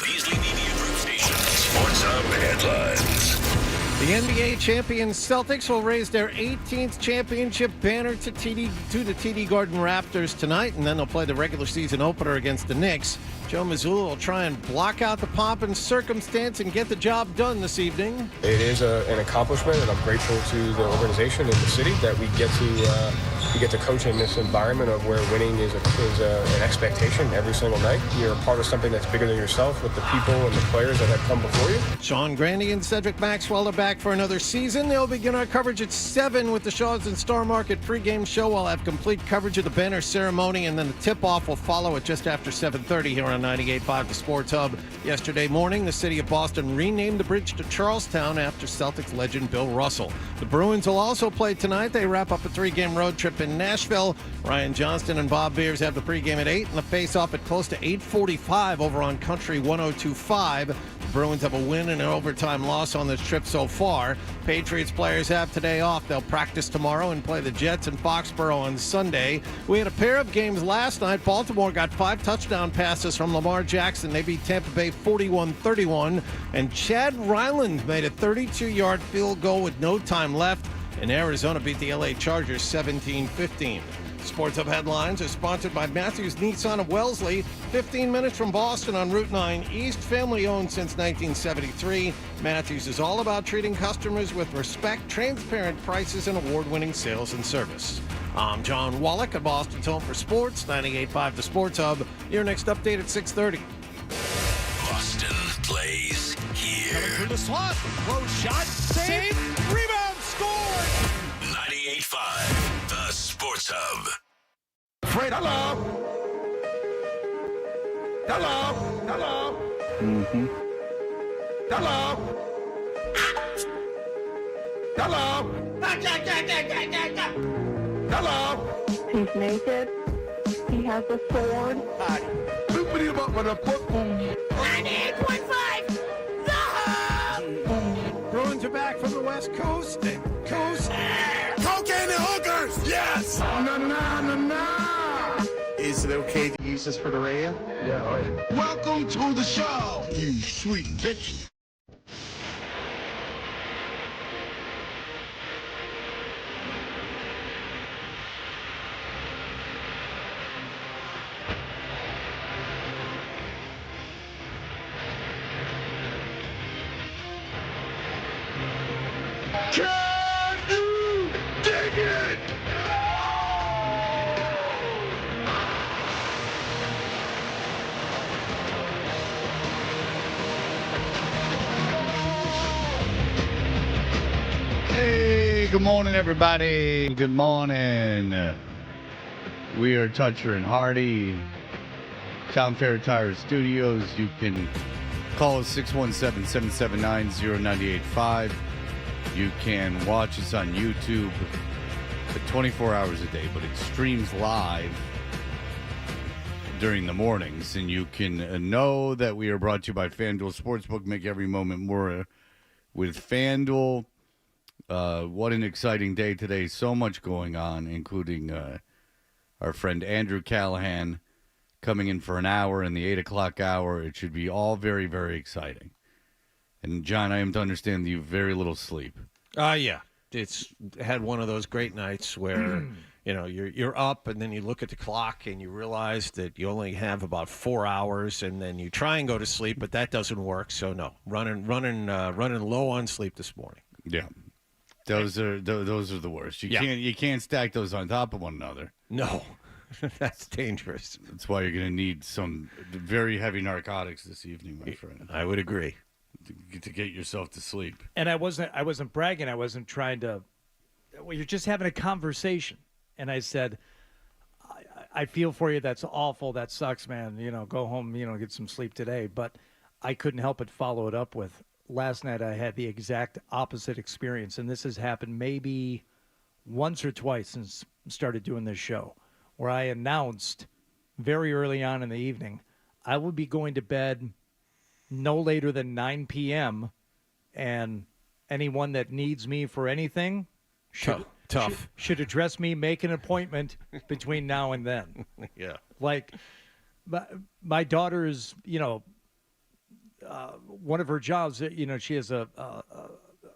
Beasley Media Group Station. Sports Hub headlines. The NBA champion Celtics will raise their 18th championship banner to the TD Garden Raptors tonight, and then they'll play the regular season opener against the Knicks. Joe Mazzulla will try and block out the pomp and circumstance and get the job done this evening. It is an accomplishment, and I'm grateful to the organization and the city that we get to coach in this environment of where winning is an expectation every single night. You're a part of something that's bigger than yourself with the people and the players that have come before you. Sean Grandy and Cedric Maxwell are back for another season. They'll begin our coverage at 7 with the Shaws and Star Market pregame show. We'll have complete coverage of the banner ceremony, and then the tip-off will follow at just after 7:30 here on 98.5 The Sports Hub. Yesterday morning, the city of Boston renamed the bridge to Charlestown after Celtics legend Bill Russell. The Bruins will also play tonight. They wrap up a 3-game road trip in Nashville. Ryan Johnston and Bob Beers have the pregame at 8 and the face-off at close to 8:45 over on Country 102.5. The Bruins have a win and an overtime loss on this trip so far. Patriots players have today off. They'll practice tomorrow and play the Jets in Foxborough on Sunday. We had a pair of games last night. Baltimore got 5 touchdown passes from Lamar Jackson. They beat Tampa Bay 41-31. And Chad Ryland made a 32-yard field goal with no time left. And Arizona beat the LA Chargers 17-15. Sports Hub headlines are sponsored by Matthews Nissan of Wellesley, 15 minutes from Boston on Route 9 East, family-owned since 1973. Matthews is all about treating customers with respect, transparent prices, and award-winning sales and service. I'm John Wallach at Boston's Home for Sports, 98.5 The Sports Hub. Your next update at 6:30. Boston plays here. Through the slot, close shot, save, rebound, scored! 98.5 The Sports Hub. Fred, hello. Hello. Hello. Mm-hmm. Hello. Hello. Hello. He's naked. He has a sword. Somebody about with a football. 98.5. The Hub. Bruins are back from the West Coast. Cocaine and hookers. Yes. Is it okay to use this for the radio? Yeah. Welcome to the show, you sweet bitch. Can you dig it? Hey, good morning, everybody. Good morning. We are Toucher and Hardy, Town Fair Tire Studios. You can call us 617-779-0985. You can watch us on YouTube for 24 hours a day, but it streams live during the mornings. And you can know that we are brought to you by FanDuel Sportsbook. Make every moment more with FanDuel. What an exciting day today. So much going on, including our friend Andrew Callahan coming in for an hour in the 8 o'clock hour. It should be all very, very exciting. And, John, I am to understand that you have very little sleep. Yeah. It's had one of those great nights where, you're up and then you look at the clock and you realize that you only have about 4 hours, and then you try and go to sleep, but that doesn't work. So, no, running low on sleep this morning. Yeah. Those are the worst. You can't stack those on top of one another. No. That's dangerous. That's why you're going to need some very heavy narcotics this evening, my friend. I would agree. To get yourself to sleep. And I wasn't bragging. I wasn't trying to. Well, you're just having a conversation. And I said, I feel for you. That's awful. That sucks, man. Go home, get some sleep today. But I couldn't help but follow it up with, last night I had the exact opposite experience. And this has happened maybe once or twice since I started doing this show, where I announced very early on in the evening, I would be going to bed no later than 9 p.m., and anyone that needs me for anything should address me, make an appointment between now and then. Yeah. Like, my daughter's, one of her jobs, she has a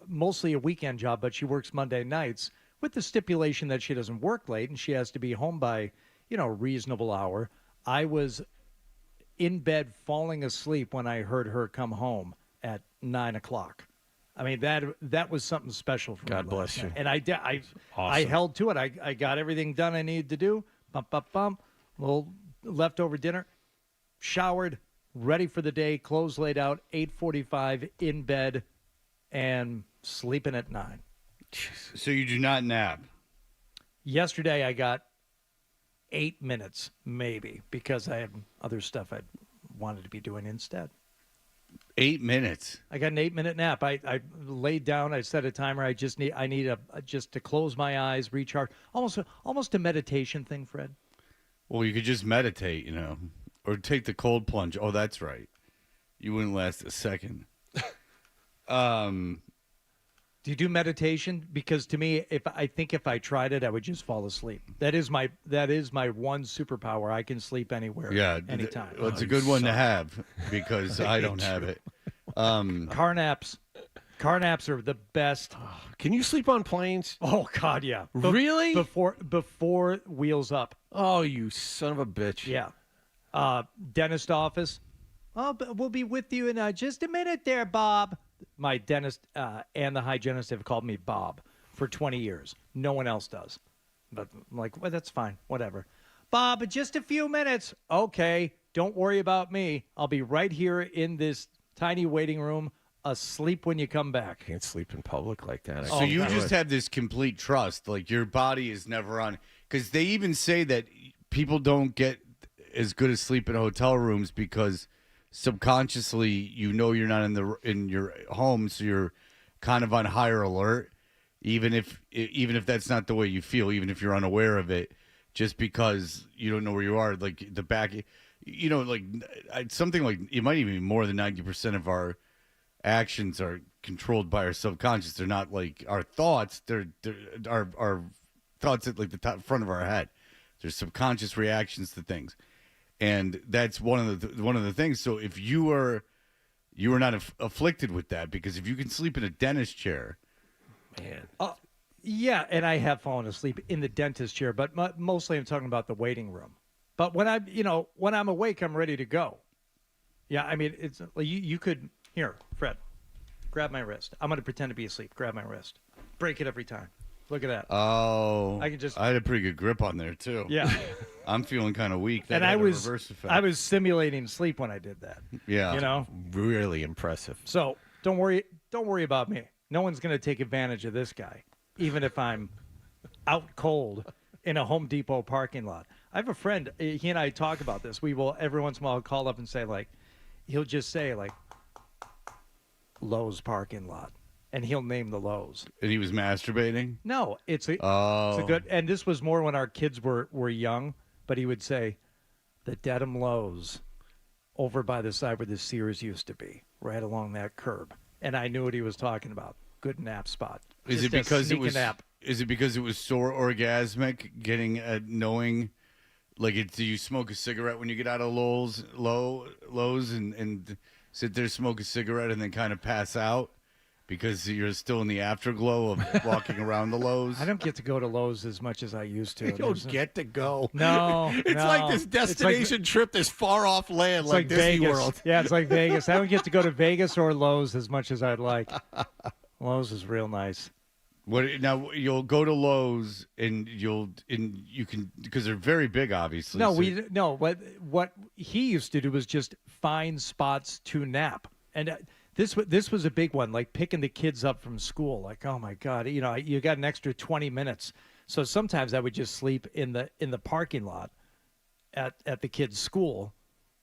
mostly a weekend job, but she works Monday nights with the stipulation that she doesn't work late and she has to be home by, a reasonable hour. I was in bed falling asleep when I heard her come home at 9 o'clock. I mean, that was something special for me. God bless you. And I Awesome. held to it. I got everything done I needed to do. Little leftover dinner, showered, ready for the day, clothes laid out, 8:45 in bed, and sleeping at 9. So you do not nap? Yesterday I got 8 minutes, maybe, because I had other stuff I wanted to be doing instead. 8 minutes. I got an 8-minute nap. I laid down. I set a timer. I need just to close my eyes, recharge. Almost a meditation thing, Fred. Well, you could just meditate, or take the cold plunge. Oh, that's right. You wouldn't last a second. Do you do meditation? Because to me, if I tried it, I would just fall asleep. That is my one superpower. I can sleep anywhere, anytime. Well, it's a good one to have because I don't have it. Car naps are the best. Can you sleep on planes? Oh God, yeah. Really? Before wheels up. Oh, you son of a bitch. Yeah. Dentist office. Oh, but we'll be with you in just a minute there, Bob. My dentist and the hygienist have called me Bob for 20 years. No one else does. But I'm like, well, that's fine. Whatever. Bob, just a few minutes. Okay. Don't worry about me. I'll be right here in this tiny waiting room, asleep when you come back. Can't sleep in public like that. So you just have this complete trust. Like your body is never on. Because they even say that people don't get as good a sleep in hotel rooms because subconsciously you're not in your home, so you're kind of on higher alert, even if that's not the way you feel, even if you're unaware of it, just because you don't know where you are. Like the back, something like it might even be more than 90% of our actions are controlled by our subconscious. They're not like our thoughts. They're our thoughts at like the front of our head. There's subconscious reactions to things. And that's one of the things. So if you are not afflicted with that, because if you can sleep in a dentist chair, man. Yeah, and I have fallen asleep in the dentist chair, but mostly I'm talking about the waiting room. But when I'm awake, I'm ready to go. Yeah, I mean, it's you could here, Fred, grab my wrist. I'm going to pretend to be asleep. Grab my wrist, break it every time. Look at that. Oh, I had a pretty good grip on there too. Yeah. I'm feeling kind of weak. That and had I was a reverse effect. I was simulating sleep when I did that. Yeah. Really impressive. So don't worry about me. No one's going to take advantage of this guy, even if I'm out cold in a Home Depot parking lot. I have a friend. He and I talk about this. We will every once in a while call up and say he'll just say Lowe's parking lot. And he'll name the Lowe's. And he was masturbating? No, it's a good. And this was more when our kids were young. But he would say, the Dedham Lowe's, over by the side where the Sears used to be, right along that curb. And I knew what he was talking about. Good nap spot. Is it because it was so orgasmic getting knowing? Like, do you smoke a cigarette when you get out of Lowe's and sit there, smoke a cigarette, and then kind of pass out? Because you're still in the afterglow of walking around the Lowe's. I don't get to go to Lowe's as much as I used to. You don't get to go. No. It's like this destination trip, this far off land, like Disney Vegas. World. Yeah, it's like Vegas. I don't get to go to Vegas or Lowe's as much as I'd like. Lowe's is real nice. Now you'll go to Lowe's and you can, because they're very big, obviously. No, what he used to do was just find spots to nap. And this was a big one, like picking the kids up from school. Like, oh my God, you got an extra 20 minutes. So sometimes I would just sleep in the parking lot at the kids' school,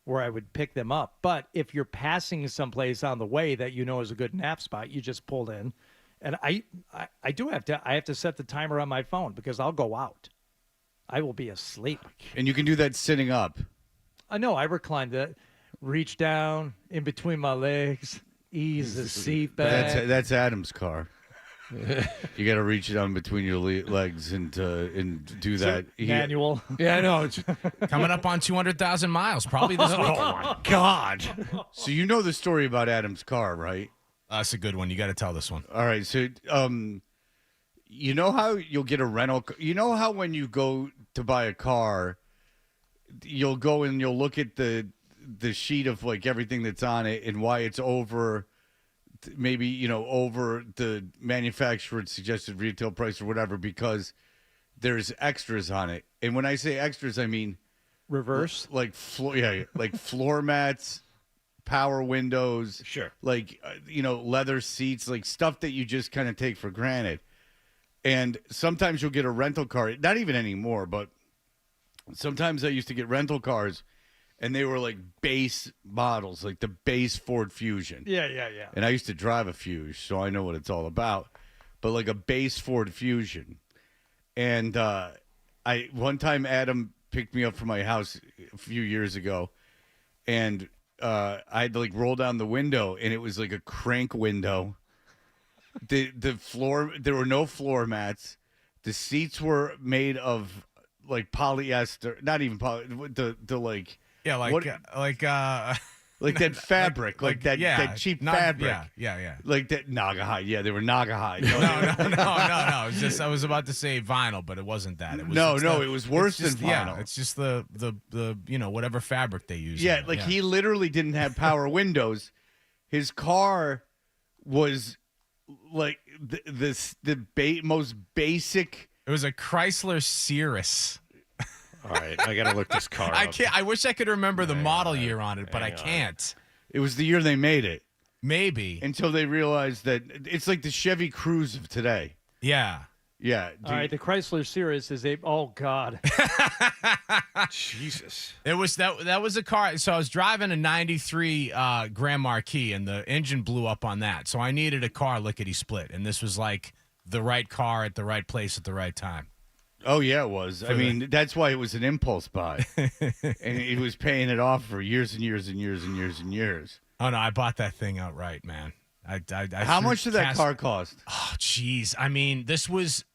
where I would pick them up. But if you're passing someplace on the way that is a good nap spot, you just pull in. And I have to set the timer on my phone because I'll go out. I will be asleep. And you can do that sitting up. No, I reclined it, reach down in between my legs. Ease the seat back. That's Adam's car. You got to reach down between your legs and do that. Manual. Yeah, I know. It's, Coming up on 200,000 miles, probably this week. oh, my God. So you know the story about Adam's car, right? That's a good one. You got to tell this one. All right. So you know how you'll get a rental? You know how when you go to buy a car, you'll go and you'll look at the sheet of like everything that's on it and why it's over, maybe, over the manufacturer's suggested retail price or whatever, because there's extras on it. And when I say extras, I mean Reverse. like floor mats, power windows, Sure. like leather seats, like stuff that you just kind of take for granted. And sometimes you'll get a rental car, not even anymore, but sometimes I used to get rental cars and they were like base models, like the base Ford Fusion. Yeah. And I used to drive a Fusion, so I know what it's all about. But like a base Ford Fusion. And one time Adam picked me up from my house a few years ago, and I had to like roll down the window, and it was like a crank window. The floor, there were no floor mats. The seats were made of like polyester, not even poly, the like. Yeah, like that fabric, like that cheap fabric. Yeah. Like that Naga hide. Yeah, they were Naga hide. No. It's just I was about to say vinyl, but it wasn't that. It was it was worse than vinyl. Yeah, it's just the whatever fabric they use. Yeah, he literally didn't have power windows. His car was like the most basic. It was a Chrysler Cirrus. All right, I got to look this car I up. can't. I wish I could remember the model year on it, but I can't. It was the year they made it. Maybe. Until they realized that it's like the Chevy Cruze of today. Yeah. Yeah. All right, the Chrysler Cirrus is oh God. Jesus. It was that was a car. So I was driving a 93 Grand Marquis, and the engine blew up on that. So I needed a car lickety split, and this was like the right car at the right place at the right time. Oh, yeah, it was. I mean, that's why it was an impulse buy. And he was paying it off for years and years and years and years and years. Oh, no, I bought that thing outright, man. How much did that car cost? Oh, jeez. I mean, this was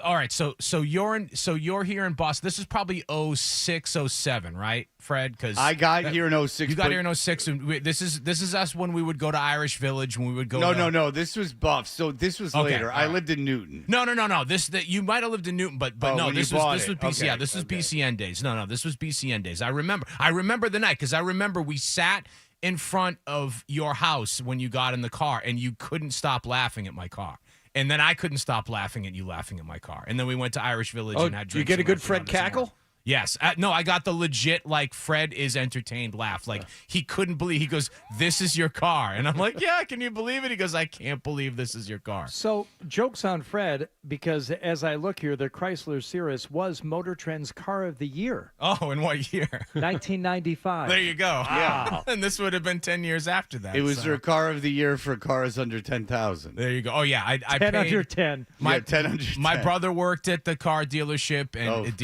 all right. So you're here in Boston. This is probably 06, 07, right, Fred? Because I got here in 06. You got here in 06. And this is us when we would go to Irish Village, when we would go. No. This was Buff. So this was later. I lived in Newton. No. You might have lived in Newton, but no. This was BC. Okay. Yeah, this was BCN days. No. This was BCN days. I remember the night because I remember we sat in front of your house when you got in the car, and you couldn't stop laughing at my car. And then I couldn't stop laughing at you laughing at my car. And then we went to Irish Village and had drinks. You get a good Fred cackle? Yes. No, I got the legit, like, Fred is entertained laugh. Like, he couldn't believe. He goes, "This is your car." And I'm like, "Yeah, can you believe it?" He goes, "I can't believe this is your car." So, joke's on Fred, because as I look here, the Chrysler Cirrus was Motor Trend's Car of the Year. Oh, in what year? 1995. There you go. Wow. And this would have been 10 years after that. It was their car of the year for cars under 10,000. There you go. Oh, yeah. I 10 paid, under 10. 10 under 10. My brother worked at the car dealership and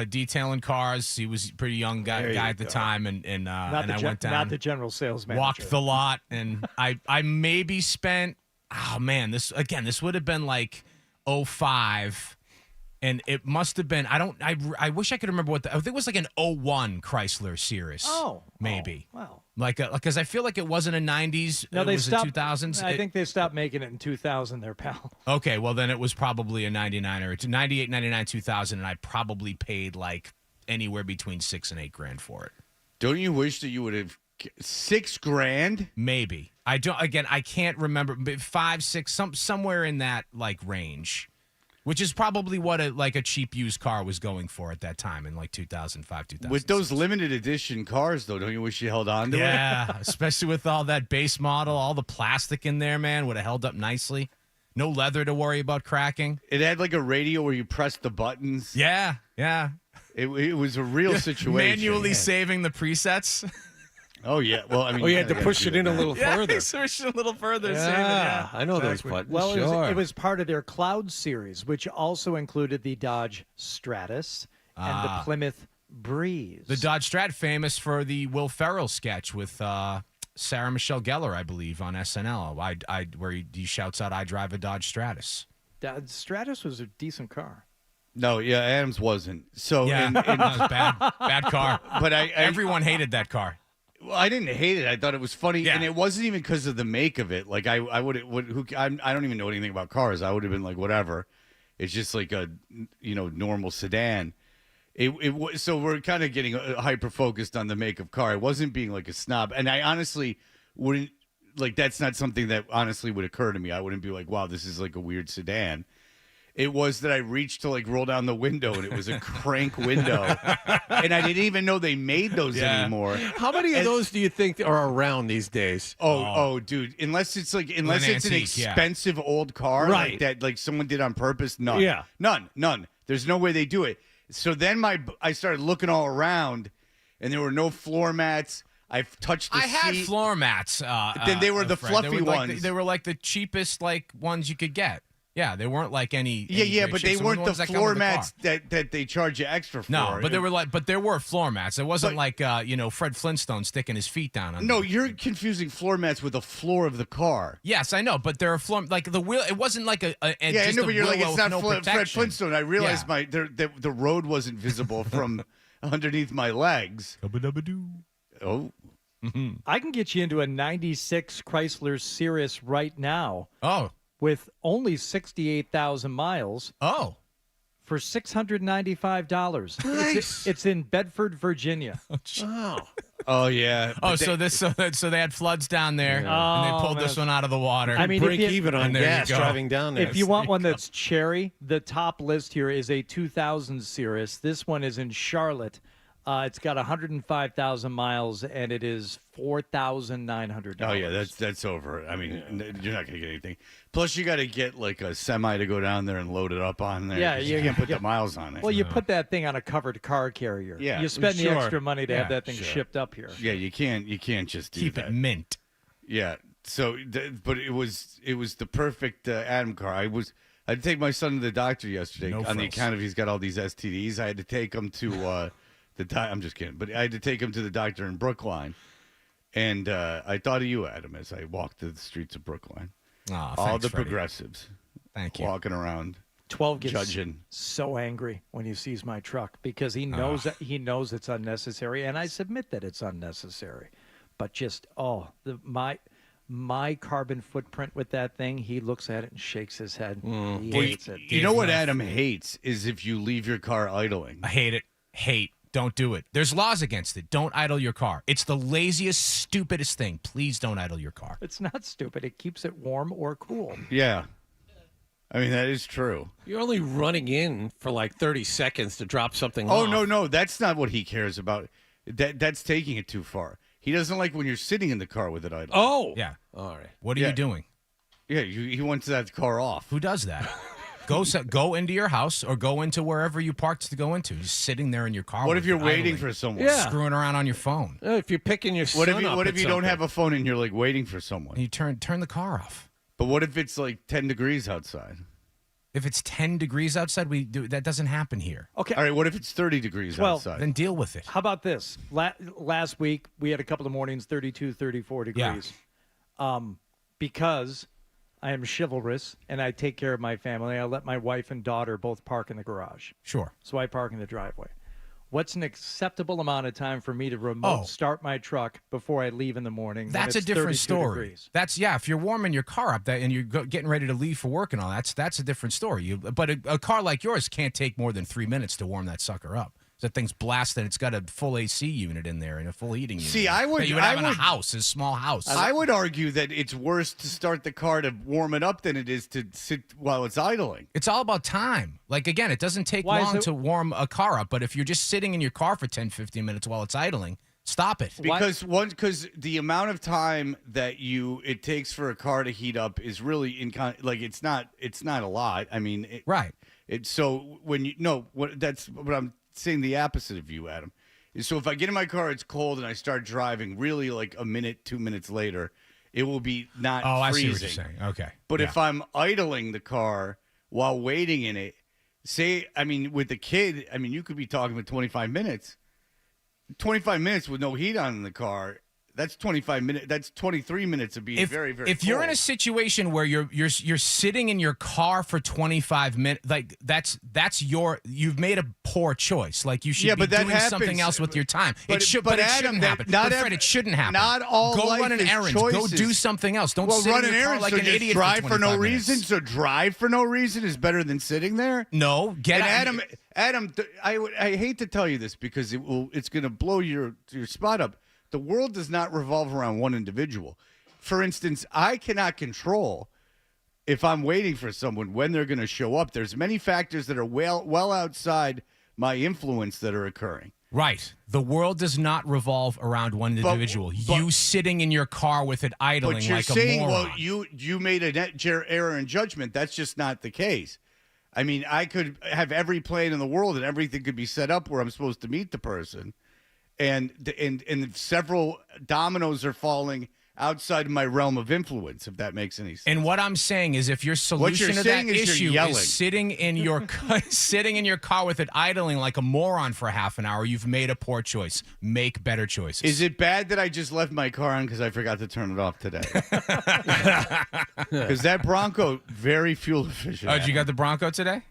detailing cars. He was a pretty young guy at the time, and I went down. Not the general sales manager. Walked the lot, and I maybe spent. Oh man, this would have been like 05, and it must have been. I wish I could remember I think it was like an 01 Chrysler Cirrus. Oh, maybe. Oh, wow. Like because I feel like it wasn't a 90s. No, it they was stopped. a 2000s. I think they stopped making it in 2000. There, pal. Okay, well then it was probably a 99 or 98, 99, 2000, and I probably paid like anywhere between $6,000 and $8,000 for it. Don't you wish that you would have $6,000? Maybe. I don't. Again, I can't remember. But 5, 6, somewhere in that like range, which is probably what a cheap used car was going for at that time in like 2005, 2006. With those limited edition cars, though, don't you wish you held on to it? Yeah, especially with all that base model, all the plastic in there, man, would have held up nicely. No leather to worry about cracking. It had like a radio where you pressed the buttons. Yeah. It was a real situation. Manually saving the presets. Oh, yeah. Well, I mean, you had to push it in a little further. Yeah, push it a little further. Yeah, I know those buttons. Well, sure. it was part of their Cloud series, which also included the Dodge Stratus and the Plymouth Breeze. The Dodge Strat, famous for the Will Ferrell sketch with Sarah Michelle Gellar, I believe, on SNL, where he shouts out, "I drive a Dodge Stratus." Stratus was a decent car. No, yeah, Adams wasn't. So Yeah, that was bad car. But everyone hated that car. Well, I didn't hate it. I thought it was funny, Yeah. and it wasn't even because of the make of it. Like I don't even know anything about cars. I would have been like, whatever. It's just like a normal sedan. So we're kind of getting hyper focused on the make of car. It wasn't being like a snob, and I honestly wouldn't like. That's not something that honestly would occur to me. I wouldn't be like, wow, this is like a weird sedan. It was that I reached to like roll down the window, and it was a crank window, and I didn't even know they made those anymore. How many of those do you think are around these days? Oh, dude! Unless it's an expensive old car, right? Like that, like someone did on purpose. None. Yeah. None. There's no way they do it. So then I started looking all around, and there were no floor mats. I've touched the I had seat. floor mats. Then they were the Fred. fluffy They were ones. They were like the cheapest ones you could get. Yeah, they weren't like any. Yeah, but they weren't the ones that come floor with the car. mats that they charge you extra for. No, but there were floor mats. It wasn't like Fred Flintstone sticking his feet down on. No, them. you're confusing floor mats with the floor of the car. Yes, I know, but there are floor like the wheel. It wasn't like Yeah, I just know, a but you're like, wheel it's with not no Fred protection. Flintstone. I realized the road wasn't visible from underneath my legs. Oh. I can get you into a 96 Chrysler Cirrus right now. Oh. With only 68,000 miles. Oh. For $695. Nice. It's in Bedford, Virginia. Oh yeah. Oh, so they had floods down there, and they pulled this one out of the water. I mean, break even on gas driving down there. If you want one that's cherry, the top list here is a 2000 Cirrus. This one is in Charlotte. It's got 105,000 miles, and it is $4,900. Oh yeah, that's over. I mean, you're not gonna get anything. Plus, you got to get like a semi to go down there and load it up on there. Yeah, you can't put the miles on it. Well, you put that thing on a covered car carrier. Yeah, you spend the sure. extra money to have that thing shipped up here. Yeah, you can't just do keep that. it mint. Yeah. So, but it was the perfect Adam car. I had to take my son to the doctor yesterday No on the frills. account of he's got all these STDs. I had to take him to I'm just kidding, but I had to take him to the doctor in Brookline, and I thought of you, Adam, as I walked through the streets of Brookline. Oh, All thanks, the Freddie. progressives Thank you. walking around. 12 gets judging. so angry when he sees my truck because he knows that knows it's unnecessary, and I submit that it's unnecessary. But just my carbon footprint with that thing, he looks at it and shakes his head. He hates it. You know what Adam hates is if you leave your car idling. I hate it. Don't do it. There's laws against it. Don't idle your car. It's the laziest, stupidest thing. Please don't idle your car. It's not stupid. It keeps it warm or cool. Yeah. I mean, that is true. You're only running in for like 30 seconds to drop something off. Oh, no. That's not what he cares about. That's taking it too far. He doesn't like when you're sitting in the car with it idle. Oh. Yeah. All right. What are you doing? Yeah, he wants that car off. Who does that? Go into your house or go into wherever you parked to go into. Just sitting there in your car. What with if you're it waiting idling, for someone? Yeah. screwing around on your phone? If you're picking your What son up if at you don't something. have a phone and you're like waiting for someone? You turn the car off. But what if it's like 10 degrees outside? If it's 10 degrees outside, that doesn't happen here. Okay. All right, what if it's 30 degrees outside? Then deal with it. How about this? Last week, we had a couple of mornings, 32, 34 degrees. Because I am chivalrous and I take care of my family, I let my wife and daughter both park in the garage. Sure. So I park in the driveway. What's an acceptable amount of time for me to remote start my truck before I leave in the morning? That's when a it's different 32 story. degrees? That's if you're warming your car up and you're getting ready to leave for work and all that's a different story. But a car like yours can't take more than 3 minutes to warm that sucker up. That thing's blasted. It's got a full AC unit in there and a full heating unit. See, that you would have in a house, a small house. I would argue that it's worse to start the car to warm it up than it is to sit while it's idling. It's all about time. Like, again, it doesn't take long to warm a car up, but if you're just sitting in your car for 10, 15 minutes while it's idling, stop it. Because the amount of time that it takes for a car to heat up is really it's not a lot. I mean, right. So when that's what I'm saying. The opposite of you, Adam, is so if I get in my car, it's cold, and I start driving. Really, like a minute, 2 minutes later, it will be not freezing. I see what you're saying. Okay, but if I'm idling the car while waiting in it, with the kid, you could be talking for 25 minutes. 25 minutes with no heat on in the car, That's 25 minutes. That's 23 minutes of being very, very. If you're in a cold. situation where you're sitting in your car for 25 minutes, like you've made a poor choice. Like you should be doing something else with your time. It shouldn't happen. Fred, it shouldn't happen. Not all Go life run an is errand. choices. Go do something else. Don't well, sit run in an your car errand. like So an just idiot. drive for for no 25 minutes. reason. So drive for no reason is better than sitting there. No, get and out. Adam, I hate to tell you this because it's going to blow your spot up. The world does not revolve around one individual. For instance, I cannot control if I'm waiting for someone when they're going to show up. There's many factors that are well outside my influence that are occurring. Right. The world does not revolve around one individual. You sitting in your car with it idling But you're like saying, a moron. well, you made an error in judgment. That's just not the case. I mean, I could have every plan in the world and everything could be set up where I'm supposed to meet the person. And several dominoes are falling outside of my realm of influence, if that makes any sense. And what I'm saying is, if your solution to that issue is sitting in your car with it idling like a moron for half an hour, you've made a poor choice. Make better choices. Is it bad that I just left my car on because I forgot to turn it off today? Because that Bronco, very fuel efficient. Oh, did you got the Bronco today?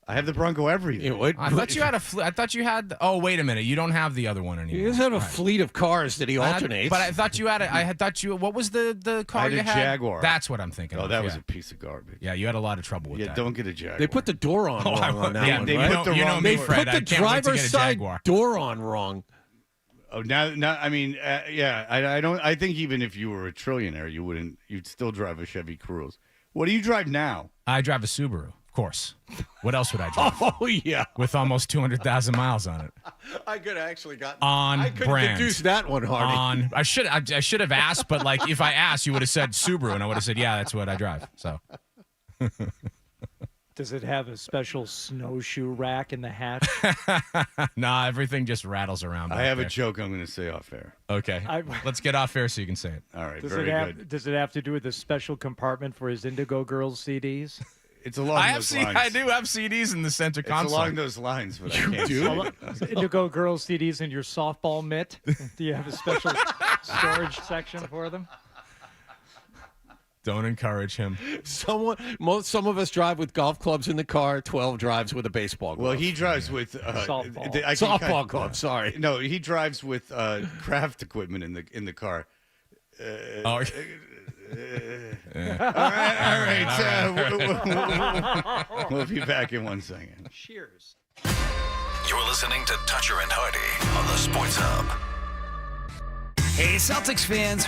I have the Bronco every day. I thought you had I thought you had. Oh, wait a minute. You don't have the other one anymore. He doesn't have a fleet of cars that he alternates. But I thought you had. What was the car I had you a had? Jaguar. That's what I'm thinking. Oh, of. that was a piece of garbage. Yeah, you had a lot of trouble with that. Yeah, don't get a Jaguar. They put the door on wrong on that one, they right? put the wrong. They Fred, put the I can't wait to driver's get a side Jaguar. door on wrong. Oh, now, I mean, yeah, I don't. I think even if you were a trillionaire, you'd still drive a Chevy Cruze. What do you drive now? I drive a Subaru, of course. What else would I drive? Oh yeah, with almost 200,000 miles on it. I could have actually gotten I could have deduced that one, Hardy. I should have asked, but like if I asked, you would have said Subaru, and I would have said, yeah, that's what I drive. So. Does it have a special snowshoe rack in the hatch? Nah, everything just rattles around. I have a joke I'm going to say off air. Okay, let's get off air so you can say it. All right, Does very good. Does it have to do with the special compartment for his Indigo Girls CDs? It's along those lines. I do have CDs in the center console. It's along those lines, but I can't say it. Indigo Girls CDs in your softball mitt? Do you have a special storage section for them? Don't encourage him. Some of us drive with golf clubs in the car. 12 drives with a baseball glove. Well, he drives with softball. Softball glove. Sorry. No, he drives with craft equipment in the car. Oh. All right. We'll be back in 1 second. Cheers. You're listening to Toucher and Hardy on the Sports Hub. Hey, Celtics fans,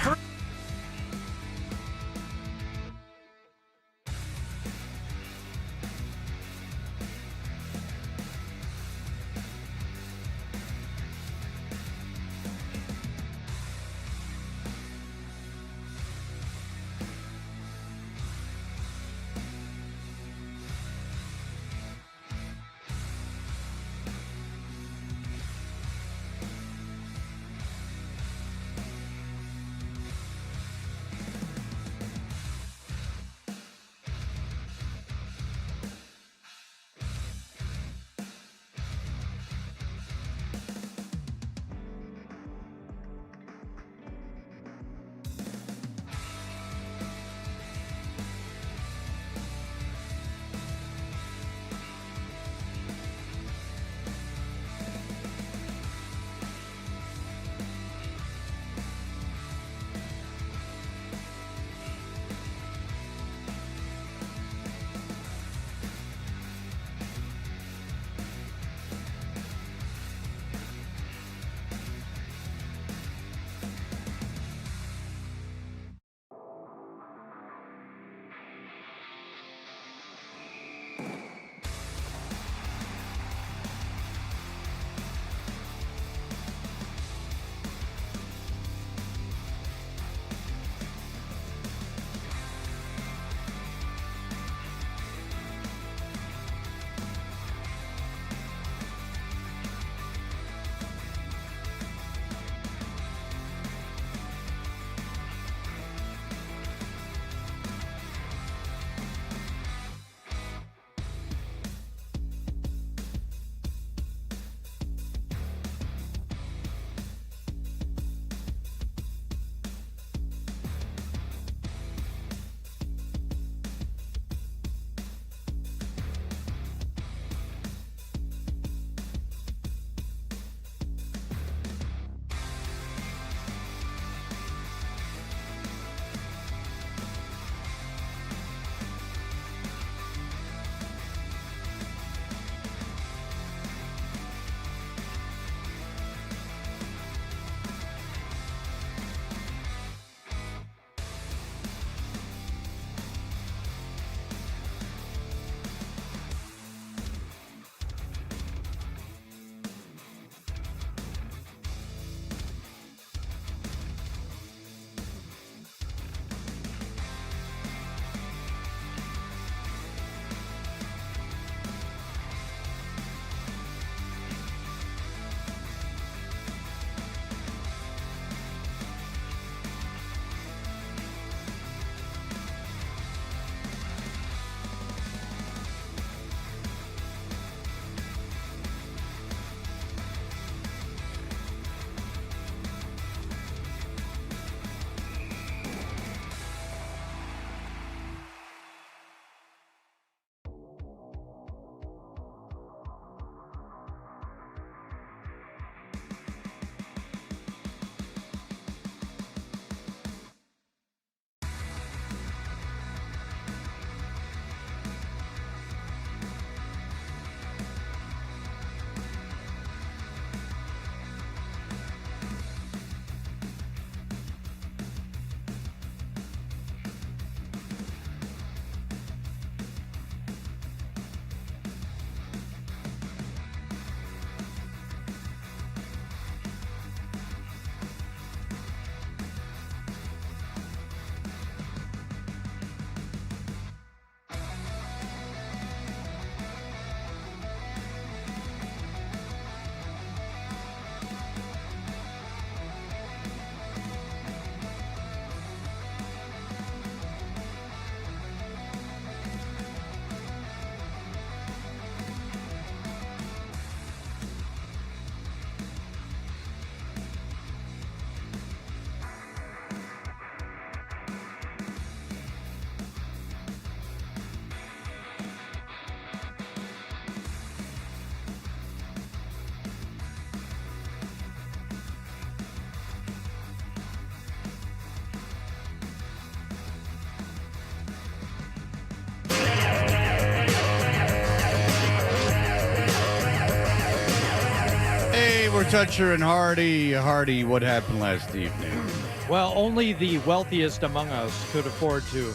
Toucher and Hardy. Hardy, what happened last evening? Well, only the wealthiest among us could afford to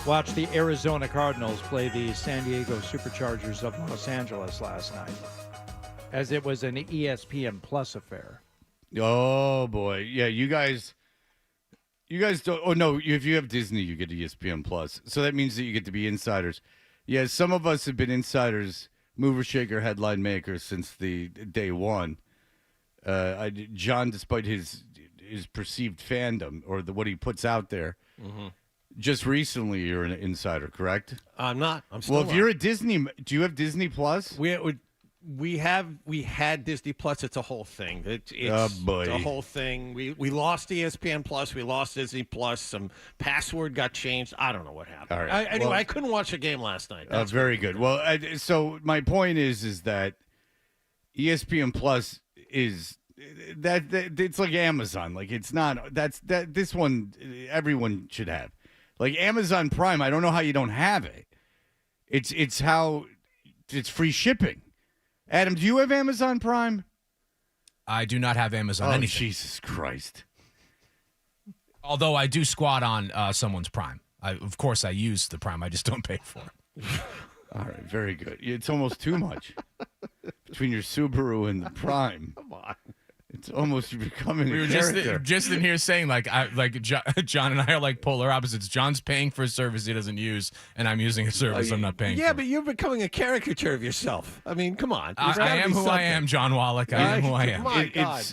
watch the Arizona Cardinals play the San Diego Superchargers of Los Angeles last night, as it was an ESPN Plus affair. Oh, boy. Yeah, you guys don't. Oh, no, if you have Disney, you get ESPN Plus. So that means that you get to be insiders. Yeah, some of us have been insiders, mover, shaker, headline makers since the day one. John, despite his perceived fandom or what he puts out there, just recently you're an insider, correct? I'm not. I'm still Well, if you're a Disney, do you have Disney Plus? We had Disney Plus. It's a whole thing. It's a whole thing. We lost ESPN Plus. We lost Disney Plus. Some password got changed. I don't know what happened. All right. Anyway, I couldn't watch a game last night. Very good. Well, so my point is that ESPN Plus is that it's like Amazon. Like it's not. This one everyone should have. Like Amazon Prime. I don't know how you don't have it. It's how it's free shipping. Adam, do you have Amazon Prime? I do not have Amazon anything. Jesus Christ. Although I do squat on someone's Prime. Of course, I use the Prime. I just don't pay for it. All right, very good. It's almost too much. Between your Subaru and the Prime. Come on. It's almost becoming We were a character. just in here saying, John and I are like polar opposites. John's paying for a service he doesn't use, and I'm using a service I'm not paying for. Yeah, but you're becoming a caricature of yourself. I mean, come on. I am who I am, John Wallach. I am who I am. My God.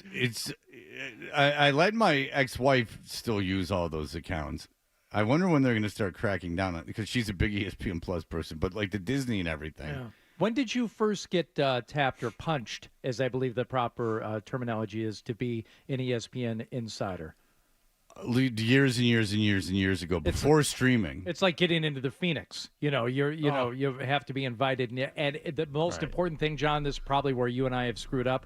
I let my ex-wife still use all those accounts. I wonder when they're going to start cracking down on it, because she's a big ESPN Plus person, but like the Disney and everything. Yeah. When did you first get tapped or punched, as I believe the proper terminology is, to be an ESPN insider? Years and years and years and years ago, before streaming. It's like getting into the Phoenix. You know, you have to be invited. And the most important thing, John, this is probably where you and I have screwed up.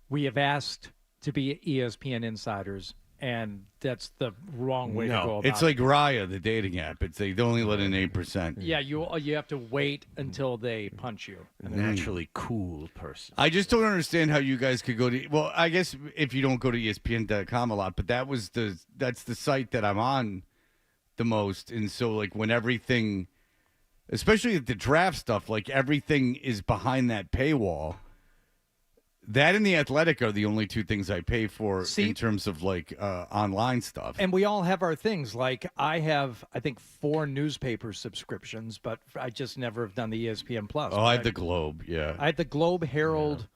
We have asked to be ESPN insiders, and that's the wrong way to go about it. It's like Raya, the dating app. They only let in 8%. Yeah, you have to wait until they punch you. A naturally cool person. I just don't understand how you guys could go to. Well, I guess if you don't go to ESPN.com a lot, but that's the site that I'm on the most, and so like when everything, especially the draft stuff, like everything is behind that paywall. That and The Athletic are the only two things I pay for in terms of like online stuff. And we all have our things. Like I have, I think, 4 newspaper subscriptions, but I just never have done the ESPN Plus. Oh, I have the Globe, yeah. I had the Globe, Herald,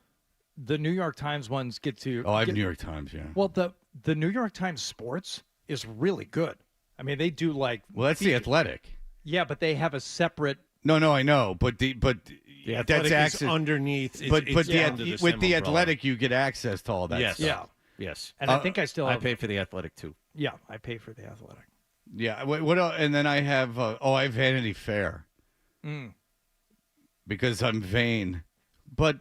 the New York Times ones get to. Oh, I have New York Times, yeah. Well, the New York Times Sports is really good. I mean, they do like. Well, that's The Athletic. Yeah, but they have a separate. No, I know, but the Athletic that's is underneath. With the Athletic, you get access to all that. Yes. Stuff. Yes. And I think I still have. I pay for the Athletic too. Yeah, I pay for the Athletic. Yeah. What else? And then I have. I have Vanity Fair. Because I'm vain, but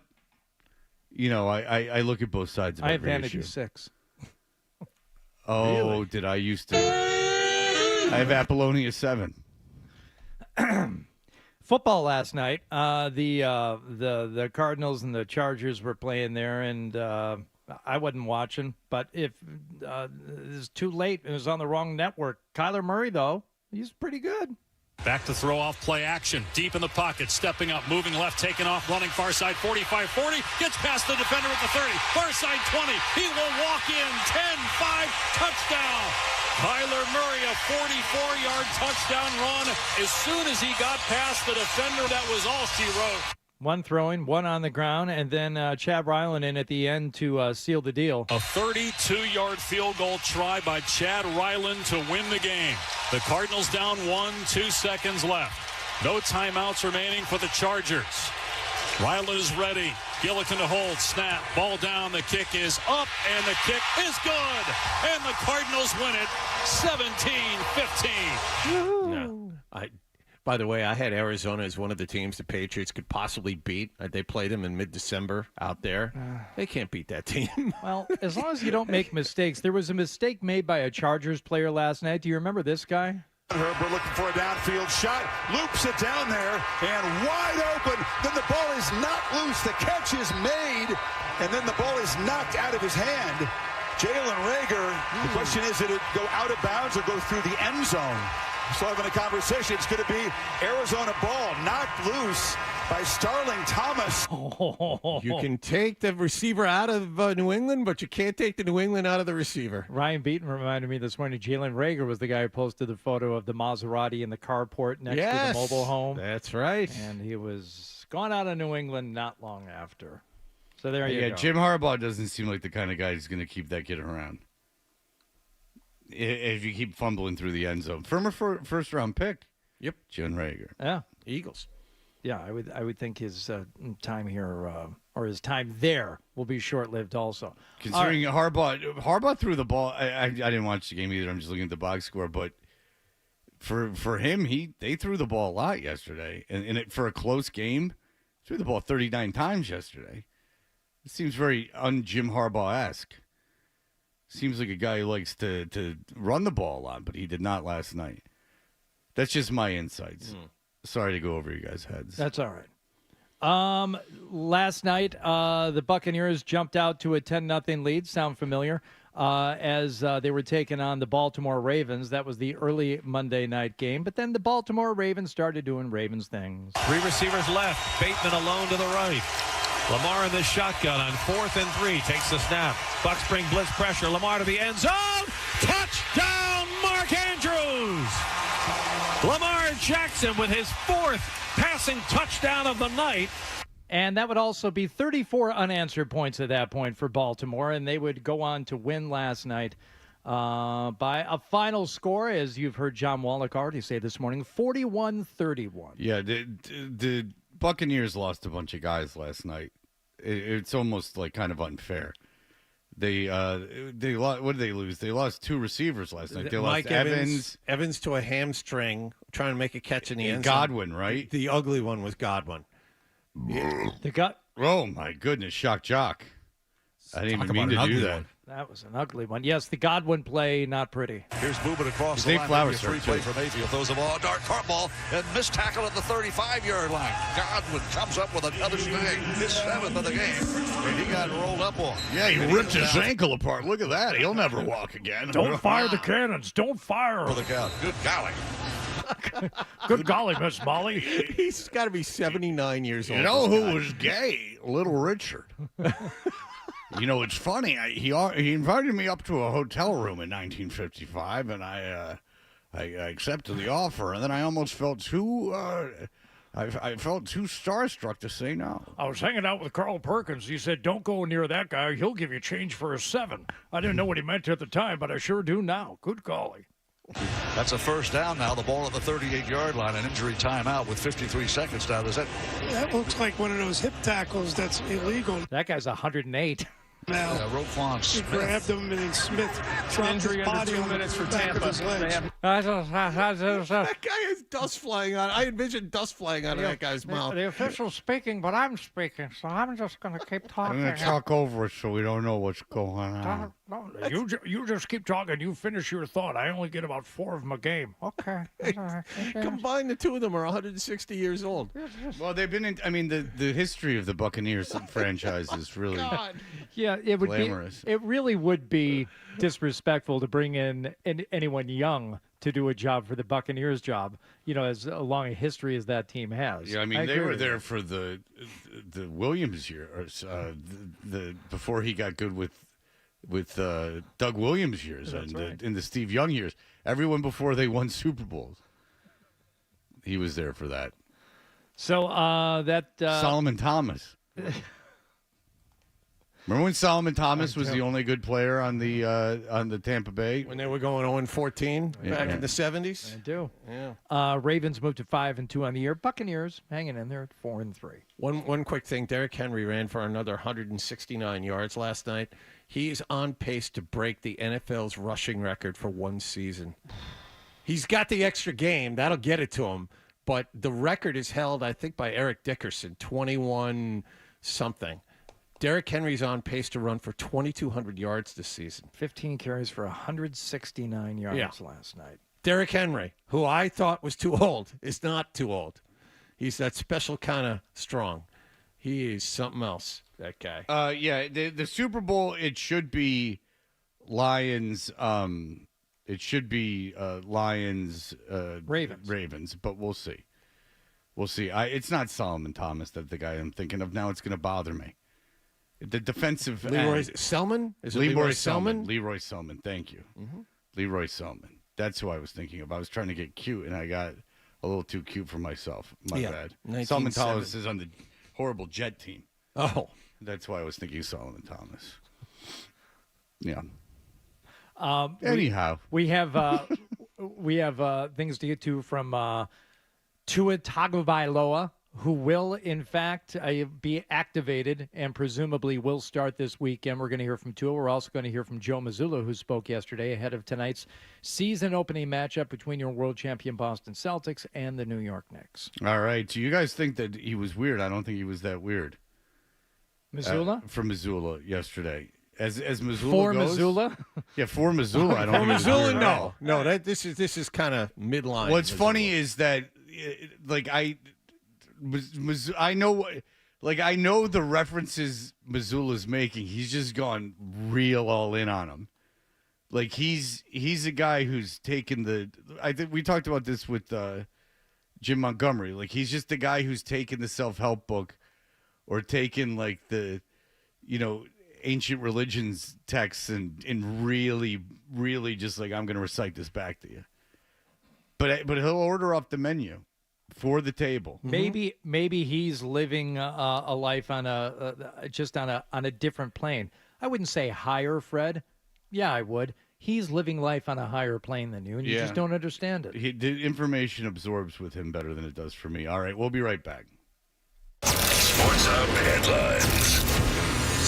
I look at both sides of every issue. I have Vanity 6. Oh, Really? did I used to? I have Apollonia 7. Football last night. The Cardinals and the Chargers were playing there, and I wasn't watching. But if it's too late, it was on the wrong network. Kyler Murray, though, he's pretty good. Back to throw off play action. Deep in the pocket. Stepping up. Moving left. Taking off. Running far side. 45-40. Gets past the defender at the 30. Far side 20. He will walk in. 10-5. Touchdown. Kyler Murray, a 44-yard touchdown run. As soon as he got past the defender, that was all she wrote. One throwing, one on the ground, and then Chad Ryland in at the end to seal the deal. A 32-yard field goal try by Chad Ryland to win the game. The Cardinals down 1, 2 seconds left. No timeouts remaining for the Chargers. Ryland is ready. Gillikin to hold. Snap. Ball down. The kick is up, and the kick is good. And the Cardinals win it 17-15. No. By the way, I had Arizona as one of the teams the Patriots could possibly beat. They played them in mid-December out there. They can't beat that team. Well, as long as you don't make mistakes. There was a mistake made by a Chargers player last night. Do you remember this guy? Herbert looking for a downfield shot, loops it down there, and wide open. Then the ball is not loose. The catch is made and then the ball is knocked out of his hand. Jalen Reagor, the question is, did it go out of bounds or go through the end zone? Still having a conversation. It's going to be Arizona ball knocked loose by Starling Thomas. You can take the receiver out of New England, but you can't take the New England out of the receiver. Ryan Beaton reminded me this morning, Jalen Reagor was the guy who posted the photo of the Maserati in the carport next to the mobile home. That's right. And he was gone out of New England not long after. So there you go. Yeah, Jim Harbaugh doesn't seem like the kind of guy who's going to keep that kid around. If you keep fumbling through the end zone. From a first-round pick. Yep. Jalen Reagor. Yeah. Eagles. Yeah, I would think his time here or his time there will be short-lived also. Considering Harbaugh threw the ball. I didn't watch the game either. I'm just looking at the box score. But for him, they threw the ball a lot yesterday. And for a close game, threw the ball 39 times yesterday. It seems very un-Jim Harbaugh-esque. Seems like a guy who likes to run the ball a lot, but he did not last night. That's just my insights. Sorry to go over you guys' heads. That's all right. Last night, the Buccaneers jumped out to a 10-0 lead. Sound familiar? As they were taking on the Baltimore Ravens. That was the early Monday night game. But then the Baltimore Ravens started doing Ravens things. 3 receivers left. Bateman alone to the right. Lamar in the shotgun on 4th and 3. Takes the snap. Bucs bring blitz pressure. Lamar to the end zone. Touchdown, Mark Andrews. Lamar Jackson with his 4th passing touchdown of the night. And that would also be 34 unanswered points at that point for Baltimore, and they would go on to win last night by a final score, as you've heard John Wallach already say this morning, 41-31. Yeah, the Buccaneers lost a bunch of guys last night. It's almost like kind of unfair. They lost. What did they lose? They lost 2 receivers last night. They Mike lost Evans to a hamstring, trying to make a catch in the end zone. Godwin, right? The ugly one was Godwin. Oh my goodness, shock jock! I didn't even mean to do that. That was an ugly one. Yes, the Godwin play, not pretty. Here's movement across the line. Flowers Free play for Mayfield. Throws the ball, a dark cart ball, and missed tackle at the 35-yard line. Godwin comes up with another snag, his 7th of the game, and he got rolled up on. Yeah, he ripped his ankle apart. Look at that. He'll never walk again. Don't fire the cannons. Don't fire. For the count. Good golly. Good golly, Miss Molly. He's got to be 79 years old. You know who was gay? Little Richard. You know, it's funny. He invited me up to a hotel room in 1955, and I accepted the offer. And then I almost felt too I felt too starstruck to say no. I was hanging out with Carl Perkins. He said, "Don't go near that guy. He'll give you change for a 7." I didn't know what he meant at the time, but I sure do now. Good golly. That's a first down now. The ball at the 38-yard line. An injury timeout with 53 seconds down. That looks like one of those hip tackles that's illegal. That guy's 108. Now, Roquan Smith. He grabbed him, and then Smith dropped his body on 2 minutes for Tampa. That guy has dust flying on. I envision dust flying out of that guy's mouth. The official's speaking, but I'm speaking, so I'm just going to keep talking. I'm going to talk over it so we don't know what's going on. No, you just keep talking. You finish your thought. I only get about 4 of them a game. Okay. Combined, the 2 of them are 160 years old. Well, they've been in, I mean, the history of the Buccaneers franchise is really it would glamorous. It really would be disrespectful to bring in anyone young to do a job for the Buccaneers job, you know, as long a history as that team has. Yeah, I mean, they were there for the Williams years, the before he got good with Doug Williams years and in the Steve Young years. Everyone before they won Super Bowls, he was there for that. So Solomon Thomas. Remember when Solomon Thomas was the only good player on the Tampa Bay? When they were going 0-14 back in the 70s? I do. Yeah. Ravens moved to 5-2 on the year. Buccaneers hanging in there at 4-3. One quick thing. Derrick Henry ran for another 169 yards last night. He's on pace to break the NFL's rushing record for one season. He's got the extra game. That'll get it to him. But the record is held, I think, by Eric Dickerson, 21-something. Derrick Henry's on pace to run for 2,200 yards this season. 15 carries for 169 yards last night. Derrick Henry, who I thought was too old, is not too old. He's that special kind of strong. He is something else. that guy. Yeah, the Super Bowl, it should be Lions. It should be Lions, Ravens, but we'll see. We'll see. It's not Solomon Thomas that the guy I'm thinking of now. It's going to bother me. The defensive Leroy Selman? Is it Leroy Selman? Leroy Selman. Thank you. Mm-hmm. Leroy Selman. That's who I was thinking of. I was trying to get cute, and I got a little too cute for myself. My bad. Solomon Thomas is on the horrible Jet team. Oh. That's why I was thinking Solomon Thomas. Yeah. Anyhow, we have things to get to from Tua Tagovailoa, who will in fact be activated and presumably will start this weekend. We're going to hear from Tua. We're also going to hear from Joe Mazzulla, who spoke yesterday ahead of tonight's season opening matchup between your world champion Boston Celtics and the New York Knicks. All right. So you guys think that he was weird? I don't think he was that weird. Mazzulla? For Mazzulla yesterday. As Mazzulla for goes, Mazzulla? Yeah, for Mazzulla. I don't for think Mazzulla, weird no. No, this is kind of midline. What's Mazzulla. funny is that, I know the references Mazzulla's making. He's just gone real all in on him. Like he's a guy who's taken I think we talked about this with Jim Montgomery. Like he's just a guy who's taken the self-help book or taken like the, ancient religions texts and really, really just like, I'm going to recite this back to you. But he'll order off the menu for the table. Maybe he's living a life on a different plane. I wouldn't say higher, Fred. Yeah, I would. He's living life on a higher plane than you, and you just don't understand it. The information absorbs with him better than it does for me. All right, we'll be right back. Sports Hub headlines.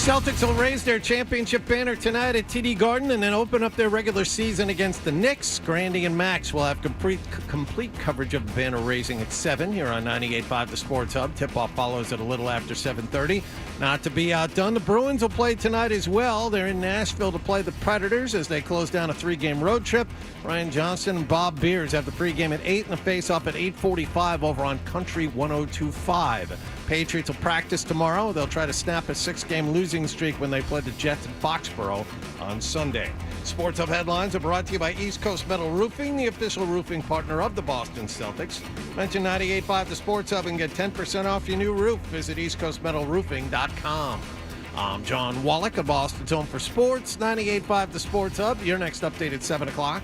Celtics will raise their championship banner tonight at TD Garden and then open up their regular season against the Knicks. Grandy and Max will have complete coverage of the banner raising at 7 here on 98.5 The Sports Hub. Tip-off follows at a little after 7:30. Not to be outdone, the Bruins will play tonight as well. They're in Nashville to play the Predators as they close down a 3-game road trip. Ryan Johnson and Bob Beers have the pregame at 8 and the face-off at 8:45 over on Country 102.5. Patriots will practice tomorrow. They'll try to snap a 6-game losing streak when they play the Jets in Foxborough on Sunday. Sports Hub headlines are brought to you by East Coast Metal Roofing, the official roofing partner of the Boston Celtics. Mention 98.5 The Sports Hub and get 10% off your new roof. Visit eastcoastmetalroofing.com. I'm John Wallach of Boston's Home for Sports, 98.5 The Sports Hub. Your next update at 7 o'clock.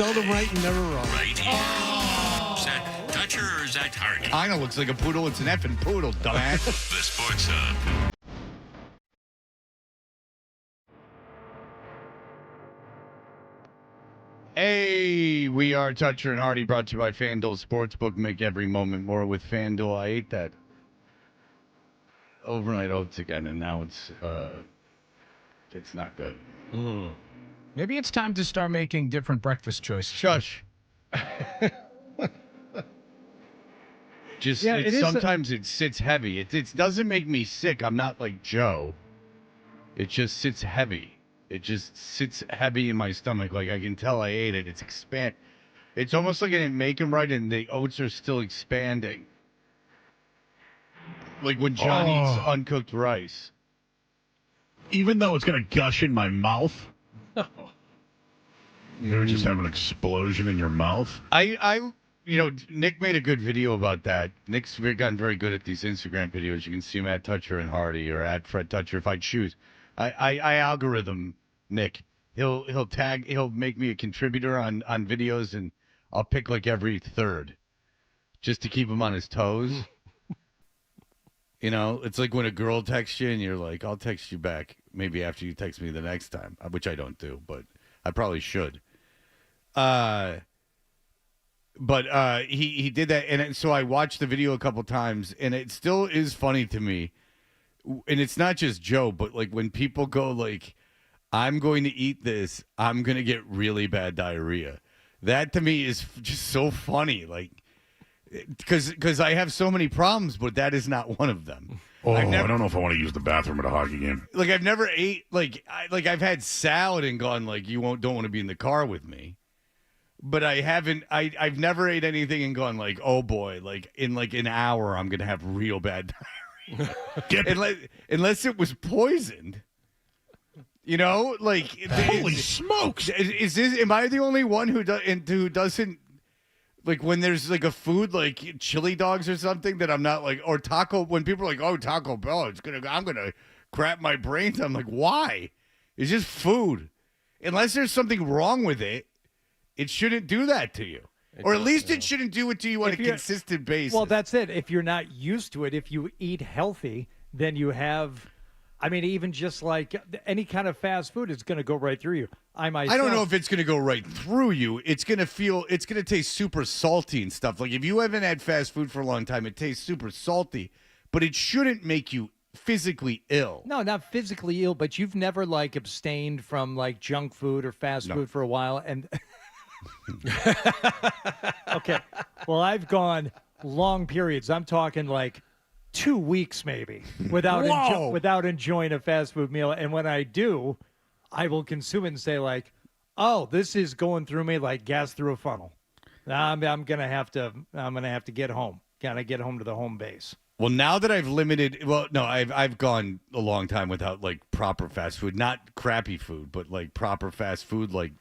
Seldom right and never wrong. Right here. Is that Toucher or is that Hardy? Kinda looks like a poodle. It's an effing poodle, dumbass. The Sports Hub. Hey, we are Toucher and Hardy, brought to you by FanDuel Sportsbook. Make every moment more with FanDuel. I ate that overnight oats again, and now it's not good. Maybe it's time to start making different breakfast choices. Shush. Sometimes it sits heavy. It doesn't make me sick. I'm not like Joe. It just sits heavy. It just sits heavy in my stomach. Like I can tell I ate it. It's almost like I didn't make them right, and the oats are still expanding. Like when John eats uncooked rice. Even though it's going to gush in my mouth? You just have an explosion in your mouth? Nick made a good video about that. Nick's gotten very good at these Instagram videos. You can see him at Toucher and Hardy or at Fred Toucher if I choose. I algorithm Nick. He'll make me a contributor on videos, and I'll pick like every third just to keep him on his toes. It's like when a girl texts you and you're like, I'll text you back maybe after you text me the next time, which I don't do, but I probably should. But he did that, and so I watched the video a couple times, and it still is funny to me. And it's not just Joe, but like when people go like, I'm going to eat this, I'm going to get really bad diarrhea. That to me is just so funny. Like, because I have so many problems, but that is not one of them. I don't know if I want to use the bathroom at a hockey game. Like I've never ate I've had salad and gone like don't want to be in the car with me. But I haven't. I've never ate anything and gone like, oh boy, like in like an hour I'm gonna have real bad diarrhea. Unless it was poisoned. Holy smokes! Am I the only one who doesn't like when there's like a food like chili dogs or something that I'm not like, or taco, when people are like, oh, Taco Bell, I'm gonna crap my brains. I'm like, why? It's just food. Unless there's something wrong with it, it shouldn't do that to you. Or at least it shouldn't do it to you on a consistent basis. Well, that's it. If you're not used to it, if you eat healthy, then you have, even just like any kind of fast food, it's going to go right through you. I don't know if it's going to go right through you. It's going to taste super salty and stuff. Like if you haven't had fast food for a long time, it tastes super salty, but it shouldn't make you physically ill. No, not physically ill, but you've never like abstained from like junk food or fast food for a while. And okay. Well, I've gone long periods. I'm talking like 2 weeks maybe without enjoying a fast food meal. And when I do, I will consume it and say like, oh, this is going through me like gas through a funnel. I'm gonna have to get home. Gotta get home to the home base. Well, now that I've I've gone a long time without like proper fast food, not crappy food, but like proper fast food, like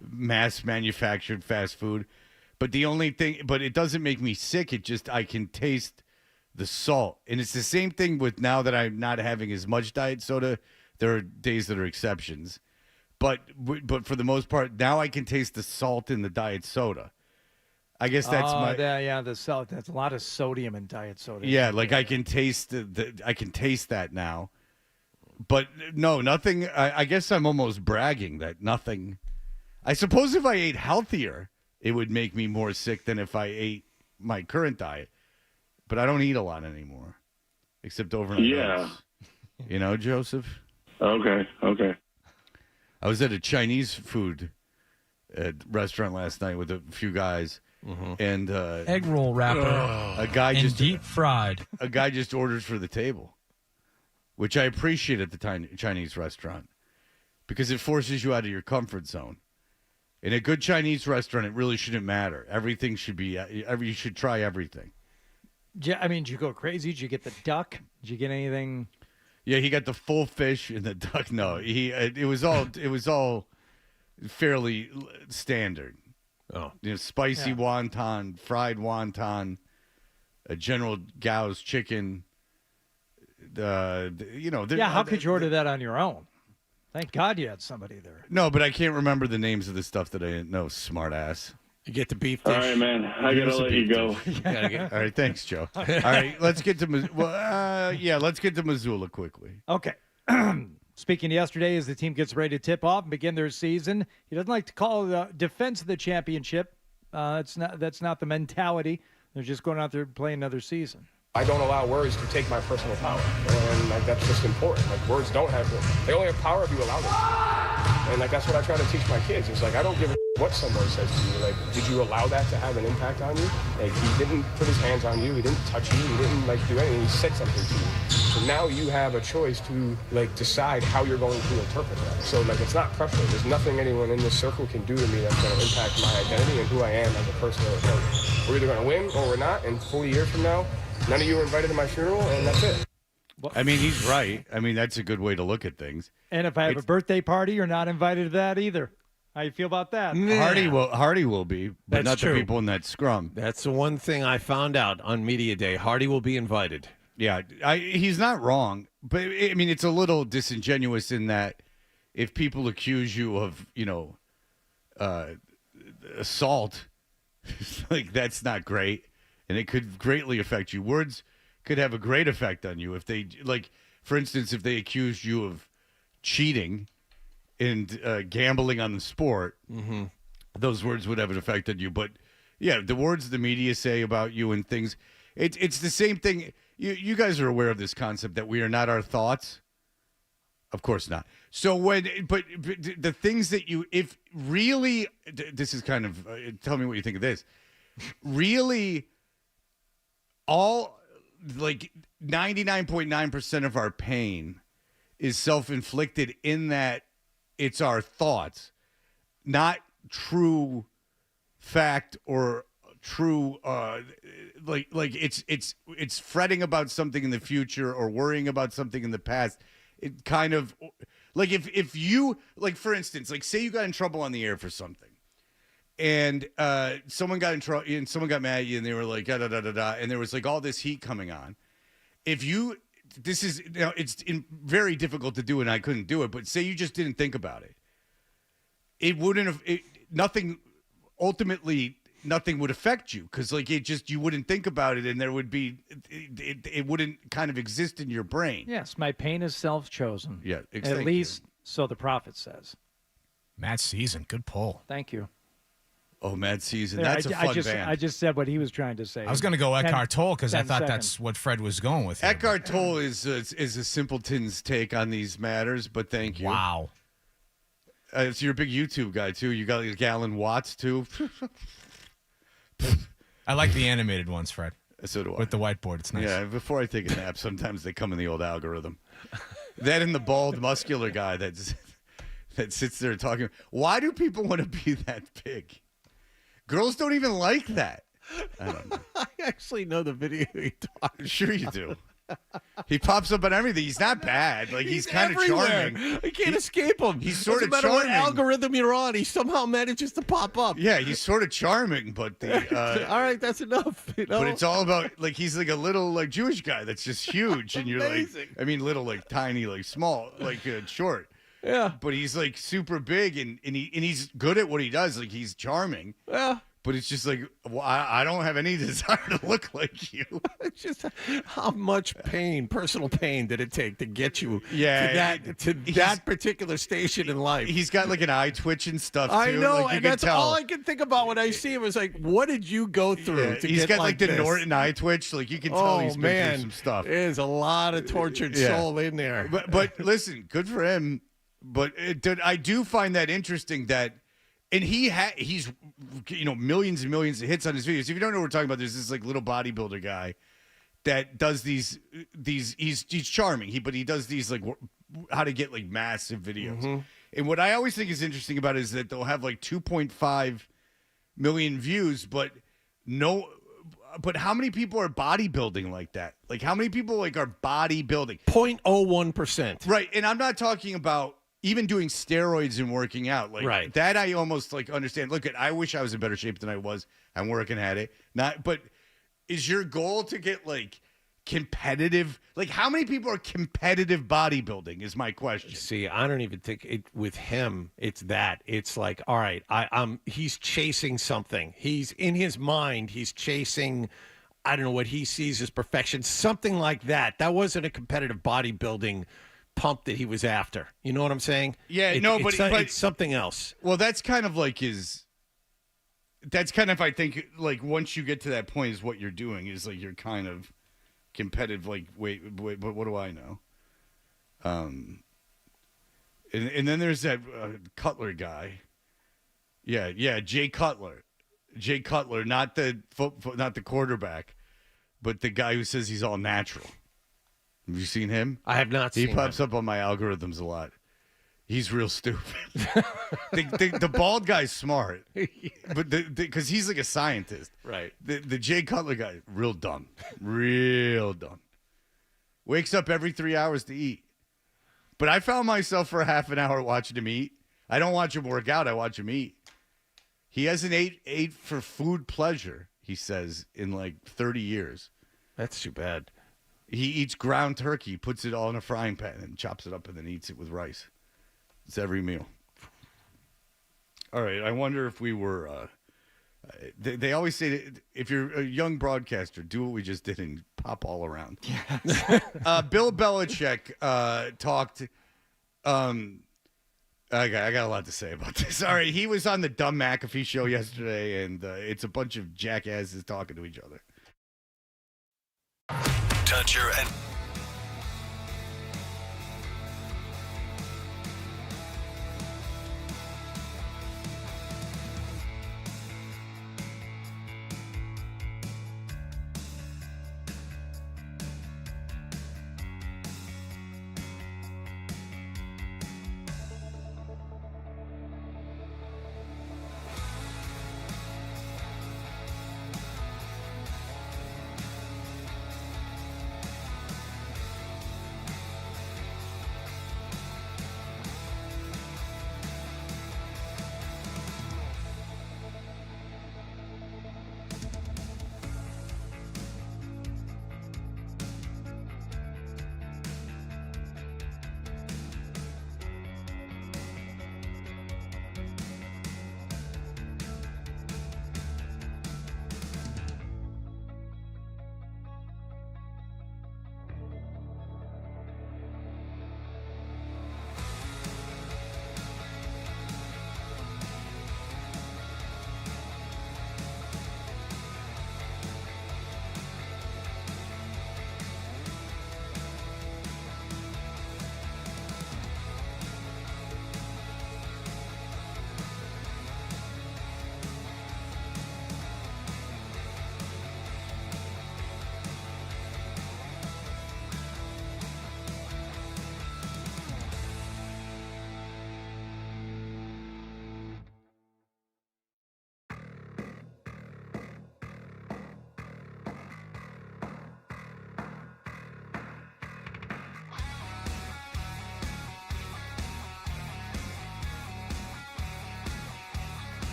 mass manufactured fast food. But it doesn't make me sick. I can taste the salt. And it's the same thing with now that I'm not having as much diet soda. There are days that are exceptions. But for the most part, now I can taste the salt in the diet soda. I guess that's the salt. That's a lot of sodium in diet soda. Yeah, like I can taste I can taste that now. But no, nothing. I guess I'm almost bragging that nothing. I suppose if I ate healthier, it would make me more sick than if I ate my current diet. But I don't eat a lot anymore, except overnight oats. Joseph? Okay. I was at a Chinese food restaurant last night with a few guys. And egg roll wrapper, a guy just deep fried. A guy just orders for the table, which I appreciate at the Chinese restaurant because it forces you out of your comfort zone. In a good Chinese restaurant, it really shouldn't matter. Everything should be. You should try everything. Did you go crazy? Did you get the duck? Did you get anything? Yeah, he got the full fish and the duck. No, it was all fairly standard. Oh, spicy wonton, fried wonton, a General Gao's chicken. How could you order that on your own? Thank God you had somebody there. No, but I can't remember the names of the stuff that I didn't know. Smart ass. You get the beef dish. All right, man. I got to let you go. All right, thanks, Joe. All right, let's get to let's get to Missoula quickly. Okay. Speaking yesterday, as the team gets ready to tip off and begin their season, he doesn't like to call it a defense of the championship. That's not the mentality. They're just going out there to play another season. I don't allow words to take my personal power, and like that's just important. Like words don't have they only have power if you allow them. And like that's what I try to teach my kids. It's like I don't give a what someone says to you. Like, did you allow that to have an impact on you? Like he didn't put his hands on you, he didn't touch you, he didn't like do anything. He said something to you. So now you have a choice to like decide how you're going to interpret that. So like it's not pressure. There's nothing anyone in this circle can do to me that's going to impact my identity and who I am as a person or a coach. We're either going to win or we're not. And 40 years from now, none of you were invited to my funeral, and that's it. I mean, he's right. I mean, that's a good way to look at things. And if I have a birthday party, you're not invited to that either. How you feel about that? Hardy will be, but That's not true. the people in that scrum. That's the one thing I found out on Media Day. Hardy will be invited. Yeah, he's not wrong, but I mean, it's a little disingenuous in that if people accuse you of, assault, like that's not great, and it could greatly affect you. Words could have a great effect on you if they, like, for instance, if they accused you of cheating and gambling on the sport, those words would have an effect on you. But yeah, the words the media say about you and things, it's the same thing. You guys are aware of this concept that we are not our thoughts. Of course not. So but the things that if really, this is kind of, tell me what you think of this. Really, all like 99.9% of our pain is self-inflicted in that it's our thoughts, not true fact or true like it's fretting about something in the future or worrying about something in the past. It kind of like if you, like, for instance, like say you got in trouble on the air for something and someone got in trouble and someone got mad at you and they were like da da da da da, and there was like all this heat coming on. This is, it's very difficult to do and I couldn't do it, but say you just didn't think about it. It wouldn't have, ultimately nothing would affect you because like you wouldn't think about it and there would be, it wouldn't kind of exist in your brain. Yes, my pain is self-chosen. Yeah, at least so the prophet says. Matt Season, good pull. Thank you. Oh, Mad Season. That's a fun band. I just said what he was trying to say. I was going to go Eckhart Tolle because I thought that's what Fred was going with. Eckhart Tolle is a simpleton's take on these matters, but thank you. Wow. So you're a big YouTube guy, too. You got like Alan Watts, too. I like the animated ones, Fred. So do I. With the whiteboard. It's nice. Yeah, before I take a nap, sometimes they come in the old algorithm. That and the bald, muscular guy that sits there talking. Why do people want to be that big? Girls don't even like that. I don't know. I actually know the video he talks. Sure you do. He pops up on everything. He's not bad. Like he's kind of charming. You can't escape him. He's sort of Doesn't matter charming. what algorithm you're on, he somehow manages to pop up. Yeah, he's sort of charming, but all right, that's enough. But it's all about like he's like a little like Jewish guy that's just huge, and you're Amazing. like, I mean, little like tiny, like small, like short. Yeah, but he's like super big, and he's good at what he does. Like he's charming. Yeah. But it's just like, well, I don't have any desire to look like you. It's just how much pain, personal pain, did it take to get you to that particular station in life? He's got like an eye twitch and stuff, too. I know, like, and that's all I can think about when I see him is like, what did you go through to he's get got like the this? Norton eye twitch. Like you can tell he's been through some stuff. There's a lot of tortured soul in there. But listen, good for him. But I do find that interesting that. And he's millions and millions of hits on his videos. If you don't know what we're talking about, there's this like little bodybuilder guy that does these he's charming. But he does these like how to get like massive videos. Mm-hmm. And what I always think is interesting about it is that they'll have like 2.5 million views, but how many people are bodybuilding like that? Like how many people like are bodybuilding? 0.01%. Right. And I'm not talking about even doing steroids and working out, like that, I almost like understand. Look, I wish I was in better shape than I was. I'm working at it. But is your goal to get like competitive. Like, how many people are competitive bodybuilding is my question. See, I don't even think it with him. It's that. It's like, all right, he's chasing something. He's in his mind. He's chasing, I don't know what he sees as perfection, something like that. That wasn't a competitive bodybuilding pump that he was after. You know what I'm saying? Yeah, but it's something else. Well, that's kind of like his. That's kind of, I think, like once you get to that point, is what you're doing is like you're kind of competitive. Like, wait, but what do I know? And then there's that Cutler guy. Yeah, Jay Cutler, not the quarterback, but the guy who says he's all natural. Have you seen him? I have not seen him. He pops up on my algorithms a lot. He's real stupid. the bald guy's smart, but because he's like a scientist. Right. The Jay Cutler guy, real dumb. Real dumb. Wakes up every 3 hours to eat. But I found myself for a half an hour watching him eat. I don't watch him work out. I watch him eat. He hasn't ate for food pleasure, he says, in like 30 years. That's too bad. He eats ground turkey, puts it all in a frying pan, and chops it up and then eats it with rice. It's every meal. All right. I wonder if we were. They always say that if you're a young broadcaster, do what we just did and pop all around. Yes. Bill Belichick talked. I got a lot to say about this. All right. He was on the Dumb McAfee show yesterday, and it's a bunch of jackasses talking to each other. Touch your and.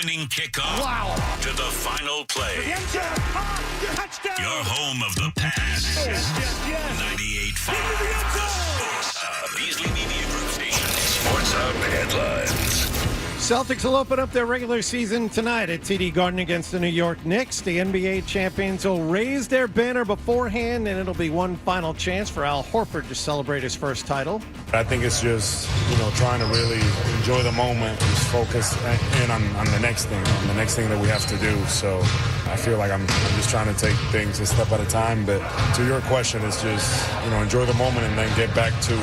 winning kickoff to the final play. Your home of the pass. 98.5 The Sports Hub. Beasley Media Group Station. Sports Hub headlines. Celtics will open up their regular season tonight at TD Garden against the New York Knicks. The NBA champions will raise their banner beforehand, and it'll be one final chance for Al Horford to celebrate his first title. I think it's just, trying to really enjoy the moment, just focus in on the next thing, that we have to do. So I feel like I'm just trying to take things a step at a time. But to your question, it's just, enjoy the moment and then get back to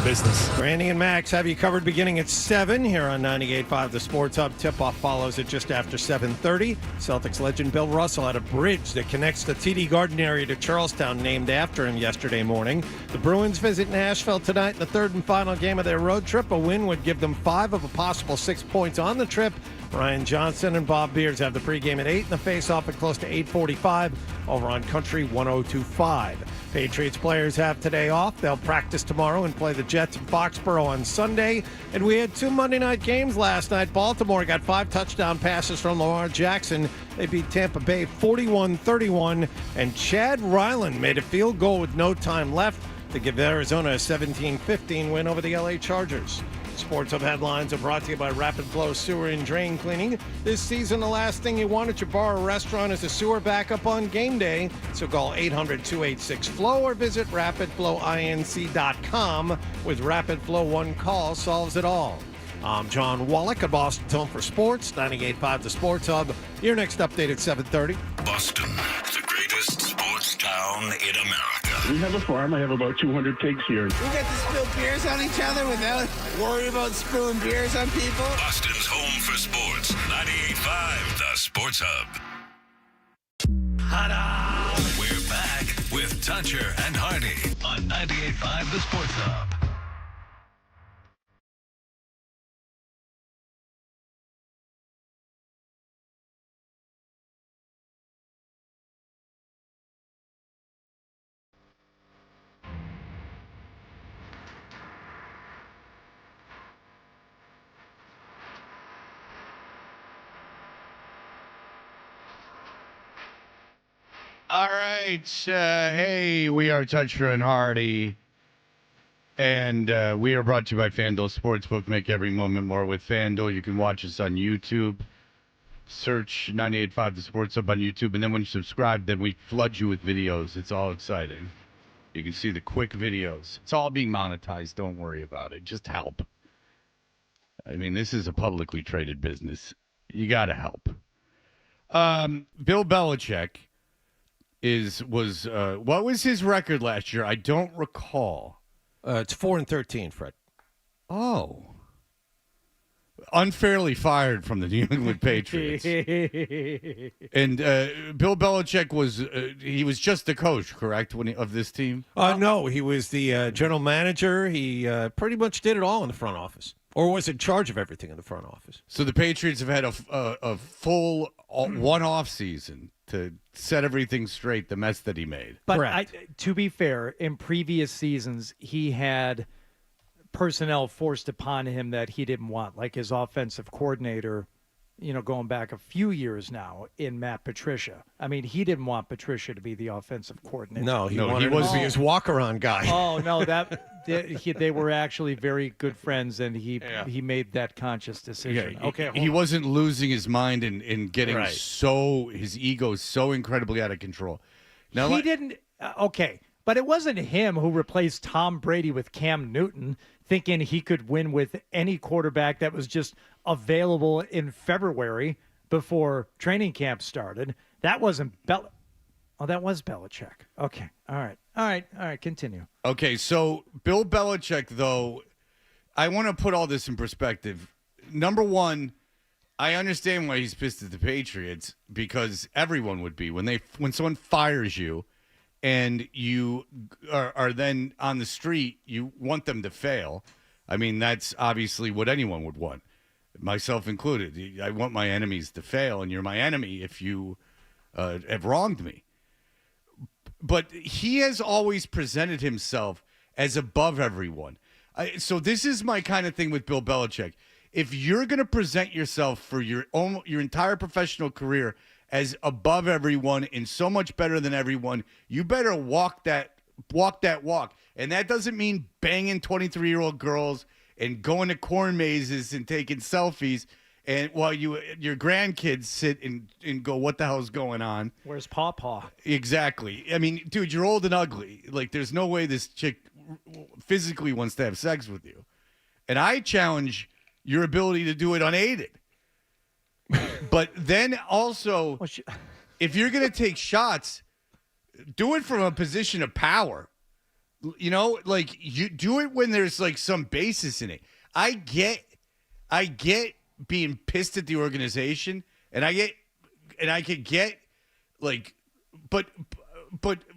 business. Randy and Max have you covered beginning at 7 here on 98.5 The Sports Hub. Tip-off follows it just after 7:30. Celtics legend Bill Russell had a bridge that connects the TD Garden area to Charlestown named after him yesterday morning. The Bruins visit Nashville tonight in the third and final game of their road trip. A win would give them 5 of a possible 6 points on the trip. Ryan Johnson and Bob Beers have the pregame at 8 and the face-off at close to 8:45 over on Country 102.5. Patriots players have today off. They'll practice tomorrow and play the Jets in Foxborough on Sunday. And we had 2 Monday night games last night. Baltimore got 5 touchdown passes from Lamar Jackson. They beat Tampa Bay 41-31. And Chad Ryland made a field goal with no time left to give Arizona a 17-15 win over the LA Chargers. Sports Hub headlines are brought to you by Rapid Flow Sewer and Drain Cleaning. This season, the last thing you want at your bar or restaurant is a sewer backup on game day. So call 800-286-FLOW or visit rapidflowinc.com. With Rapid Flow, one call solves it all. I'm John Wallach at Boston Tone for Sports, 98.5 The Sports Hub. Your next update at 7:30. Boston, the greatest sports town in America. We have a farm. I have about 200 pigs here. We get to spill beers on each other without worrying about spilling beers on people. Boston's home for sports, 98.5 The Sports Hub. Ta-da! We're back with Toucher and Hardy on 98.5 The Sports Hub. All right. Hey, we are Toucher and Hardy. And we are brought to you by FanDuel Sportsbook. Make every moment more with FanDuel. You can watch us on YouTube. Search 98.5 The Sports Hub on YouTube. And then when you subscribe, then we flood you with videos. It's all exciting. You can see the quick videos. It's all being monetized. Don't worry about it. Just help. I mean, this is a publicly traded business. You got to help. Bill Belichick was what was his record last year? I don't recall. It's 4-13, Fred. Oh. Unfairly fired from the New England Patriots. And Bill Belichick he was just the coach, correct, of this team? No, he was the general manager. He pretty much did it all in the front office, or was in charge of everything in the front office. So the Patriots have had a full one-off season to set everything straight, the mess that he made. But to be fair, in previous seasons, he had personnel forced upon him that he didn't want, like his offensive coordinator, going back a few years now in Matt Patricia. I mean, he didn't want Patricia to be the offensive coordinator. No, he wanted to be his walk-around guy. Oh, no, they were actually very good friends, and he made that conscious decision. Yeah, okay, he wasn't losing his mind and getting his ego so incredibly out of control. Now, he didn't. Okay, but it wasn't him who replaced Tom Brady with Cam Newton, thinking he could win with any quarterback that was just available in February before training camp started. That wasn't Oh, that was Belichick. Okay. All right. Continue. Okay. So Bill Belichick, though, I want to put all this in perspective. Number one, I understand why he's pissed at the Patriots, because everyone would be when someone fires you and you are then on the street, you want them to fail. I mean, that's obviously what anyone would want, myself included. I want my enemies to fail, and you're my enemy if you have wronged me. But he has always presented himself as above everyone. So this is my kind of thing with Bill Belichick. if you're going to present yourself for your entire professional career as above everyone and so much better than everyone, you better walk that walk. And that doesn't mean banging 23-year-old girls and going to corn mazes and taking selfies and while your grandkids sit and go, what the hell's going on? Where's Pawpaw? Exactly. I mean, dude, you're old and ugly. Like, there's no way this chick physically wants to have sex with you. And I challenge your ability to do it unaided. But then also, if you're going to take shots, do it from a position of power. You know, like, you do it when there's like some basis in it. I get being pissed at the organization, and I could get like, but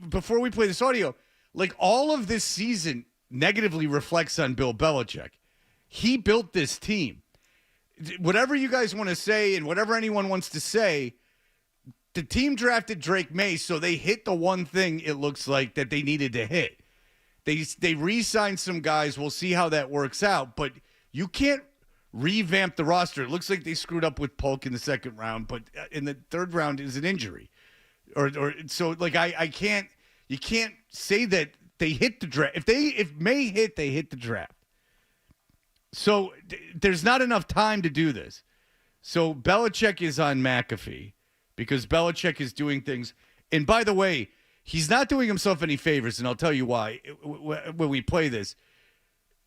before we play this audio, like, all of this season negatively reflects on Bill Belichick. He built this team. Whatever you guys want to say and whatever anyone wants to say, the team drafted Drake May, so they hit the one thing it looks like that they needed to hit. They re-signed some guys. We'll see how that works out, but you can't revamp the roster. It looks like they screwed up with Polk in the second round, but in the third round is an injury. Or so, like, you can't say that they hit the draft. If May hit, they hit the draft. So there's not enough time to do this. So Belichick is on McAfee because Belichick is doing things. And by the way, he's not doing himself any favors, and I'll tell you why when we play this.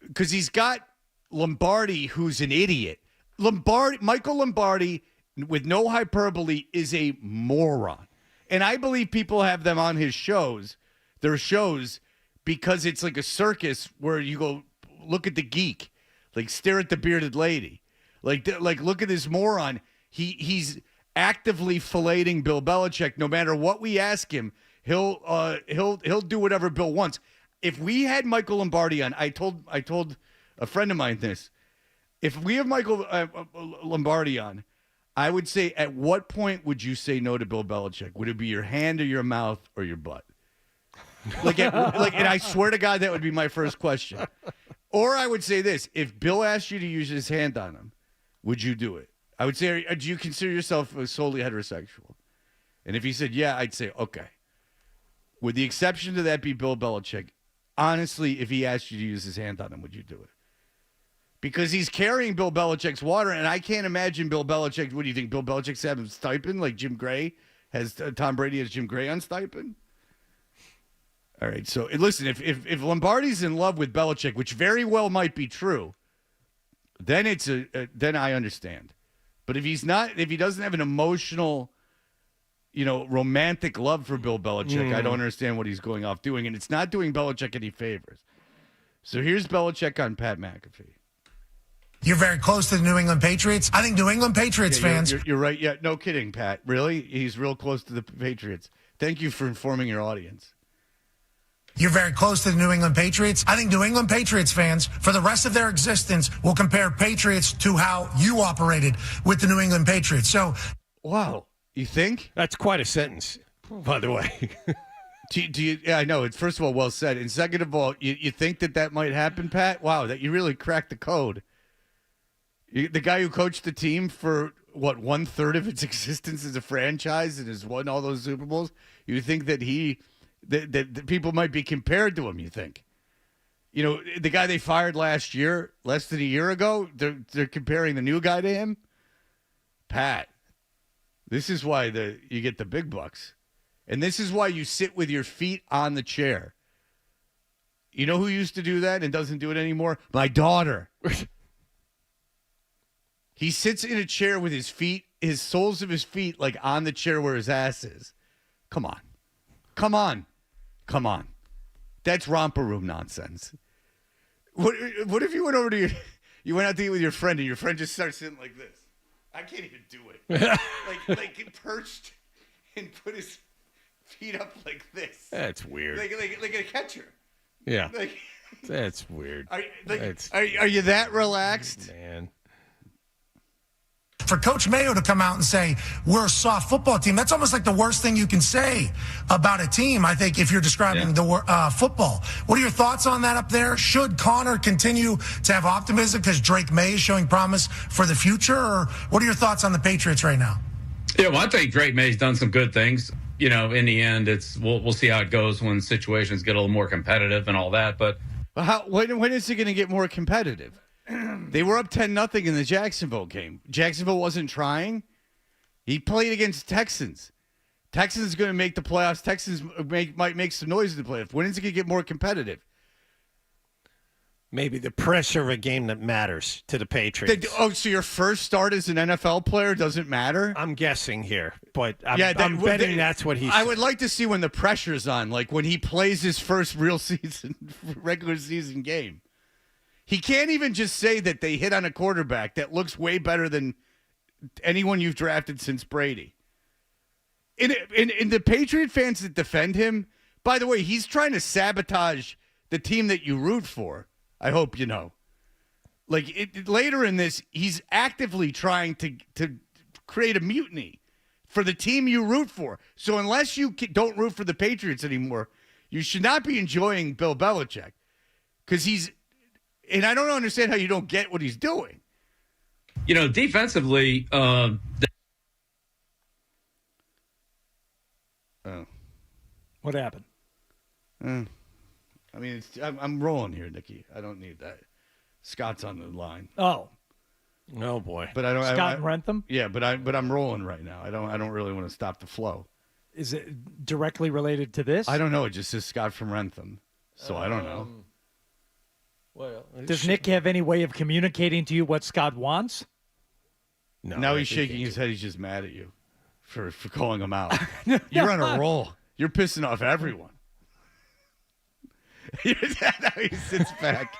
Because he's got Lombardi, who's an idiot. Michael Lombardi, with no hyperbole, is a moron. And I believe people have them on his shows, their shows, because it's like a circus where you go, look at the geek. Like, stare at the bearded lady. Like look at this moron. He's actively filleting Bill Belichick. No matter what we ask him, he'll do whatever Bill wants. If we had Michael Lombardi on, I told a friend of mine this. If we have Michael Lombardi on, I would say, at what point would you say no to Bill Belichick? Would it be your hand or your mouth or your butt? And I swear to God, that would be my first question. Or I would say this: if Bill asked you to use his hand on him, would you do it? I would say, do you consider yourself solely heterosexual? And if he said yeah, I'd say okay. With the exception to that be Bill Belichick, honestly, if he asked you to use his hand on him, would you do it? Because he's carrying Bill Belichick's water, and I can't imagine Bill Belichick. What do you think? Bill Belichick's having stipend like Jim Gray has? Tom Brady has Jim Gray on stipend? All right, so listen, if Lombardi's in love with Belichick, which very well might be true, then then I understand. But if he's not, if he doesn't have an emotional, romantic love for Bill Belichick, I don't understand what he's going off doing, and it's not doing Belichick any favors. So here's Belichick on Pat McAfee. You're very close to the New England Patriots. I think New England Patriots fans. You're right. Yeah, no kidding, Pat. Really? He's real close to the Patriots. Thank you for informing your audience. You're very close to the New England Patriots. I think New England Patriots fans, for the rest of their existence, will compare Patriots to how you operated with the New England Patriots. So, wow, you think? That's quite a sentence, by the way. Do you? Yeah, I know. It's, first of all, well said. And second of all, you think that might happen, Pat? Wow, that you really cracked the code. The guy who coached the team for, 1/3 of its existence as a franchise and has won all those Super Bowls, you think that that people might be compared to him, you think? The guy they fired last year, less than a year ago, they're comparing the new guy to him? Pat, this is why you get the big bucks. And this is why you sit with your feet on the chair. You know who used to do that and doesn't do it anymore? My daughter. He sits in a chair with his feet, his soles of his feet, like on the chair where his ass is. Come on. That's romper room nonsense. What if you went over to you went out to eat with your friend and your friend just starts sitting like this? I can't even do it. like perched and put his feet up like this. That's weird. Like a catcher. Yeah. That's weird. Are you that relaxed? Man. for Coach Mayo to come out and say, we're a soft football team, that's almost like the worst thing you can say about a team, I think, if you're describing the football. What are your thoughts on that up there? Should Connor continue to have optimism because Drake May is showing promise for the future? Or what are your thoughts on the Patriots right now? Yeah, well, I think Drake May's done some good things. You know, in the end, we'll see how it goes when situations get a little more competitive and all that. But when is it going to get more competitive? They were up 10-0 in the Jacksonville game. Jacksonville wasn't trying. He played against Texans. Texans going to make the playoffs. Texans might make some noise in the playoffs. When is it going to get more competitive? Maybe the pressure of a game that matters to the Patriots. So your first start as an NFL player doesn't matter? I'm guessing here, but I'm betting that's what he said. I would like to see when the pressure's on, like when he plays his first real season, regular season game. He can't even just say that they hit on a quarterback that looks way better than anyone you've drafted since Brady. In the Patriot fans that defend him, by the way, he's trying to sabotage the team that you root for. I hope you know. Later in this, he's actively trying to create a mutiny for the team you root for. So unless you don't root for the Patriots anymore, you should not be enjoying Bill Belichick. Because and I don't understand how you don't get what he's doing. You know, defensively, What happened? I mean, I'm rolling here, Nikki. I don't need that. Scott's on the line. Oh boy! But I don't. Scott and Rentham. Yeah, but I'm rolling right now. I don't really want to stop the flow. Is it directly related to this? I don't know. It just says Scott from Rentham, so I don't know. Well, does Nick have any way of communicating to you what Scott wants? No. Now he's shaking his head. He's just mad at you for calling him out. You're on a roll. You're pissing off everyone. Now he sits back.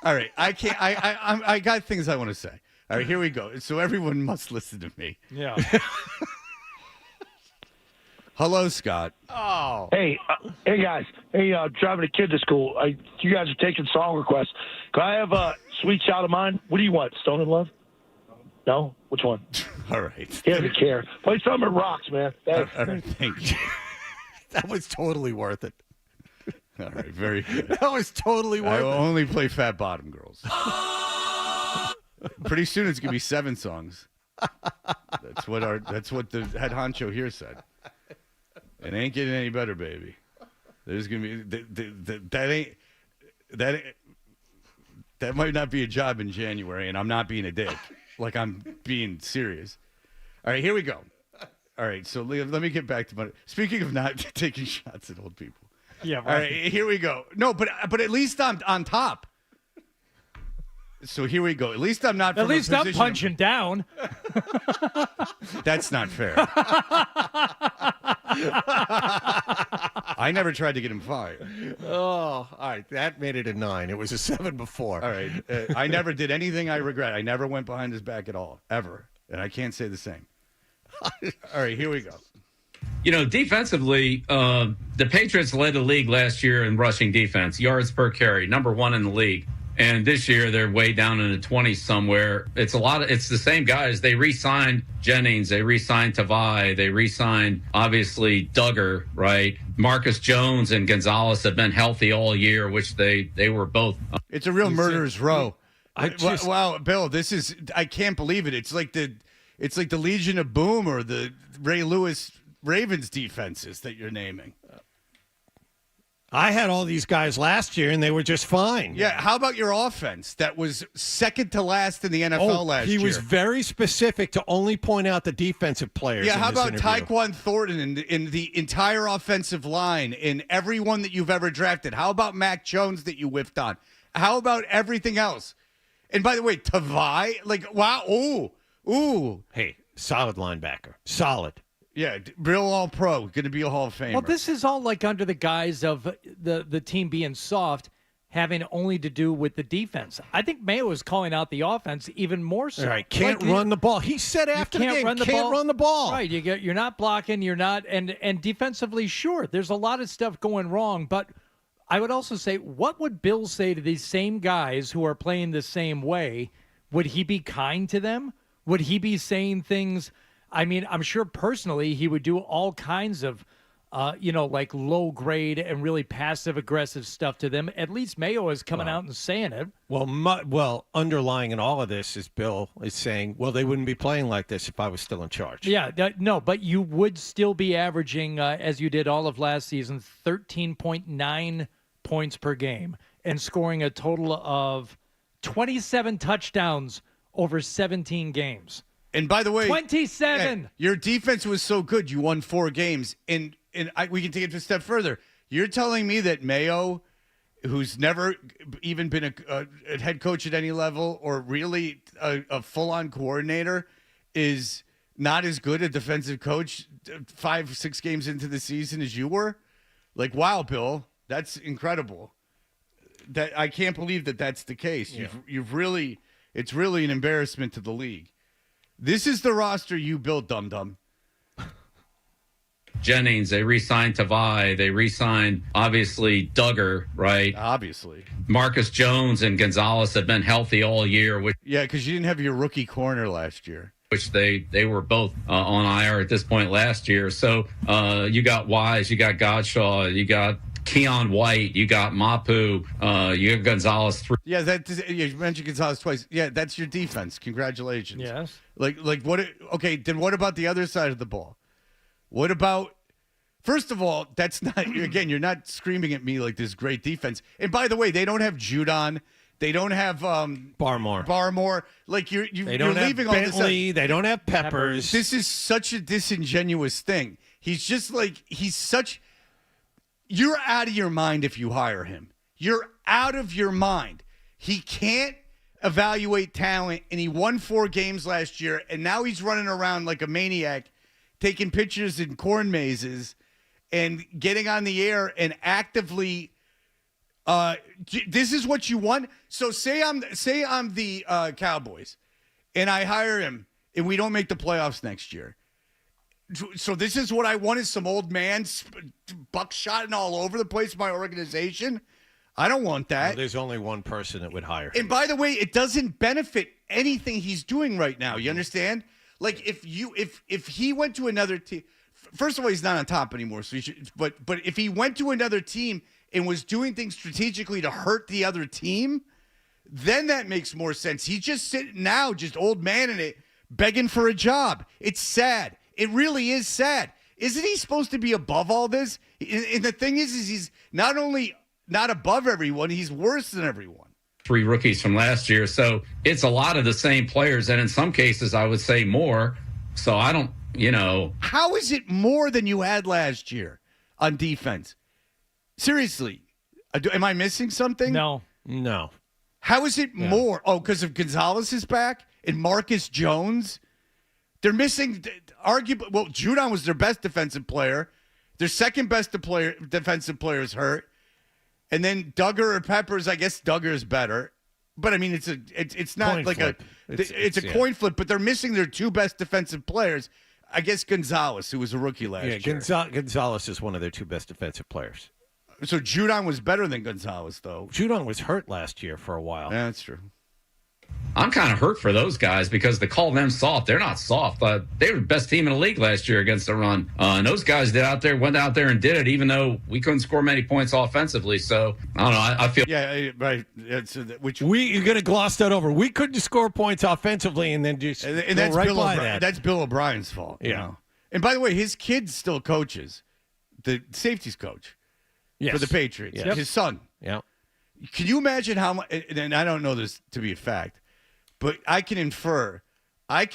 All right, I can't. I got things I want to say. All right, here we go. So everyone must listen to me. Yeah. Hello, Scott. Oh. Hey guys. Hey, driving a kid to school. You guys are taking song requests. Can I have a Sweet Child of Mine? What do you want? Stone in Love? No? Which one? All right. He doesn't care. Play something that rocks, man. Thanks. All right, thank you. That was totally worth it. All right, very good. That was totally worth I will it. only play Fat Bottom Girls. Pretty soon it's gonna be 7 songs. That's what the head honcho here said. It ain't getting any better, baby. There's gonna be that might not be a job in January, and I'm not being a dick. Like I'm being serious. All right, here we go. All right, so let me get back to my. Speaking of not taking shots at old people. Yeah. Right. All right, here we go. No, but at least I'm on top. So here we go. At least I'm not. At least I'm punching down. That's not fair. I never tried to get him fired. Oh, all right. That made it a 9. It was a 7 before. All right. I never did anything I regret. I never went behind his back at all, ever. And I can't say the same. All right, here we go. you know, defensively, the Patriots led the league last year in rushing defense, yards per carry, number 1 in the league. And this year they're way down in the 20s somewhere. It's the same guys. They re-signed Jennings, they re-signed Tavai, they re-signed obviously Duggar, right? Marcus Jones and Gonzalez have been healthy all year, which they were both. It's a real murderer's row. Wow, Bill, I can't believe it. It's like the Legion of Boom or the Ray Lewis Ravens defenses that you're naming. I had all these guys last year, and they were just fine. Yeah, how about your offense that was second to last in the NFL last year? He was very specific to only point out the defensive players. Yeah, how about interview. Tyquan Thornton in the entire offensive line, in everyone that you've ever drafted? How about Mac Jones that you whiffed on? How about everything else? And by the way, Tavai, like, wow, ooh. Hey, solid linebacker. Solid. Yeah, real all-pro, going to be a Hall of Famer. Well, this is all like under the guise of the team being soft, having only to do with the defense. I think Mayo is calling out the offense even more so. All right, can't run the ball. He said after the game, can't run the ball. Right, you're not blocking, you're not, and defensively, sure, there's a lot of stuff going wrong, but I would also say, what would Bill say to these same guys who are playing the same way? Would he be kind to them? Would he be saying things? I mean, I'm sure personally he would do all kinds of, like low grade and really passive aggressive stuff to them. At least Mayo is coming out and saying it. Well, underlying in all of this is Bill is saying, well, they wouldn't be playing like this if I was still in charge. Yeah, no, but you would still be averaging, as you did all of last season, 13.9 points per game and scoring a total of 27 touchdowns over 17 games. And by the way, 27. Your defense was so good, you won 4 games. And we can take it a step further. You're telling me that Mayo, who's never even been a head coach at any level or really a full-on coordinator, is not as good a defensive coach 5-6 games into the season as you were? Like, wow, Bill, that's incredible. That I can't believe that that's the case. Yeah. It's really an embarrassment to the league. This is the roster you built, dum-dum. Jennings, they re-signed Tavai. They re-signed, obviously, Duggar, right? Obviously. Marcus Jones and Gonzalez have been healthy all year. Yeah, because you didn't have your rookie corner last year. Which they were both on IR at this point last year. So you got Wise, you got Godshaw, you got Keon White, you got Mapu, you got Gonzalez. Yeah, you mentioned Gonzalez twice. Yeah, that's your defense. Congratulations. Yes. Like what? Okay, then what about the other side of the ball? What about? First of all, that's not. Again, you're not screaming at me like this great defense. And by the way, they don't have Judon. They don't have Barmore. Like you're leaving all this. They don't have Peppers. This is such a disingenuous thing. He's just like you're out of your mind if you hire him. You're out of your mind. He can't evaluate talent, and he won 4 games last year, and now he's running around like a maniac, taking pictures in corn mazes and getting on the air and actively. This is what you want. So say I'm the Cowboys, and I hire him, and we don't make the playoffs next year. So this is what I want: is some old man buckshotting all over the place in my organization. I don't want that. Well, there's only one person that would hire him. And by the way, it doesn't benefit anything he's doing right now. You understand? Like if he went to another team, first of all, he's not on top anymore. So but if he went to another team and was doing things strategically to hurt the other team, then that makes more sense. He's just sitting now, just old man in it, begging for a job. It's sad. It really is sad. Isn't he supposed to be above all this? And the thing is he's not only not above everyone, he's worse than everyone. 3 rookies from last year. So it's a lot of the same players. And in some cases, I would say more. So I don't, How is it more than you had last year on defense? Seriously. Am I missing something? No. How is it more? Oh, because of Gonzalez is back and Marcus Jones? They're missing, arguably, well, Judon was their best defensive player. Their second best defensive player is hurt. And then Duggar or Peppers, I guess Duggar is better. But, I mean, it's not coin like flip. It's a coin flip, but they're missing their 2 best defensive players. I guess Gonzalez, who was a rookie last year. Gonzalez is one of their 2 best defensive players. So Judon was better than Gonzalez, though. Judon was hurt last year for a while. Yeah, that's true. I'm kind of hurt for those guys because they call them soft. They're not soft. They were the best team in the league last year against the run. And those guys went out there and did it, even though we couldn't score many points offensively. So, I don't know. I feel. Yeah, right. You're going to gloss that over. We couldn't score points offensively and then just and that's right Bill by that. That's Bill O'Brien's fault. Yeah. You know? And by the way, his kid still coaches, the safeties coach for the Patriots. Yes. His son. Yeah. Can you imagine how much? And I don't know this to be a fact, but I can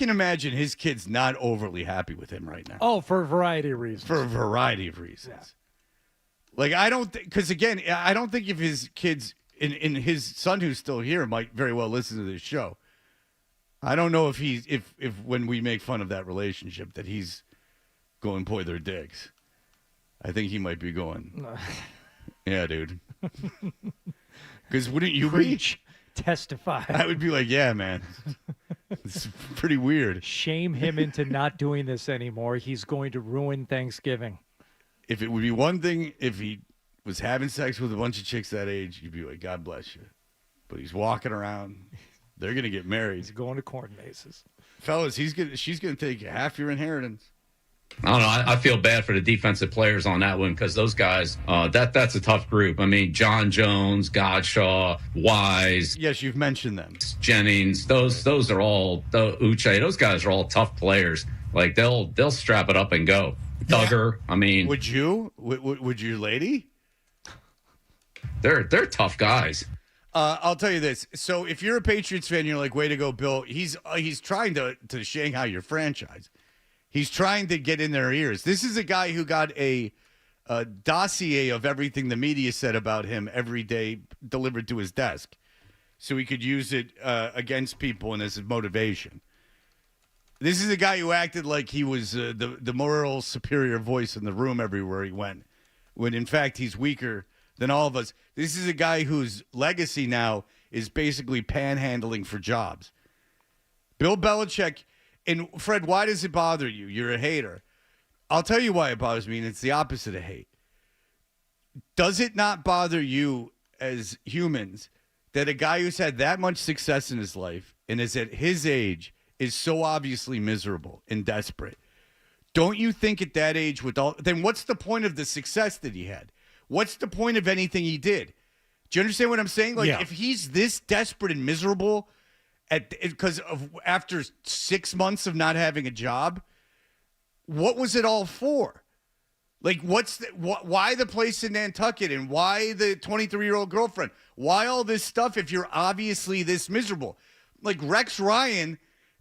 imagine his kid's not overly happy with him right now. Oh, for a variety of reasons. Yeah. Like, I don't think, because again, I don't think if his kids, and his son who's still here might very well listen to this show. I don't know if when we make fun of that relationship that he's going, boy, they're dicks. I think he might be going, yeah, dude. Because wouldn't you Preach. Testify. I would be like, yeah, man. It's pretty weird. Shame him into not doing this anymore. He's going to ruin Thanksgiving. If it would be one thing, if he was having sex with a bunch of chicks that age, you'd be like, God bless you. But he's walking around. They're going to get married. He's going to corn mazes. fellas, she's gonna take half your inheritance. I don't know. I feel bad for the defensive players on that one because those guys, that's a tough group. I mean, John Jones, Godshaw, Wise. Yes, you've mentioned them. Jennings. Those are all Uche. Those guys are all tough players. Like they'll strap it up and go. Duggar. I mean, would you, lady? They're tough guys. I'll tell you this. So if you're a Patriots fan, you're like, way to go, Bill. He's trying to Shanghai your franchise. He's trying to get in their ears. This is a guy who got a dossier of everything the media said about him every day delivered to his desk so he could use it against people and as a motivation. This is a guy who acted like he was the moral superior voice in the room everywhere he went, when in fact he's weaker than all of us. This is a guy whose legacy now is basically panhandling for jobs. Bill Belichick. And, Fred, why does it bother you? You're a hater. I'll tell you why it bothers me, and it's the opposite of hate. Does it not bother you as humans that a guy who's had that much success in his life and is at his age is so obviously miserable and desperate? Don't you think at that age, then what's the point of the success that he had? What's the point of anything he did? Do you understand what I'm saying? Like, if he's this desperate and miserable because after 6 months of not having a job, what was it all for? Like, why the place in Nantucket and why the 23-year-old girlfriend? Why all this stuff if you're obviously this miserable? Like, Rex Ryan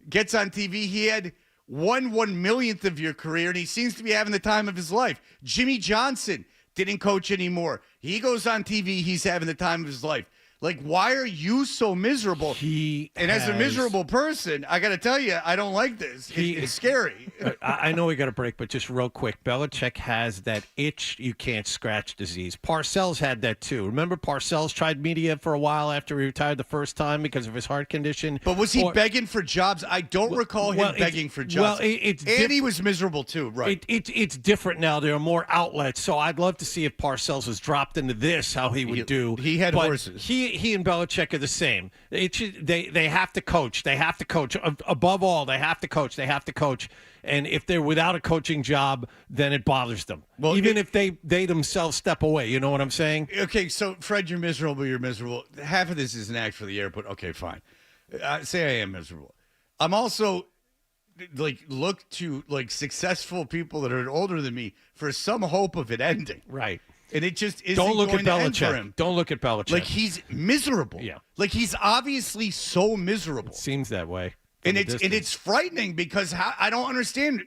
gets on TV. He had 1/1,000,000th of your career, and he seems to be having the time of his life. Jimmy Johnson didn't coach anymore. He goes on TV. He's having the time of his life. Like, why are you so miserable? As a miserable person, I got to tell you, I don't like this. It's scary. I know we got a break, but just real quick, Belichick has that itch you can't scratch disease. Parcells had that too. Remember Parcells tried media for a while after he retired the first time because of his heart condition? But was he begging for jobs? I don't recall him begging for jobs. And he was miserable too, right? It's different now. There are more outlets. So I'd love to see if Parcells was dropped into this, how he would do. He had horses. He and Belichick are the same. They have to coach. They have to coach. Above all, they have to coach. They have to coach. And if they're without a coaching job, then it bothers them. Well, even if they themselves step away. You know what I'm saying? Okay, so Fred, you're miserable. You're miserable. Half of this is an act for the air, but okay, fine. Say I am miserable. I'm also look to successful people that are older than me for some hope of it ending. Right. And it just isn't Don't look going at to end for Belichick. him. Don't look at Belichick. Like, he's miserable. Yeah. Like, he's obviously so miserable. It seems that way. And it's frightening because I don't understand.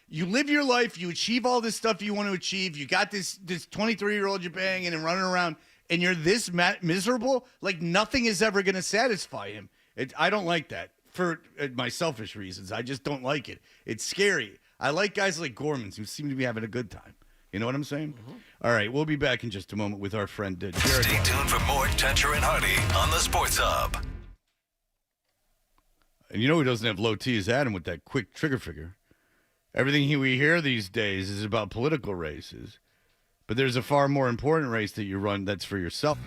You live your life, you achieve all this stuff you want to achieve. You got this 23-year-old you're banging and running around, and you're this miserable. Like, nothing is ever going to satisfy him. I don't like that for my selfish reasons. I just don't like it. It's scary. I like guys like Gormans who seem to be having a good time. You know what I'm saying? Mm-hmm. All right, we'll be back in just a moment with our friend Jared. Stay tuned for more Tencher and Hardy on the Sports Hub. And you know who doesn't have low T is Adam with that quick trigger figure. Everything we hear these days is about political races. But there's a far more important race that you run that's for yourself.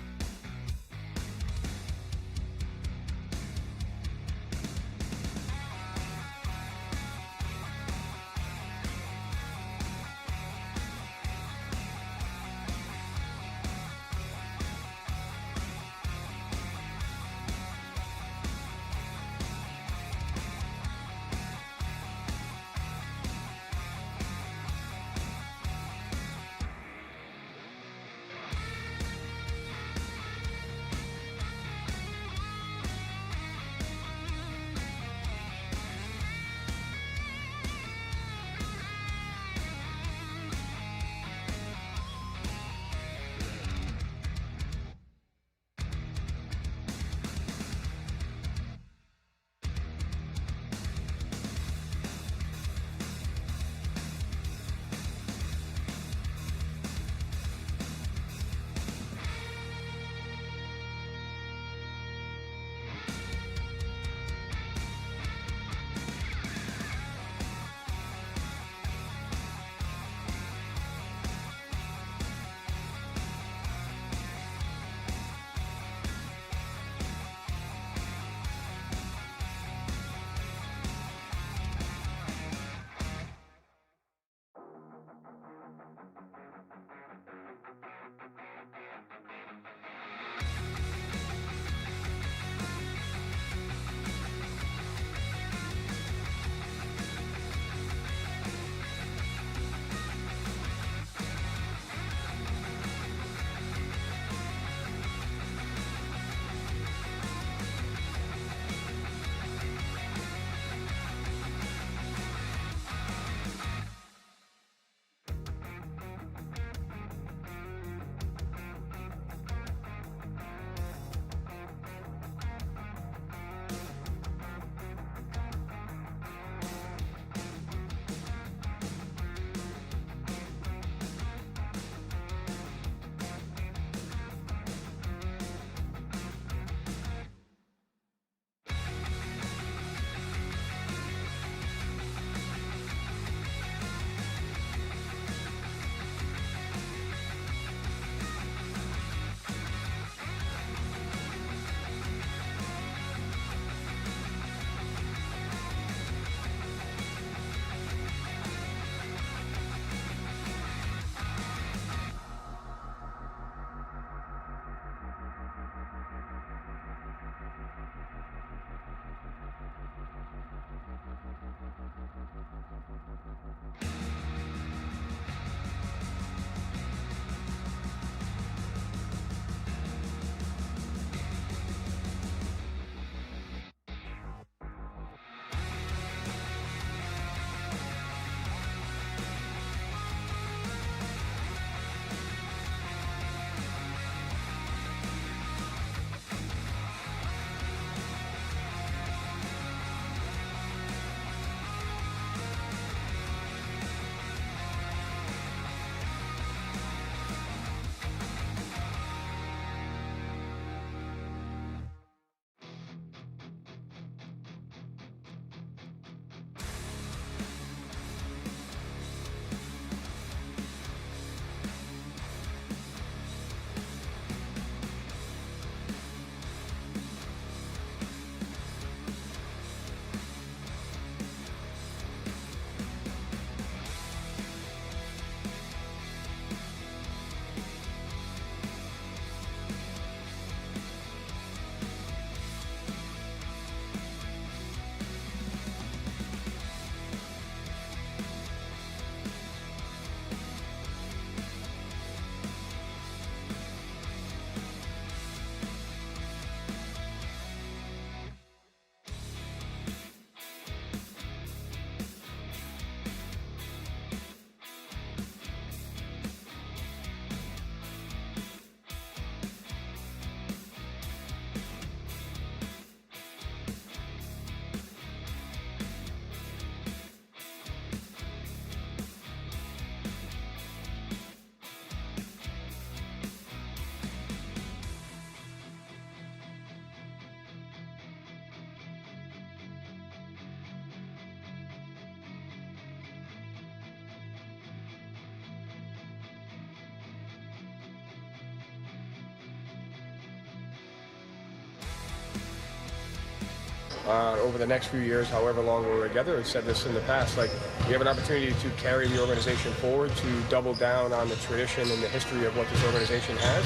over the next few years, however long we're together. I've said this in the past, like, we have an opportunity to carry the organization forward, to double down on the tradition and the history of what this organization has.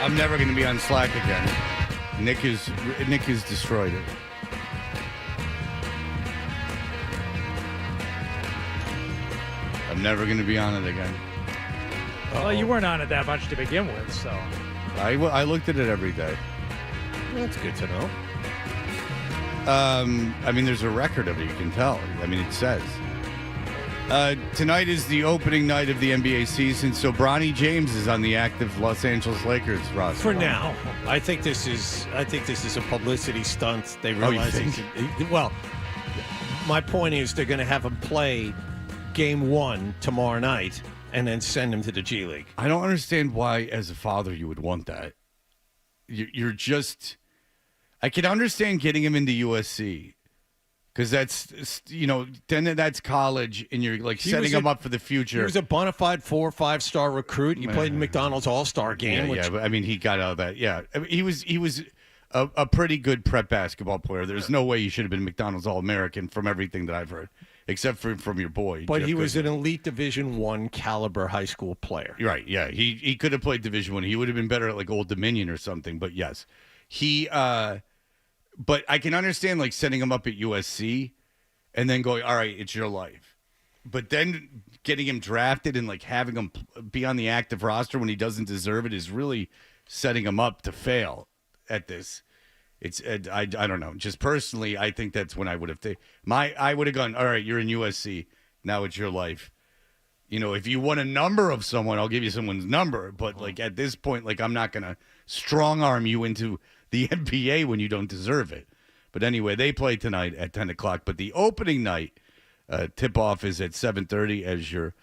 I'm never going to be on Slack again. Nick has destroyed it. I'm never going to be on it again. Well, you weren't on it that much to begin with, so. I looked at it every day. That's good to know. I mean, there's a record of it. You can tell. I mean, it says. Tonight is the opening night of the NBA season, so Bronny James is on the active Los Angeles Lakers roster. For now, I think this is a publicity stunt. They realize well, my point is they're going to have him play game 1 tomorrow night and then send him to the G League. I don't understand why, as a father, you would want that. You're just. I can understand getting him into USC. Because that's, then that's college, and you're like setting him up for the future. He was a bona fide 4 or 5-star recruit. He played in McDonald's All-Star game. Yeah, but I mean, he got out of that. Yeah, I mean, he was a pretty good prep basketball player. There's no way he should have been McDonald's All-American from everything that I've heard, except from your boy. But Jeff he was Goodman. an elite Division I caliber high school player. Right? Yeah, he could have played Division I. He would have been better at like Old Dominion or something. But yes, he. But I can understand like setting him up at USC and then going, all right, it's your life. But then getting him drafted and like having him be on the active roster when he doesn't deserve it is really setting him up to fail at this. It's I don't know. Just personally, I think that's when I would have I would have gone, all right, you're in USC. Now it's your life. If you want a number of someone, I'll give you someone's number. But like at this point, like I'm not going to strong arm you into the NBA when you don't deserve it. But anyway, they play tonight at 10 o'clock. But the opening night tip-off is at 7:30 as your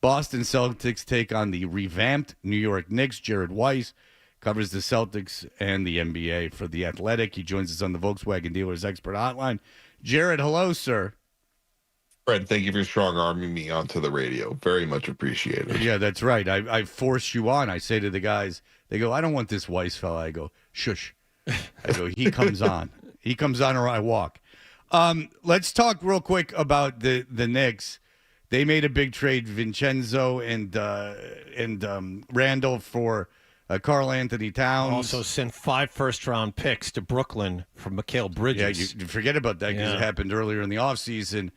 Boston Celtics take on the revamped New York Knicks. Jared Weiss covers the Celtics and the NBA for The Athletic. He joins us on the Volkswagen Dealers Expert Hotline. Jared, hello, sir. Fred, thank you for strong-arming me onto the radio. Very much appreciated. Yeah, that's right. I force you on. I say to the guys, they go, I don't want this Weiss fella. I go, shush. I go, he comes on. He comes on or I walk. Let's talk real quick about the Knicks. They made a big trade, Vincenzo and Randall for Karl Anthony Towns. Also sent 5 first-round picks to Brooklyn from Mikal Bridges. Yeah, you forget about that because it happened earlier in the offseason.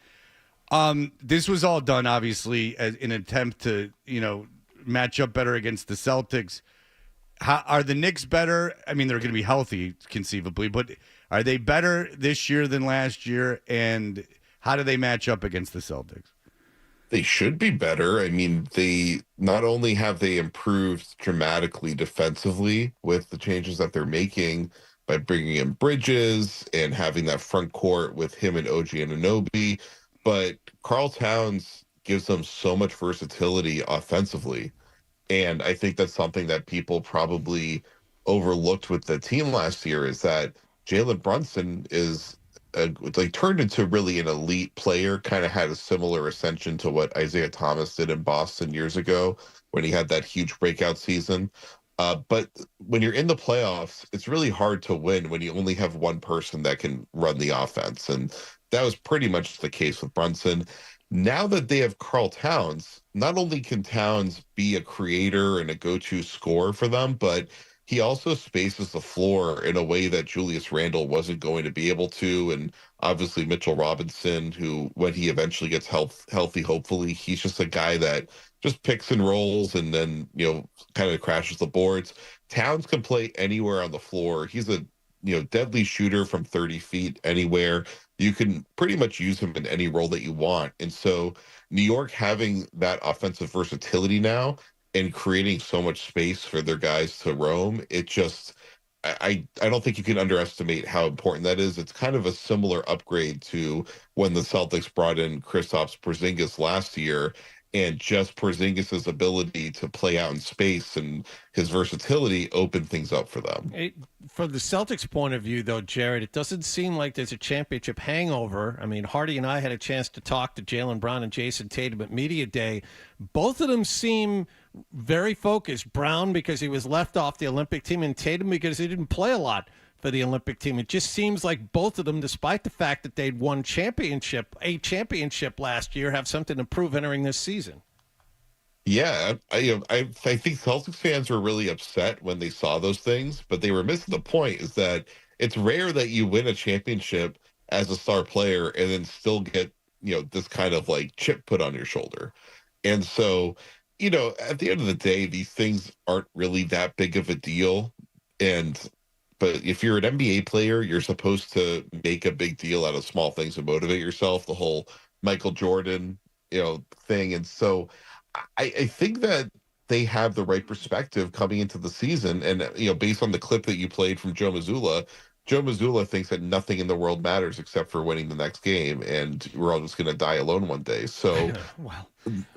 This was all done, obviously, in an attempt to, match up better against the Celtics. Are the Knicks better? I mean, they're going to be healthy, conceivably, but are they better this year than last year? And how do they match up against the Celtics? They should be better. I mean, they not only have they improved dramatically defensively with the changes that they're making by bringing in Bridges and having that front court with him and OG Anunoby, but Karl Towns gives them so much versatility offensively. And I think that's something that people probably overlooked with the team last year is that Jalen Brunson is turned into really an elite player, kind of had a similar ascension to what Isaiah Thomas did in Boston years ago when he had that huge breakout season. But when you're in the playoffs, it's really hard to win when you only have one person that can run the offense. And that was pretty much the case with Brunson. Now that they have Karl Towns, not only can Towns be a creator and a go-to scorer for them, but he also spaces the floor in a way that Julius Randle wasn't going to be able to. And obviously Mitchell Robinson, who when he eventually gets healthy, hopefully, he's just a guy that just picks and rolls and then, kind of crashes the boards. Towns can play anywhere on the floor. He's a deadly shooter from 30 feet anywhere. You can pretty much use him in any role that you want. And so New York having that offensive versatility now and creating so much space for their guys to roam, it just, I don't think you can underestimate how important that is. It's kind of a similar upgrade to when the Celtics brought in Kristaps Porzingis last year. and just Porzingis' ability to play out in space and his versatility opened things up for them. From the Celtics' point of view, though, Jared, it doesn't seem like there's a championship hangover. I mean, Hardy and I had a chance to talk to Jaylen Brown and Jason Tatum at Media Day. Both of them seem very focused. Brown because he was left off the Olympic team, and Tatum because he didn't play a lot for the Olympic team. It just seems like both of them, despite the fact that they'd won a championship last year, have something to prove entering this season. Yeah, I think Celtics fans were really upset when they saw those things, but they were missing the point is that it's rare that you win a championship as a star player and then still get, this kind of like chip put on your shoulder. And so, at the end of the day, these things aren't really that big of a deal. But if you're an NBA player, you're supposed to make a big deal out of small things and motivate yourself, the whole Michael Jordan, thing. And so I think that they have the right perspective coming into the season. And, based on the clip that you played from Joe Mazzulla thinks that nothing in the world matters except for winning the next game. And we're all just going to die alone one day. So,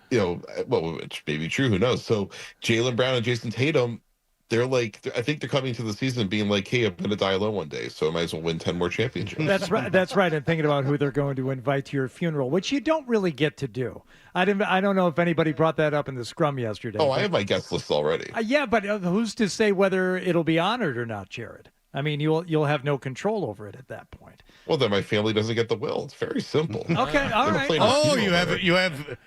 which may be true. Who knows? So Jaylen Brown and Jason Tatum, I think they're coming to the season being like, hey, I'm going to die alone one day, so I might as well win 10 more championships. That's right. That's right. And thinking about who they're going to invite to your funeral, which you don't really get to do. I don't know if anybody brought that up in the scrum yesterday. I have my guest list already. Yeah, but who's to say whether it'll be honored or not, Jared? I mean, you'll have no control over it at that point. Well, then my family doesn't get the will. It's very simple. Okay, all right. Oh, you have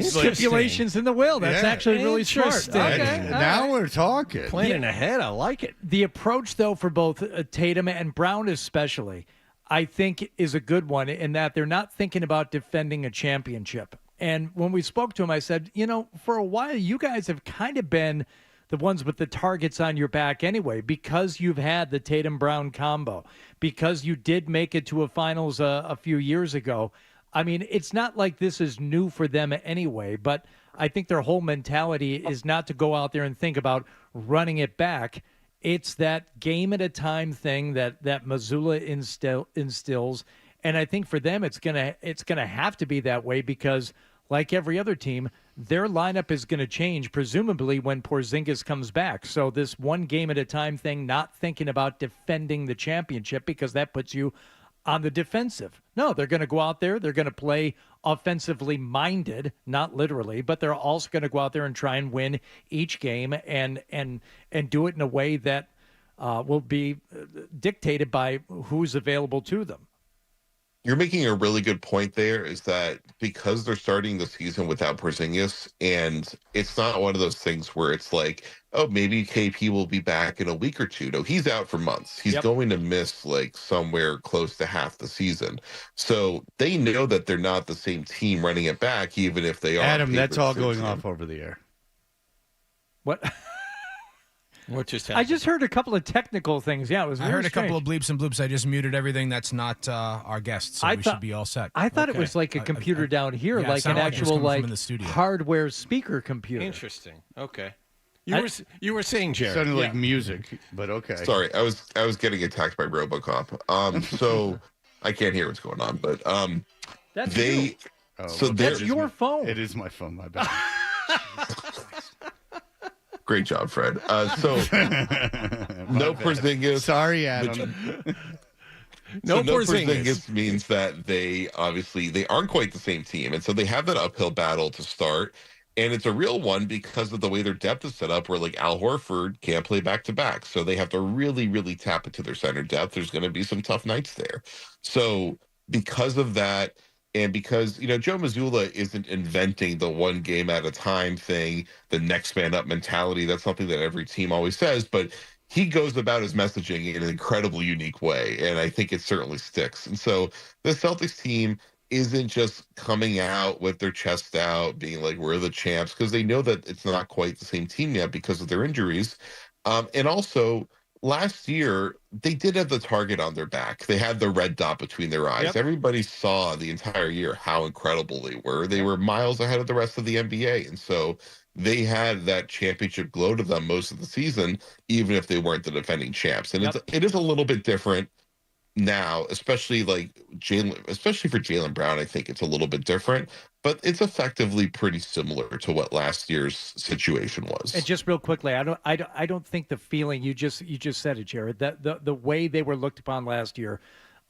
stipulations in the will. That's actually really smart. Okay, now we're talking. Planning ahead. I like it. The approach, though, for both Tatum and Brown especially, I think is a good one in that they're not thinking about defending a championship. And when we spoke to him, I said, for a while, you guys have kind of been the ones with the targets on your back anyway, because you've had the Tatum-Brown combo, because you did make it to a finals a few years ago. I mean, it's not like this is new for them anyway, but I think their whole mentality is not to go out there and think about running it back. It's that game-at-a-time thing that Mazzulla instills, and I think for them it's gonna have to be that way because, like every other team, their lineup is going to change, presumably when Porzingis comes back. So this one game at a time thing, not thinking about defending the championship because that puts you on the defensive. No, they're going to go out there. They're going to play offensively minded, not literally, but they're also going to go out there and try and win each game and do it in a way that will be dictated by who's available to them. You're making a really good point there is that because they're starting the season without Porzingis, and it's not one of those things where it's like, oh, maybe KP will be back in a week or two. No, he's out for months. He's going to miss like somewhere close to half the season. So they know that they're not the same team running it back, even if they are. Adam, that's all going off over the air. What? What just happened? I just heard a couple of technical things. Yeah, it was. I heard a couple of bleeps and bloops. I just muted everything. That's not our guest, so we should be all set. I thought it was like a computer down here, like an actual hardware speaker computer. Interesting. Okay. You were saying, Jared. Sounded like music, but okay. Sorry, I was getting attacked by RoboCop. So I can't hear what's going on, but that's you. So that's your phone. It is my phone. My bad. Great job, Fred. So no Porzingis. Sorry, Adam. No Porzingis means that they aren't quite the same team, and so they have that uphill battle to start. And it's a real one because of the way their depth is set up, where like Al Horford can't play back to back, so they have to really, really tap into their center depth. There's going to be some tough nights there. So because of that. And because, Joe Mazzulla isn't inventing the one game at a time thing, the next man up mentality. That's something that every team always says, but he goes about his messaging in an incredibly unique way. And I think it certainly sticks. And so the Celtics team isn't just coming out with their chest out, being like, we're the champs, because they know that it's not quite the same team yet because of their injuries. And also, last year, they did have the target on their back. They had the red dot between their eyes. Yep. Everybody saw the entire year how incredible they were. They were miles ahead of the rest of the NBA. And so they had that championship glow to them most of the season, even if they weren't the defending champs. And it is a little bit different now, especially for Jaylen Brown. I think it's a little bit different. but it's effectively pretty similar to what last year's situation was. And just real quickly, I don't think the feeling you just said it, Jared, that the way they were looked upon last year.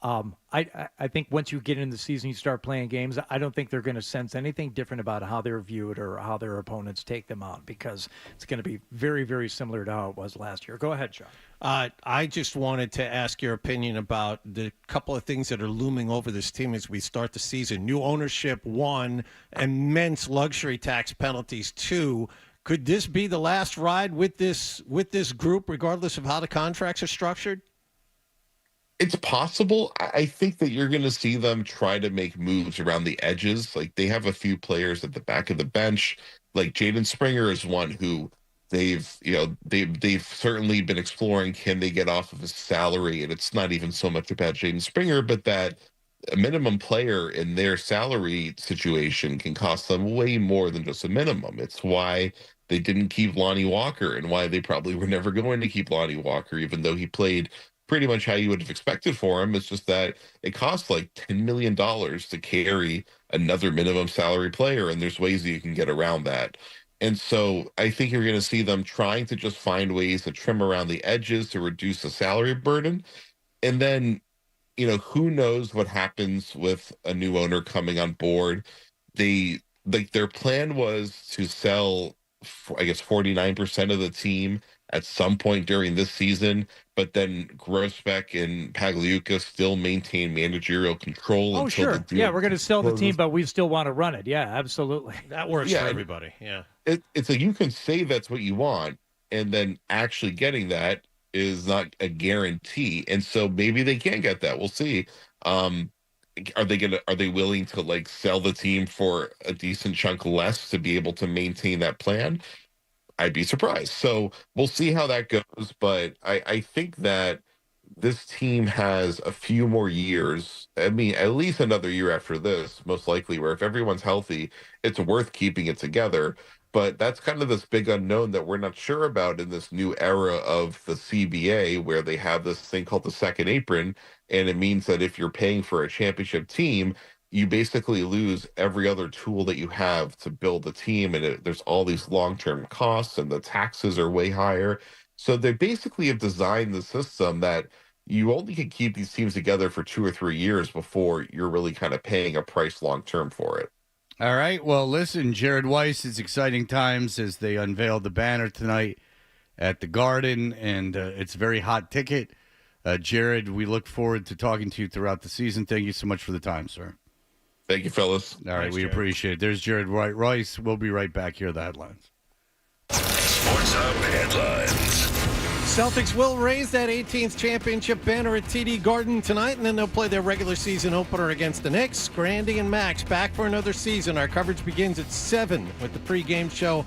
I think once you get into the season, you start playing games, I don't think they're going to sense anything different about how they're viewed or how their opponents take them out, because it's going to be very, very similar to how it was last year. Go ahead, Sean. I just wanted to ask your opinion about the couple of things that are looming over this team as we start the season. New ownership, 1, immense luxury tax penalties, 2. Could this be the last ride with this group, regardless of how the contracts are structured? It's possible. I think that you're going to see them try to make moves around the edges. Like, they have a few players at the back of the bench. Like, Jaden Springer is one who they've certainly been exploring. Can they get off of his salary? And it's not even so much about Jaden Springer, but that a minimum player in their salary situation can cost them way more than just a minimum. It's why they didn't keep Lonnie Walker, and why they probably were never going to keep Lonnie Walker, even though he played pretty much how you would have expected for him. It's just that it costs like $10 million to carry another minimum salary player, and there's ways that you can get around that. And so I think you're going to see them trying to just find ways to trim around the edges to reduce the salary burden. And then, who knows what happens with a new owner coming on board. Their plan was to sell, I guess, 49% of the team at some point during this season, but then Grossbeck and Pagliuca still maintain managerial control. Oh, until sure. Yeah, we're going to sell the team, but we still want to run it. Yeah, absolutely. That works for everybody. Yeah. It's like, you can say that's what you want, and then actually getting that is not a guarantee. And so maybe they can get that. We'll see. Are they willing to sell the team for a decent chunk less to be able to maintain that plan? I'd be surprised. So we'll see how that goes. But I think that this team has a few more years. I mean, at least another year after this, most likely, where if everyone's healthy, it's worth keeping it together. But that's kind of this big unknown that we're not sure about in this new era of the CBA, where they have this thing called the second apron. And it means that if you're paying for a championship team, you basically lose every other tool that you have to build a team. And there's all these long-term costs, and the taxes are way higher. So they basically have designed the system that you only can keep these teams together for 2 or 3 years before you're really kind of paying a price long-term for it. All right. Well, listen, Jared Weiss, it's exciting times as they unveiled the banner tonight at the Garden, and it's a very hot ticket. Jared, we look forward to talking to you throughout the season. Thank you so much for the time, sir. Thank you, fellas. All right, Thanks, we Jared. appreciate it. There's Jared Weiss. We'll be right back here at the headlines. Sports Hub headlines. Celtics will raise that 18th championship banner at TD Garden tonight, and then they'll play their regular season opener against the Knicks. Grandy and Max back for another season. Our coverage begins at 7 with the pregame show.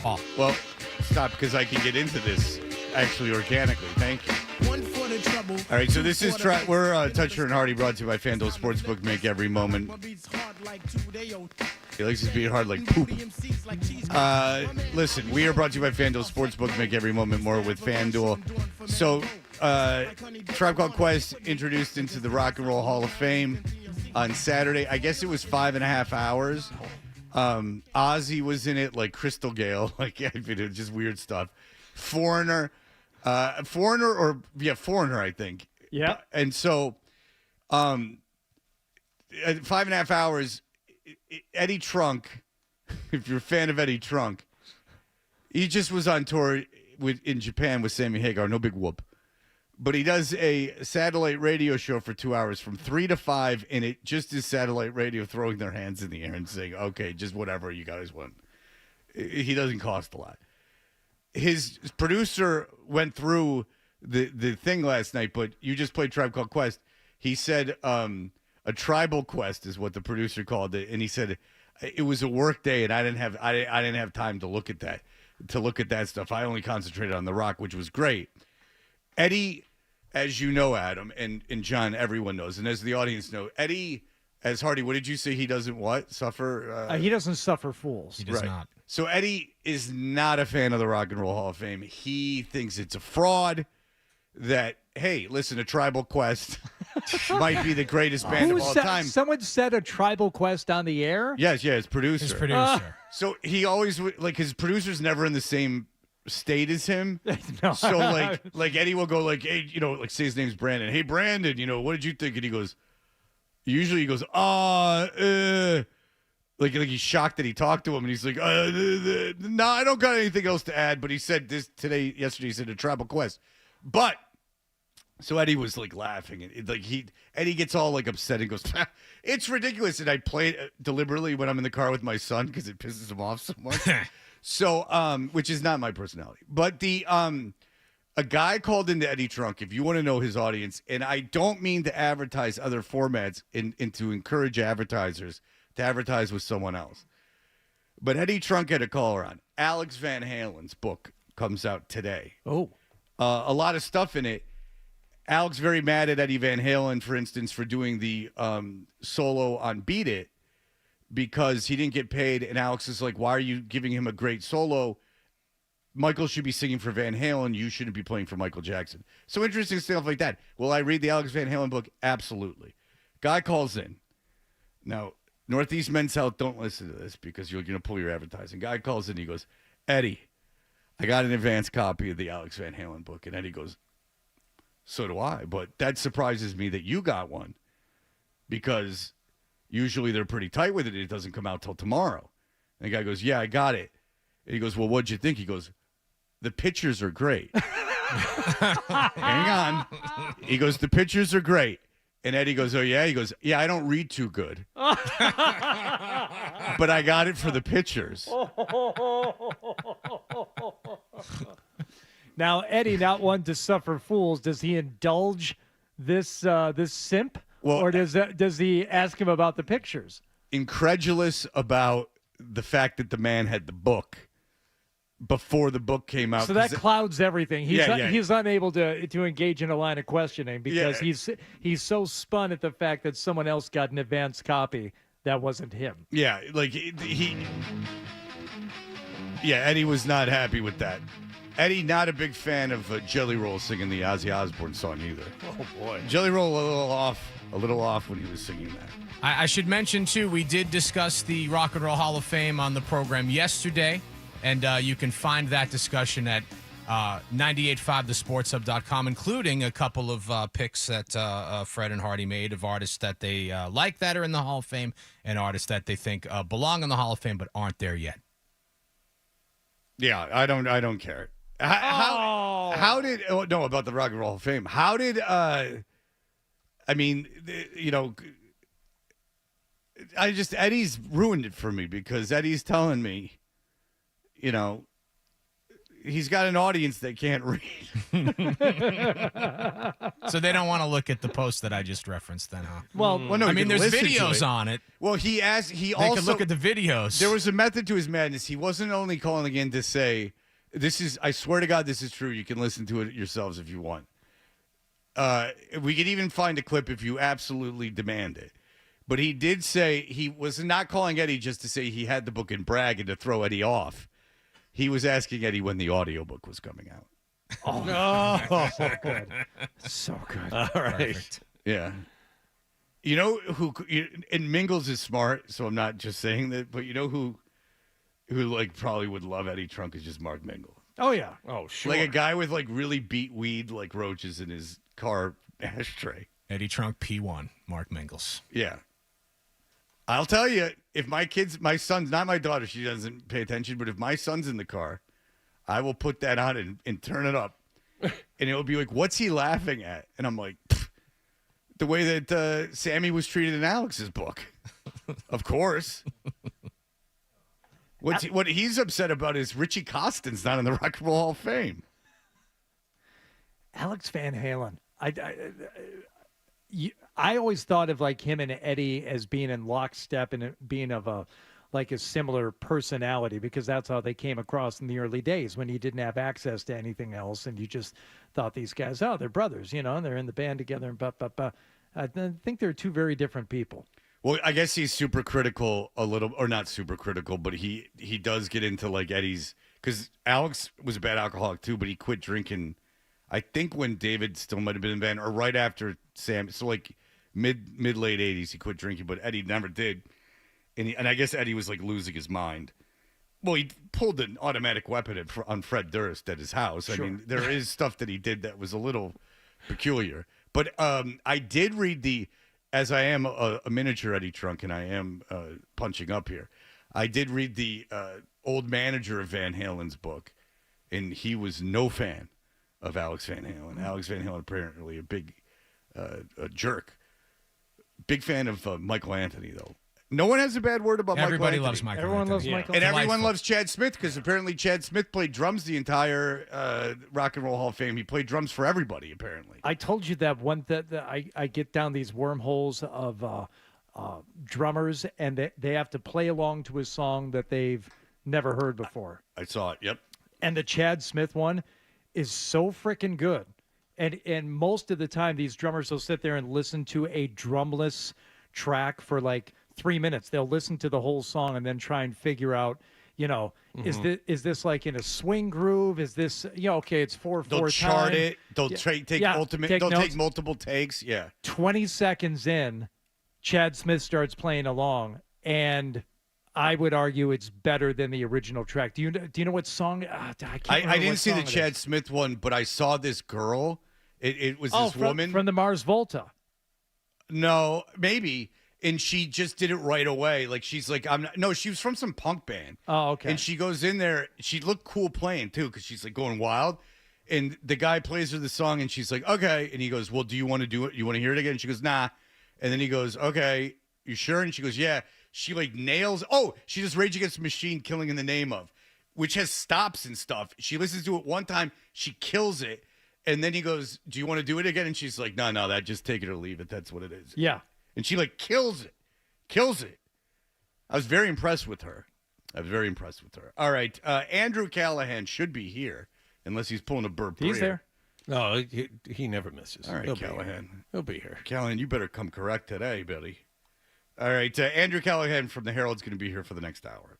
Hall. Well, stop, because I can get into this actually organically. Thank you. One for the trouble. All right, so this is we're Toucher and Hardy, brought to you by FanDuel Sportsbook. Make every moment. He likes his beat hard like poop. Listen, we are brought to you by FanDuel Sportsbook. Make every moment more with FanDuel. So, Tribe Called Quest introduced into the Rock and Roll Hall of Fame on Saturday. I guess it was 5.5 hours. Ozzy was in it, like Crystal Gale, like just weird stuff. Foreigner, I think. Yeah. And so, at 5.5 hours, Eddie Trunk, if you're a fan of Eddie Trunk, he just was on tour in Japan with Sammy Hagar, no big whoop. But he does a satellite radio show for 2 hours from 3 to 5, and it just is satellite radio throwing their hands in the air and saying, okay, just whatever you guys want. He doesn't cost a lot. His producer went through the thing last night, but you just played Tribe Called Quest. He said a tribal quest is what the producer called it, and he said it was a work day, and I didn't have time to look at that stuff. I only concentrated on the rock, which was great. Eddie, as you know, Adam, and John, everyone knows, and as the audience know, Eddie, as Hardy, what did you say? He doesn't what? Suffer? He doesn't suffer fools. He does not. So Eddie is not a fan of the Rock and Roll Hall of Fame. He thinks it's a fraud. That, hey, listen, a Tribal Quest might be the greatest band of all time. Someone said a Tribal Quest on the air? Yes, his producer. His producer. So he always, like, his producer's never in the same state as him. No. So, like Eddie will go, like, hey, like, say his name's Brandon. Hey, Brandon, what did you think? And he goes, like he's shocked that he talked to him, and he's like, no, I don't got anything else to add. But he said yesterday, he said a Tribal Quest. But, so Eddie was like laughing, and Eddie gets all like upset and goes, it's ridiculous. And I play it deliberately when I'm in the car with my son because it pisses him off so much. So, which is not my personality. But a guy called into Eddie Trunk, if you want to know his audience, and I don't mean to advertise other formats and to encourage advertisers to advertise with someone else. But Eddie Trunk had a caller on. Alex Van Halen's book comes out today. Oh. A lot of stuff in it. Alex very mad at Eddie Van Halen, for instance, for doing the solo on Beat It because he didn't get paid. And Alex is like, why are you giving him a great solo? Michael should be singing for Van Halen. You shouldn't be playing for Michael Jackson. So interesting stuff like that. Will I read the Alex Van Halen book? Absolutely. Guy calls in. Now, Northeast Men's Health, don't listen to this because you're going to pull your advertising. Guy calls in. He goes, Eddie, I got an advanced copy of the Alex Van Halen book. And Eddie goes, so do I. But that surprises me that you got one because usually they're pretty tight with it. It doesn't come out till tomorrow. And the guy goes, yeah, I got it. And he goes, well, what'd you think? He goes, the pictures are great. Hang on. He goes, the pictures are great. And Eddie goes, oh, yeah? He goes, yeah, I don't read too good. But I got it for the pictures. Now, Eddie, not one to suffer fools, does he indulge this simp? Well, or does he ask him about the pictures? Incredulous about the fact that the man had the book before the book came out. So that clouds everything. He's unable to engage in a line of questioning because he's so spun at the fact that someone else got an advanced copy that wasn't him. Yeah, like Eddie was not happy with that. Eddie, not a big fan of Jelly Roll singing the Ozzy Osbourne song either. Oh boy, Jelly Roll a little off when he was singing that. I should mention too, we did discuss the Rock and Roll Hall of Fame on the program yesterday. And you can find that discussion at 985thesportshub.com, including a couple of picks that Fred and Hardy made of artists that they like that are in the Hall of Fame and artists that they think belong in the Hall of Fame but aren't there yet. Yeah, I don't care. How did about the Rock and Roll Hall of Fame? How did Eddie's ruined it for me because Eddie's telling me. he's got an audience that can't read. So they don't want to look at the post that I just referenced then, huh? Well, no, I mean, there's listen to videos it. on it. Well, he They also could look at the videos. There was a method to his madness. He wasn't only calling in to say, "This is." I swear to God, this is true. You can listen to it yourselves if you want. We could even find a clip if you absolutely demand it. But he did say he was not calling Eddie just to say he had the book and brag and to throw Eddie off. He was asking Eddie when the audiobook was coming out. Oh, no. So good. So good. All right. Perfect. Yeah. You know who, and Mingles is smart, so I'm not just saying that, but you know who like probably would love Eddie Trunk is just Mark Mingle. Oh, yeah. Oh, sure. Like a guy with like really beat weed like roaches in his car ashtray. Eddie Trunk P1, Mark Mingles. Yeah. I'll tell you, if my son's, not my daughter, she doesn't pay attention, but if my son's in the car, I will put that on and turn it up. And it'll be like, what's he laughing at? And I'm like, the way that Sammy was treated in Alex's book. Of course. What he's upset about is Richie Costin's not in the Rock and Roll Hall of Fame. Alex Van Halen. I always thought of like him and Eddie as being in lockstep and being of a similar personality, because that's how they came across in the early days when you didn't have access to anything else, and you just thought these guys, they're brothers, and they're in the band together and I think they're two very different people. Well, I guess he's super critical a little, or not super critical, but he does get into like Eddie's, because Alex was a bad alcoholic too, but he quit drinking, I think when David still might have been in the band, or right after Sam. So like mid-late 80s, he quit drinking, but Eddie never did. And I guess Eddie was like losing his mind. Well, he pulled an automatic weapon on Fred Durst at his house. Sure. I mean, there is stuff that he did that was a little peculiar. But I did read as I am a miniature Eddie Trunk, and I am punching up here, I did read the old manager of Van Halen's book, and he was no fan of Alex Van Halen. Alex Van Halen apparently a big a jerk. Big fan of Michael Anthony, though. No one has a bad word about Everybody Michael Anthony. loves Michael Everyone Anthony. loves Michael And Anthony. everyone loves Chad Smith, because apparently Chad Smith played drums the entire Rock and Roll Hall of Fame. He played drums for everybody, apparently. I told you that I get down these wormholes of drummers, and they have to play along to a song that they've never heard before. I saw it, yep. And the Chad Smith one is so freaking good. And most of the time, these drummers will sit there and listen to a drumless track for like 3 minutes. They'll listen to the whole song and then try and figure out, is this like in a swing groove? Is this, okay, it's 4/4 They'll chart it. They'll take notes. multiple takes. Yeah. 20 seconds in, Chad Smith starts playing along, and I would argue it's better than the original track. Do you know what song? I didn't see the Chad Smith one, but I saw this girl. It was this woman from the Mars Volta. No, maybe. And she just did it right away. Like, she's like, she was from some punk band. Oh, okay. And she goes in there. She looked cool playing, too, because she's like going wild. And the guy plays her the song, and she's like, okay. And he goes, well, do you want to do it? You want to hear it again? And she goes, nah. And then he goes, okay, you sure? And she goes, yeah. She like nails. Oh, she does Rage Against the Machine, Killing in the Name of, which has stops and stuff. She listens to it one time. She kills it. And then he goes, do you want to do it again? And she's like, no, that just take it or leave it. That's what it is. Yeah. And she like kills it. I was very impressed with her. All right. Andrew Callahan should be here, unless he's pulling a Burt Breer. He's there. No, he never misses. All right, Callahan. He'll be here. Callahan, you better come correct today, buddy. All right. Andrew Callahan from the Herald's going to be here for the next hour.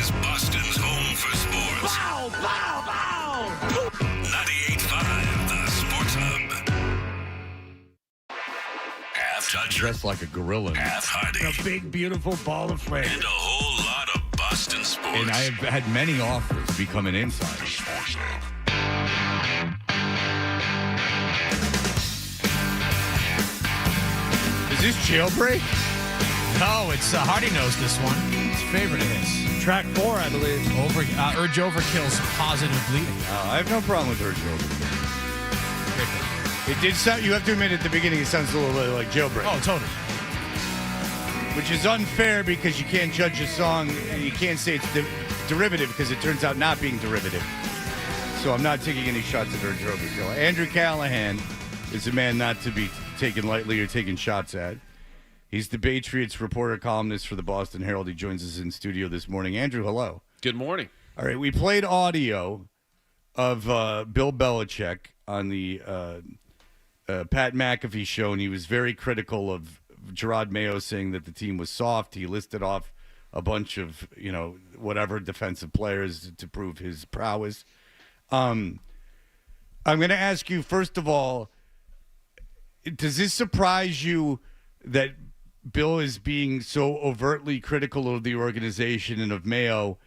is Boston's home for sports. Bow, bow, bow! 98.5, the Sports Hub. Half toucher. Dressed like a gorilla. Half Hardy. A big, beautiful ball of flame. And a whole lot of Boston sports. And I have had many offers to become an insider. Is this Jailbreak? No, it's Hardy knows this one. It's a favorite of his. Track 4, I believe. Urge Overkill's Positive Bleeding. I have no problem with Urge Overkill. It did sound, you have to admit at the beginning it sounds a little bit like Jailbreak. Oh, totally. Which is unfair because you can't judge a song and you can't say it's derivative because it turns out not being derivative. So I'm not taking any shots at Urge Overkill. Andrew Callahan is a man not to be taken lightly or taken shots at. He's the Patriots reporter columnist for the Boston Herald. He joins us in studio this morning. Andrew, hello. Good morning. All right, we played audio of Bill Belichick on the Pat McAfee show, and he was very critical of Gerard Mayo saying that the team was soft. He listed off a bunch of, whatever defensive players to prove his prowess. I'm going to ask you, first of all, does this surprise you that Bill is being so overtly critical of the organization and of Mayo,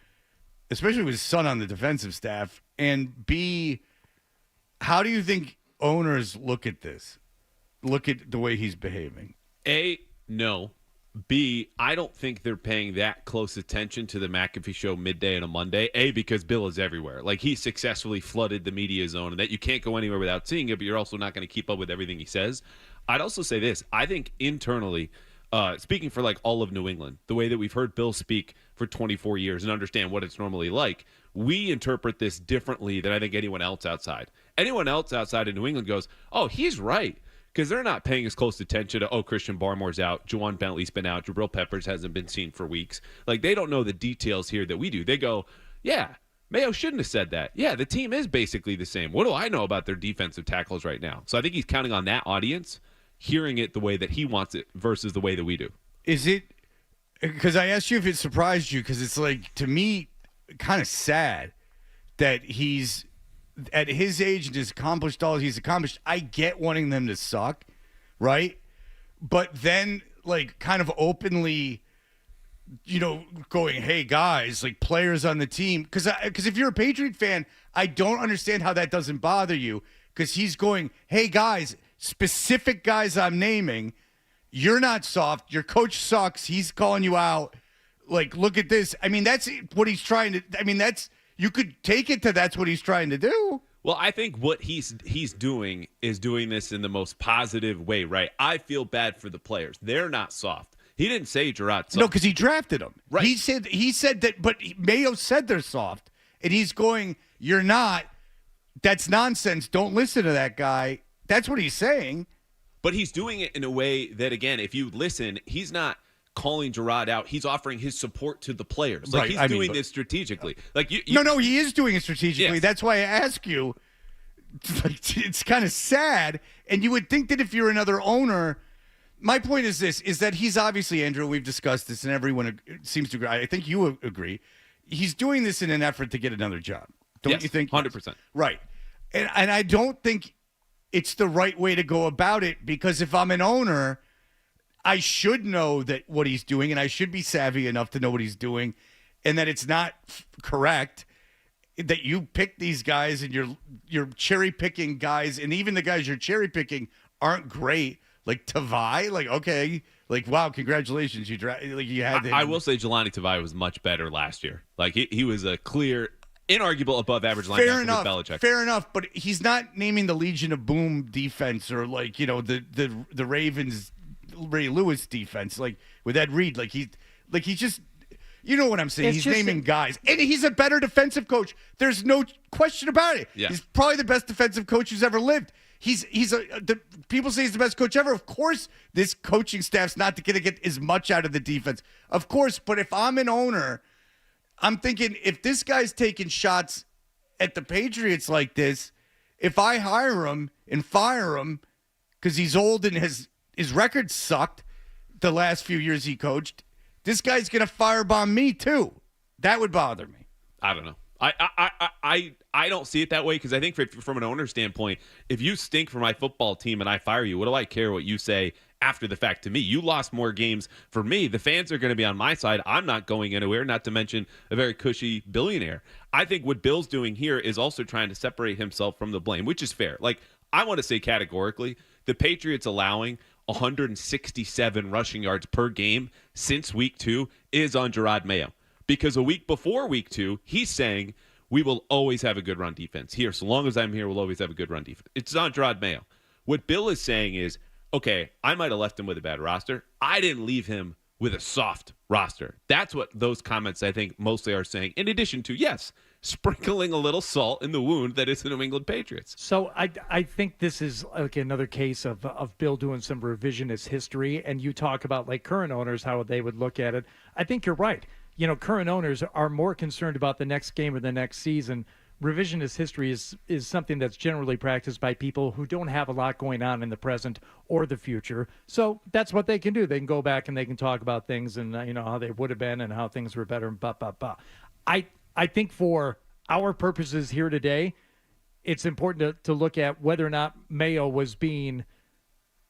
especially with his son on the defensive staff? And B, how do you think owners look at this? Look at the way he's behaving? A, no. B, I don't think they're paying that close attention to the McAfee show midday on a Monday. A, because Bill is everywhere. Like, he successfully flooded the media zone, and that you can't go anywhere without seeing it, but you're also not going to keep up with everything he says. I'd also say this. I think internally, speaking for like all of New England, the way that we've heard Bill speak for 24 years and understand what it's normally like, we interpret this differently than I think anyone else outside. Anyone else outside of New England goes, oh, he's right. Because they're not paying as close attention to, Christian Barmore's out, Juwan Bentley's been out, Jabril Peppers hasn't been seen for weeks. Like, they don't know the details here that we do. They go, yeah, Mayo shouldn't have said that. Yeah, the team is basically the same. What do I know about their defensive tackles right now? So I think he's counting on that audience hearing it the way that he wants it versus the way that we do. Is it, because I asked you if it surprised you, because it's like, to me, kind of sad that he's, at his age and has accomplished all he's accomplished. I get wanting them to suck, right? But then, like, kind of openly, going, hey, guys, like, players on the team. Because if you're a Patriot fan, I don't understand how that doesn't bother you. Because he's going, hey, guys, specific guys I'm naming, you're not soft. Your coach sucks. He's calling you out. Like, look at this. I mean, that's what he's trying to – I mean, that's – you could take it to that's what he's trying to do. Well, I think what he's doing is doing this in the most positive way, right? I feel bad for the players. They're not soft. He didn't say Gerard soft. No, because he drafted them. Right. He said that, but Mayo said they're soft. And he's going, you're not. That's nonsense. Don't listen to that guy. That's what he's saying. But he's doing it in a way that, again, if you listen, he's not calling Gerard out. He's offering his support to the players. Like, he's doing this strategically. Like No, he is doing it strategically. Yes. That's why I ask you. Like, it's kind of sad. And you would think that if you're another owner, my point is this, is that he's obviously, Andrew, we've discussed this and everyone seems to agree. I think you agree. He's doing this in an effort to get another job. Don't you think? 100%. Right. And I don't think it's the right way to go about it, because if I'm an owner, I should know that what he's doing, and I should be savvy enough to know what he's doing, and that it's not correct that you pick these guys and you're cherry picking guys, and even the guys you're cherry picking aren't great. Like Tavai, like, okay, like, wow, congratulations, you had. I will say Jelani Tavai was much better last year. Like, he was a clear, inarguable above average linebacker with Belichick. Fair enough, but he's not naming the Legion of Boom defense or the Ravens Ray Lewis defense, like with Ed Reed, he's just, you know what I'm saying? He's naming guys, and he's a better defensive coach. There's no question about it. Yeah. He's probably the best defensive coach who's ever lived. People say he's the best coach ever. Of course, this coaching staff's not going to get as much out of the defense, of course. But if I'm an owner, I'm thinking, if this guy's taking shots at the Patriots like this, if I hire him and fire him because he's old and his record sucked the last few years he coached, this guy's going to firebomb me too. That would bother me. I don't know. I don't see it that way because I think from an owner standpoint, if you stink for my football team and I fire you, what do I care what you say after the fact to me? You lost more games for me. The fans are going to be on my side. I'm not going anywhere, not to mention a very cushy billionaire. I think what Bill's doing here is also trying to separate himself from the blame, which is fair. Like, I want to say categorically, the Patriots allowing 167 rushing yards per game since week 2 is on Gerard Mayo. Because a week before week 2, he's saying, we will always have a good run defense. Here, so long as I'm here, we'll always have a good run defense. It's on Gerard Mayo. What Bill is saying is, okay, I might have left him with a bad roster. I didn't leave him with a soft roster. That's what those comments, I think, mostly are saying. In addition to, yes, sprinkling a little salt in the wound that is the New England Patriots. So I think this is like another case of Bill doing some revisionist history, and you talk about like current owners, how they would look at it. I think you're right. You know, current owners are more concerned about the next game or the next season. Revisionist history is something that's generally practiced by people who don't have a lot going on in the present or the future. So that's what they can do. They can go back and they can talk about things and, how they would have been and how things were better and blah, blah, blah. I think for our purposes here today, it's important to look at whether or not Mayo was being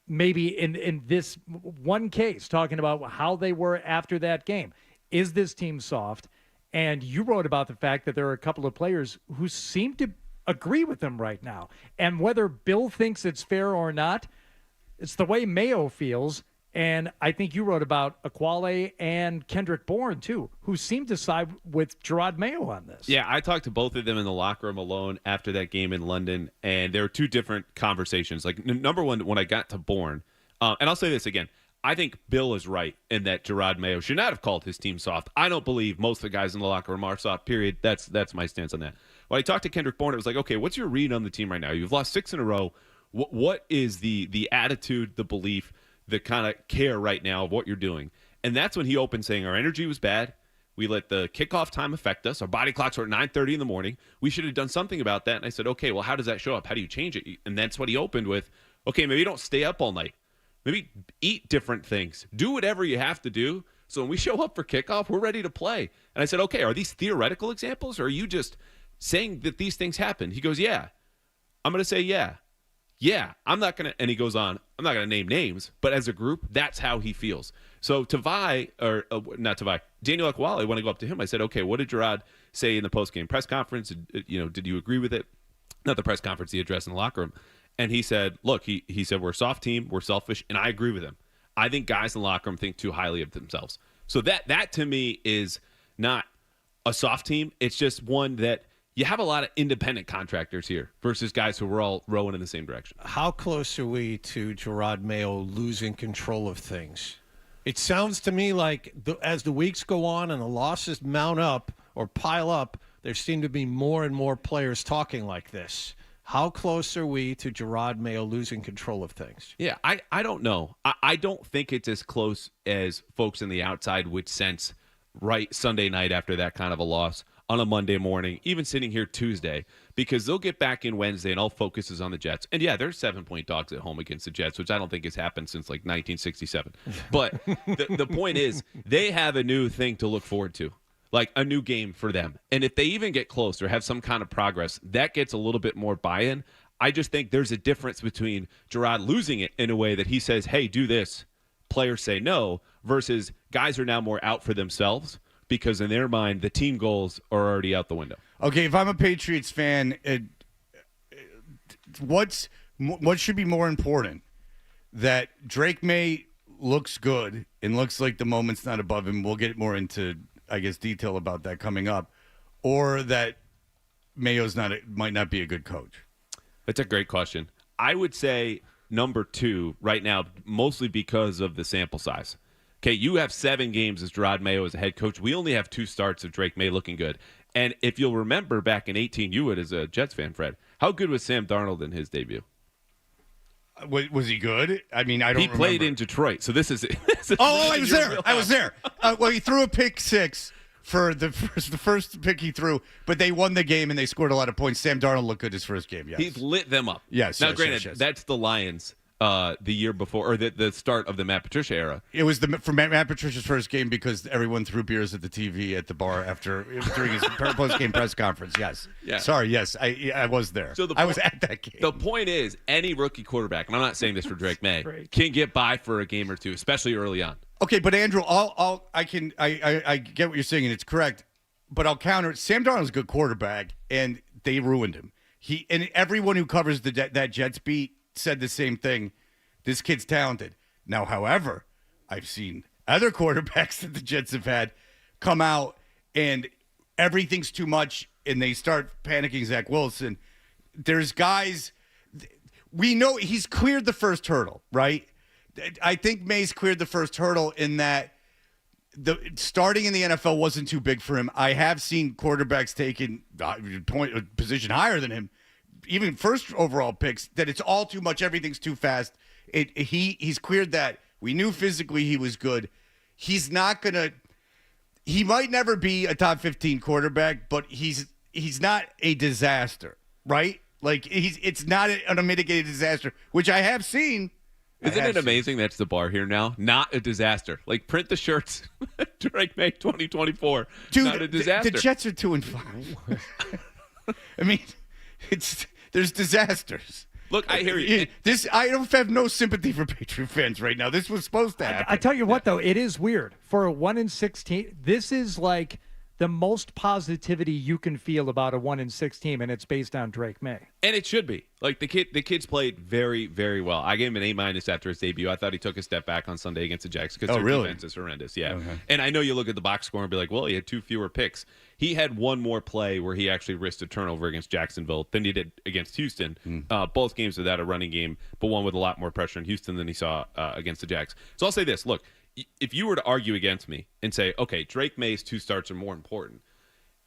maybe in this one case talking about how they were after that game. Is this team soft? And you wrote about the fact that there are a couple of players who seem to agree with them right now. And whether Bill thinks it's fair or not, it's the way Mayo feels. And I think you wrote about Aquale and Kendrick Bourne, too, who seem to side with Gerard Mayo on this. Yeah, I talked to both of them in the locker room alone after that game in London, and there were two different conversations. Like, number one, when I got to Bourne, and I'll say this again, I think Bill is right in that Gerard Mayo should not have called his team soft. I don't believe most of the guys in the locker room are soft, period. That's my stance on that. When I talked to Kendrick Bourne, it was like, okay, what's your read on the team right now? You've lost 6 in a row. What is the attitude, the belief, the kind of care right now of what you're doing? And that's when he opened saying our energy was bad. We let the kickoff time affect us. Our body clocks were at 9:30 in the morning. We should have done something about that. And I said, okay, well, how does that show up? How do you change it? And that's what he opened with. Okay, maybe don't stay up all night. Maybe eat different things. Do whatever you have to do. So when we show up for kickoff, we're ready to play. And I said, okay, are these theoretical examples, or are you just saying that these things happen? He goes, yeah. I'm going to say, yeah. Yeah, I'm not going to, and he goes on, I'm not going to name names, but as a group, that's how he feels. So Daniel Aquale, when I go up to him, I said, okay, what did Gerard say in the post-game press conference? Did you agree with it? Not the press conference, the address in the locker room. And he said, look, he said, we're a soft team, we're selfish, and I agree with him. I think guys in the locker room think too highly of themselves. So that to me is not a soft team. It's just one that you have a lot of independent contractors here versus guys who were all rowing in the same direction. How close are we to Gerard Mayo losing control of things? It sounds to me like as the weeks go on and the losses mount up or pile up, there seem to be more and more players talking like this. How close are we to Gerard Mayo losing control of things? Yeah, I don't know. I don't think it's as close as folks in the outside would sense right Sunday night after that kind of a loss on a Monday morning, even sitting here Tuesday, because they'll get back in Wednesday and all focus is on the Jets. And yeah, they're 7-point dogs at home against the Jets, which I don't think has happened since like 1967. But the point is they have a new thing to look forward to. Like a new game for them. And if they even get close or have some kind of progress, that gets a little bit more buy-in. I just think there's a difference between Gerard losing it in a way that he says, hey, do this, players say no, versus guys are now more out for themselves because in their mind, the team goals are already out the window. Okay, if I'm a Patriots fan, what should be more important? That Drake May looks good and looks like the moment's not above him. We'll get more into detail about that coming up, or that Mayo's might not be a good coach? That's a great question. I would say number 2 right now, mostly because of the sample size. Okay, you have 7 games as Gerard Mayo as a head coach. We only have 2 starts of Drake May looking good. And if you'll remember back in 2018, you would as a Jets fan, Fred, how good was Sam Darnold in his debut? Was he good? I mean, I don't remember. He played in Detroit, so this is I was there. I was there. Well, he threw a pick 6 for the first pick he threw, but they won the game and they scored a lot of points. Sam Darnold looked good his first game, yes. He's lit them up. Yes. Now, yes, granted, yes. that's the Lions. the year before, or the start of the Matt Patricia era. It was for Matt Patricia's first game because everyone threw beers at the TV at the bar during his post-game press conference. Yes. Yeah. Sorry. Yes, I was there. So I was at that game. The point is, any rookie quarterback, and I'm not saying this for Drake May, can get by for a game or two, especially early on. Okay, but Andrew, I get what you're saying, and it's correct. But I'll counter it. Sam Darnold's a good quarterback, and they ruined him. And everyone who covers that Jets beat said the same thing. This kid's talented. Now, however, I've seen other quarterbacks that the Jets have had come out and everything's too much and they start panicking Zach Wilson. There's guys, we know he's cleared the first hurdle, right? I think May's cleared the first hurdle in that the starting in the NFL wasn't too big for him. I have seen quarterbacks taking a position higher than him, even first overall picks, that it's all too much. Everything's too fast. He's cleared that. We knew physically he was good. He's not gonna. He might never be a top 15 quarterback, but he's not a disaster, right? Like it's not an unmitigated disaster, which I have seen. Isn't it amazing that's the bar here now? Not a disaster. Like, print the shirts. Drake May 2024. Dude, not a disaster. The Jets are 2-5. I mean, there's disasters. Look, I hear you. I don't have no sympathy for Patriot fans right now. This was supposed to happen. I tell you what, though, it is weird. For a 1-16, this is like the most positivity you can feel about a 1-6 team, and it's based on Drake May. And it should be. Like, the kids played very, very well. I gave him an A- after his debut. I thought he took a step back on Sunday against the Jags because their defense is horrendous. Yeah. Okay. And I know you look at the box score and be like, well, he had 2 fewer picks. He had one more play where he actually risked a turnover against Jacksonville than he did against Houston. Both games without a running game, but one with a lot more pressure in Houston than he saw against the Jags. So I'll say this. Look, if you were to argue against me and say, okay, Drake May's 2 starts are more important,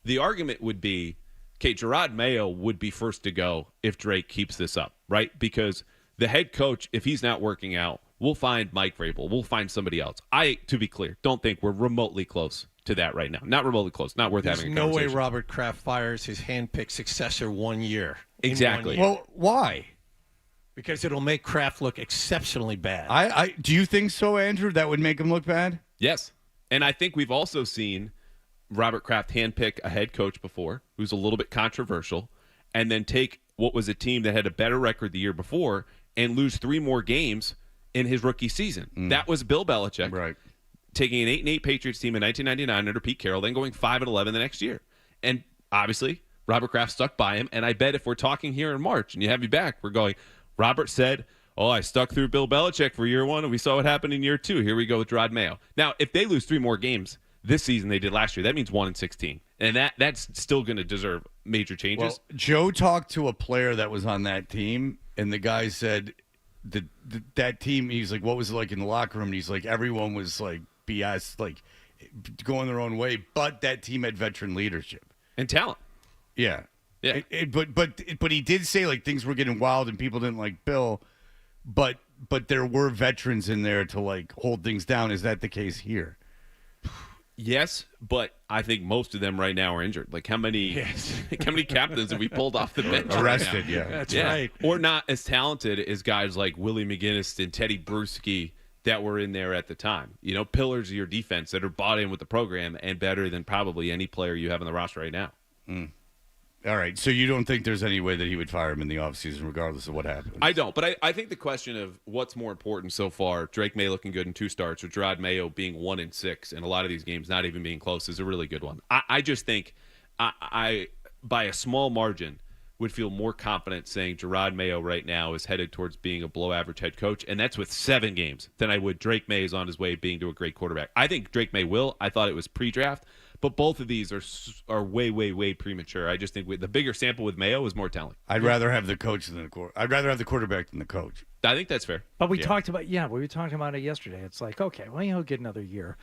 the argument would be, okay, Gerard Mayo would be first to go if Drake keeps this up, right? Because the head coach, if he's not working out, we'll find Mike Vrabel. We'll find somebody else. To be clear, don't think we're remotely close to that right now. Not remotely close. Not worth having a conversation. There's no way Robert Kraft fires his handpicked successor 1 year. Exactly. 1 year. Well, why? Because it'll make Kraft look exceptionally bad. Do you think so, Andrew? That would make him look bad? Yes. And I think we've also seen Robert Kraft handpick a head coach before who's a little bit controversial and then take what was a team that had a better record the year before and lose 3 more games in his rookie season. That was Bill Belichick. Right. Taking an 8-8 Patriots team in 1999 under Pete Carroll, then going 5-11 the next year. And obviously, Robert Kraft stuck by him. And I bet if we're talking here in March and you have you back, we're going, Robert said, I stuck through Bill Belichick for year 1, and we saw what happened in year 2. Here we go with Gerard Mayo. Now, if they lose 3 more games this season they did last year, that means 1-16. And that's still going to deserve major changes. Well, Joe talked to a player that was on that team, and the guy said that team, he's like, what was it like in the locker room? And he's like, everyone was like BS, like going their own way, but that team had veteran leadership. And talent. Yeah. Yeah. But he did say like things were getting wild and people didn't like Bill, but there were veterans in there to like hold things down. Is that the case here? Yes, but I think most of them right now are injured. Like how many captains have we pulled off the bench? Arrested, right yeah. That's right. Or not as talented as guys like Willie McGinnis and Teddy Bruschi that were in there at the time. You know, pillars of your defense that are bought in with the program and better than probably any player you have on the roster right now. All right, so you don't think there's any way that he would fire him in the offseason regardless of what happens? I don't, but I think the question of what's more important so far, Drake May looking good in 2 starts or Gerard Mayo being 1-6 and a lot of these games not even being close is a really good one. I just think I by a small margin, would feel more confident saying Gerard Mayo right now is headed towards being a below-average head coach, and that's with 7 games, than I would Drake May is on his way being to a great quarterback. I think Drake May will. I thought it was pre-draft. But both of these are way, way, way premature. I just think the bigger sample with Mayo is more telling. I'd rather have the coach than the quarterback. I'd rather have the quarterback than the coach. I think that's fair. But we talked about we were talking about it yesterday. It's like, okay, well, he'll get another year.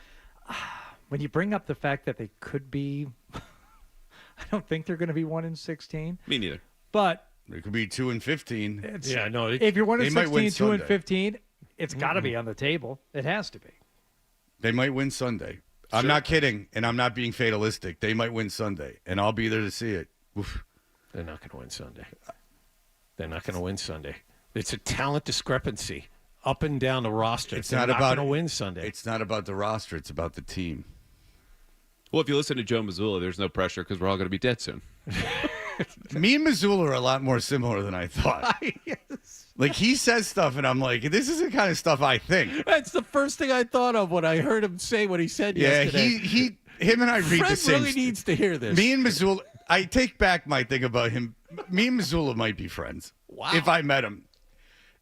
When you bring up the fact that they could be, I don't think they're going to be 1-16. Me neither. But it could be 2-15. If you're 1-16, 2-15, it's got to be on the table. It has to be. They might win Sunday. I'm not kidding, and I'm not being fatalistic. They might win Sunday, and I'll be there to see it. Oof. They're not going to win Sunday. They're not going to win Sunday. It's a talent discrepancy up and down the roster. It's They're not about going to win Sunday. It's not about the roster. It's about the team. Well, if you listen to Joe Mazzulla, there's no pressure because we're all going to be dead soon. Me and Missoula are a lot more similar than I thought. Yes. Like, he says stuff, and I'm like, this is the kind of stuff I think. That's the first thing I thought of when I heard him say what he said yesterday. Him and I read Fred the same. really needs to hear this. Me and Missoula, I take back my thing about him. Me and Missoula might be friends. Wow. If I met him.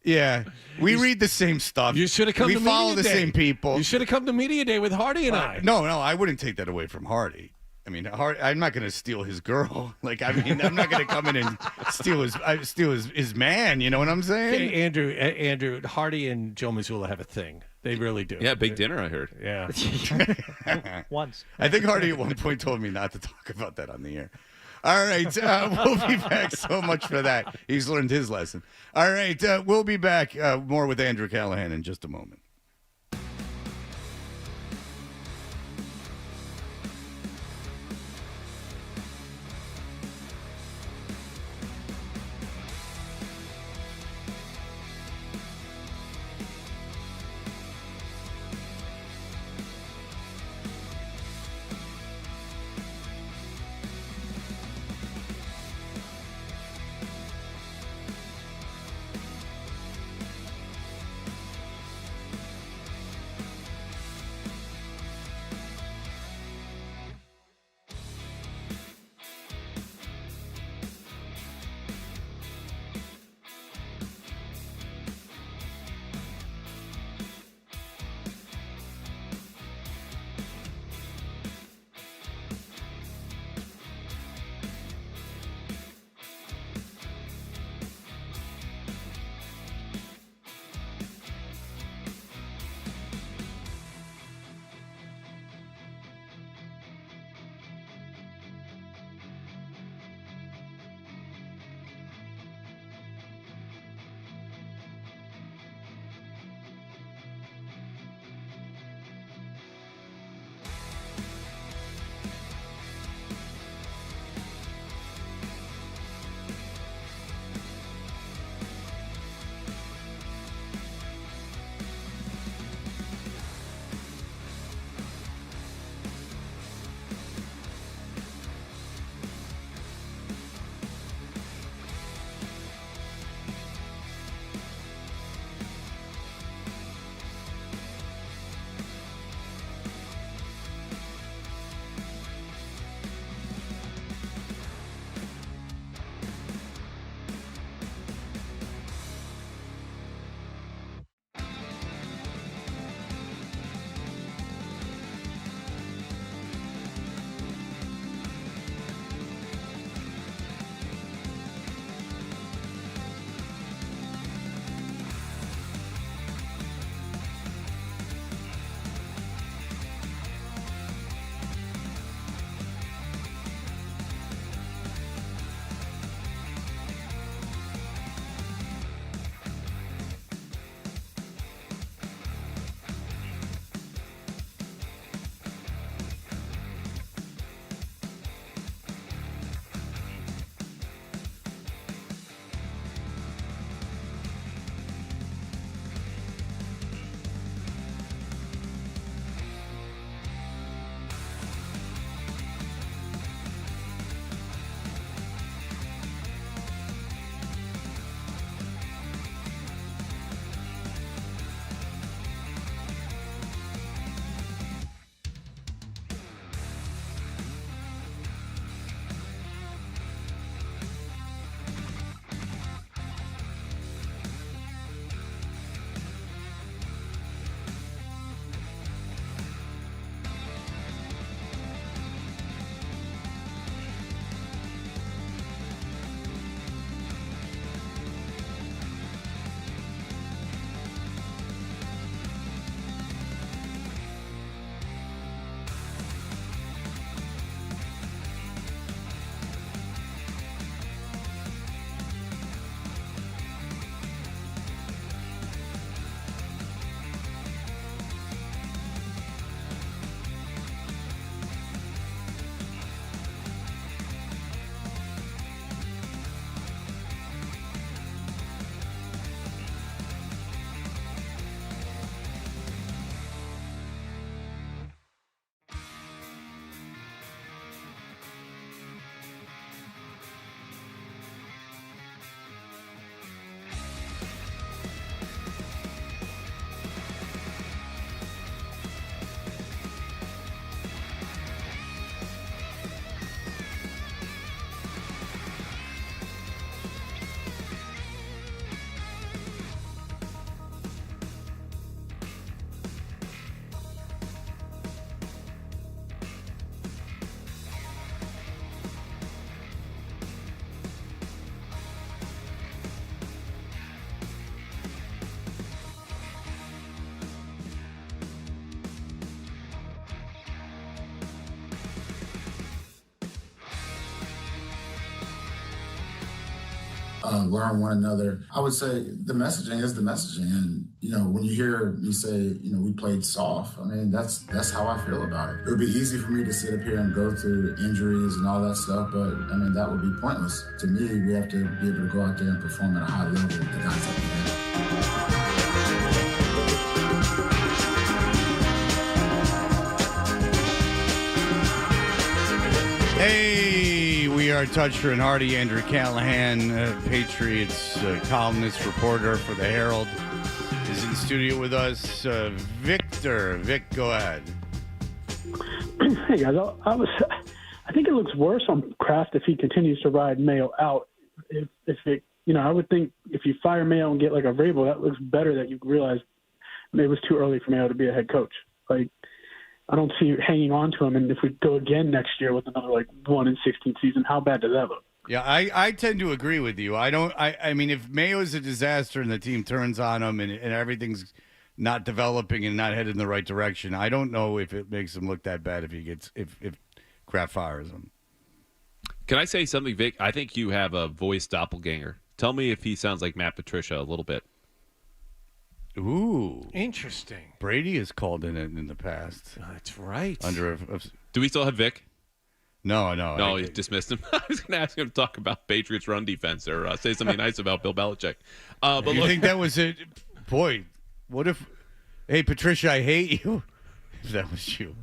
Yeah. We read the same stuff. You should have come to We follow the same people. You should have come to Media Day with Hardy and I. No, I wouldn't take that away from Hardy. I mean, I'm not going to steal his girl. Like, I mean, I'm not going to come in and steal his man. You know what I'm saying? Hey, Andrew, Hardy and Joe Missoula have a thing. They really do. Yeah, big dinner, I heard. Yeah. Once. I think Hardy at one point told me not to talk about that on the air. All right, we'll be back. So much for that. He's learned his lesson. All right, we'll be back more with Andrew Callahan in just a moment. learn one another. I would say the messaging is the messaging. And, when you hear me say, we played soft, I mean, that's how I feel about it. It would be easy for me to sit up here and go through injuries and all that stuff, but, I mean, that would be pointless. To me, we have to be able to go out there and perform at a high level with the guys that we have. Hey, we are Toucher and Hardy. Andrew Callahan, Patriots columnist, reporter for the Herald, is in studio with us. Victor, go ahead. Hey guys, I think it looks worse on Kraft if he continues to ride Mayo out. If it, I would think if you fire Mayo and get like a Vrabel, that looks better. That you realize maybe it was too early for Mayo to be a head coach. Like, I don't see hanging on to him. And if we go again next year with another 1-16 season, how bad does that look? Yeah, I tend to agree with you. I mean, if Mayo's a disaster and the team turns on him and everything's not developing and not headed in the right direction, I don't know if it makes him look that bad if Kraft fires him. Can I say something, Vic? I think you have a voice doppelganger. Tell me if he sounds like Matt Patricia a little bit. Ooh, interesting. Brady has called in it in the past. That's right. Do we still have Vic? No. He dismissed him. I was going to ask him to talk about Patriots run defense or say something nice about Bill Belichick. But you think that was it? Boy, what if? Hey, Patricia, I hate you. If that was you.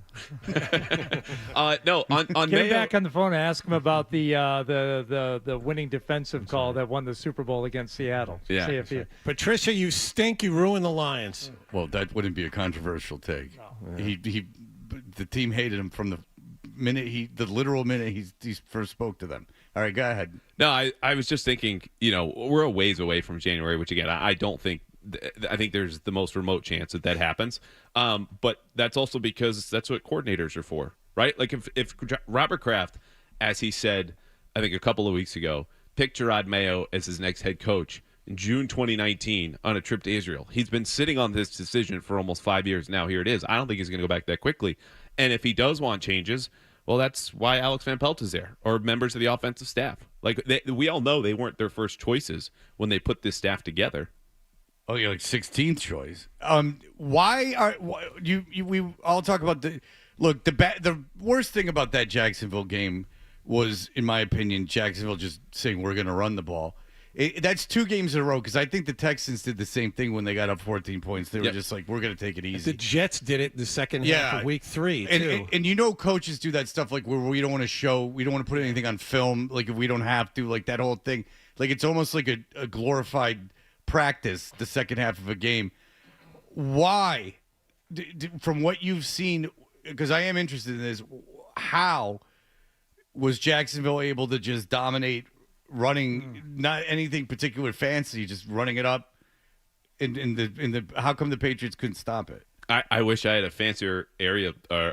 No, on Get Mayo, him back on the phone and ask him about the winning defensive call that won the Super Bowl against Seattle. Yeah. See if he, Patricia, you stink. You ruined the Lions. Well, that wouldn't be a controversial take. No. The team hated him from the literal minute he first spoke to them. All right, go ahead. No, I was just thinking, we're a ways away from January, which again, I don't think. I think there's the most remote chance that happens. But that's also because that's what coordinators are for, right? Like if Robert Kraft, as he said, I think a couple of weeks ago, picked Gerard Mayo as his next head coach in June 2019 on a trip to Israel. He's been sitting on this decision for almost 5 years now. Here it is. I don't think he's going to go back that quickly. And if he does want changes, well, that's why Alex Van Pelt is there, or members of the offensive staff. Like we all know they weren't their first choices when they put this staff together. Oh, you're like 16th choice. We all talk about the worst thing about that Jacksonville game was, in my opinion, Jacksonville just saying we're going to run the ball. That's 2 games in a row, because I think the Texans did the same thing when they got up 14 points. They were just like, we're going to take it easy. The Jets did it the second half of week 3, too. And coaches do that stuff like where we don't want to put anything on film, like if we don't have to, like that whole thing. Like it's almost like a glorified practice the second half of a game. Why, from what you've seen, because I am interested in this, how was Jacksonville able to just dominate running, not anything particular fancy, just running it up how come the Patriots couldn't stop it? I wish I had a fancier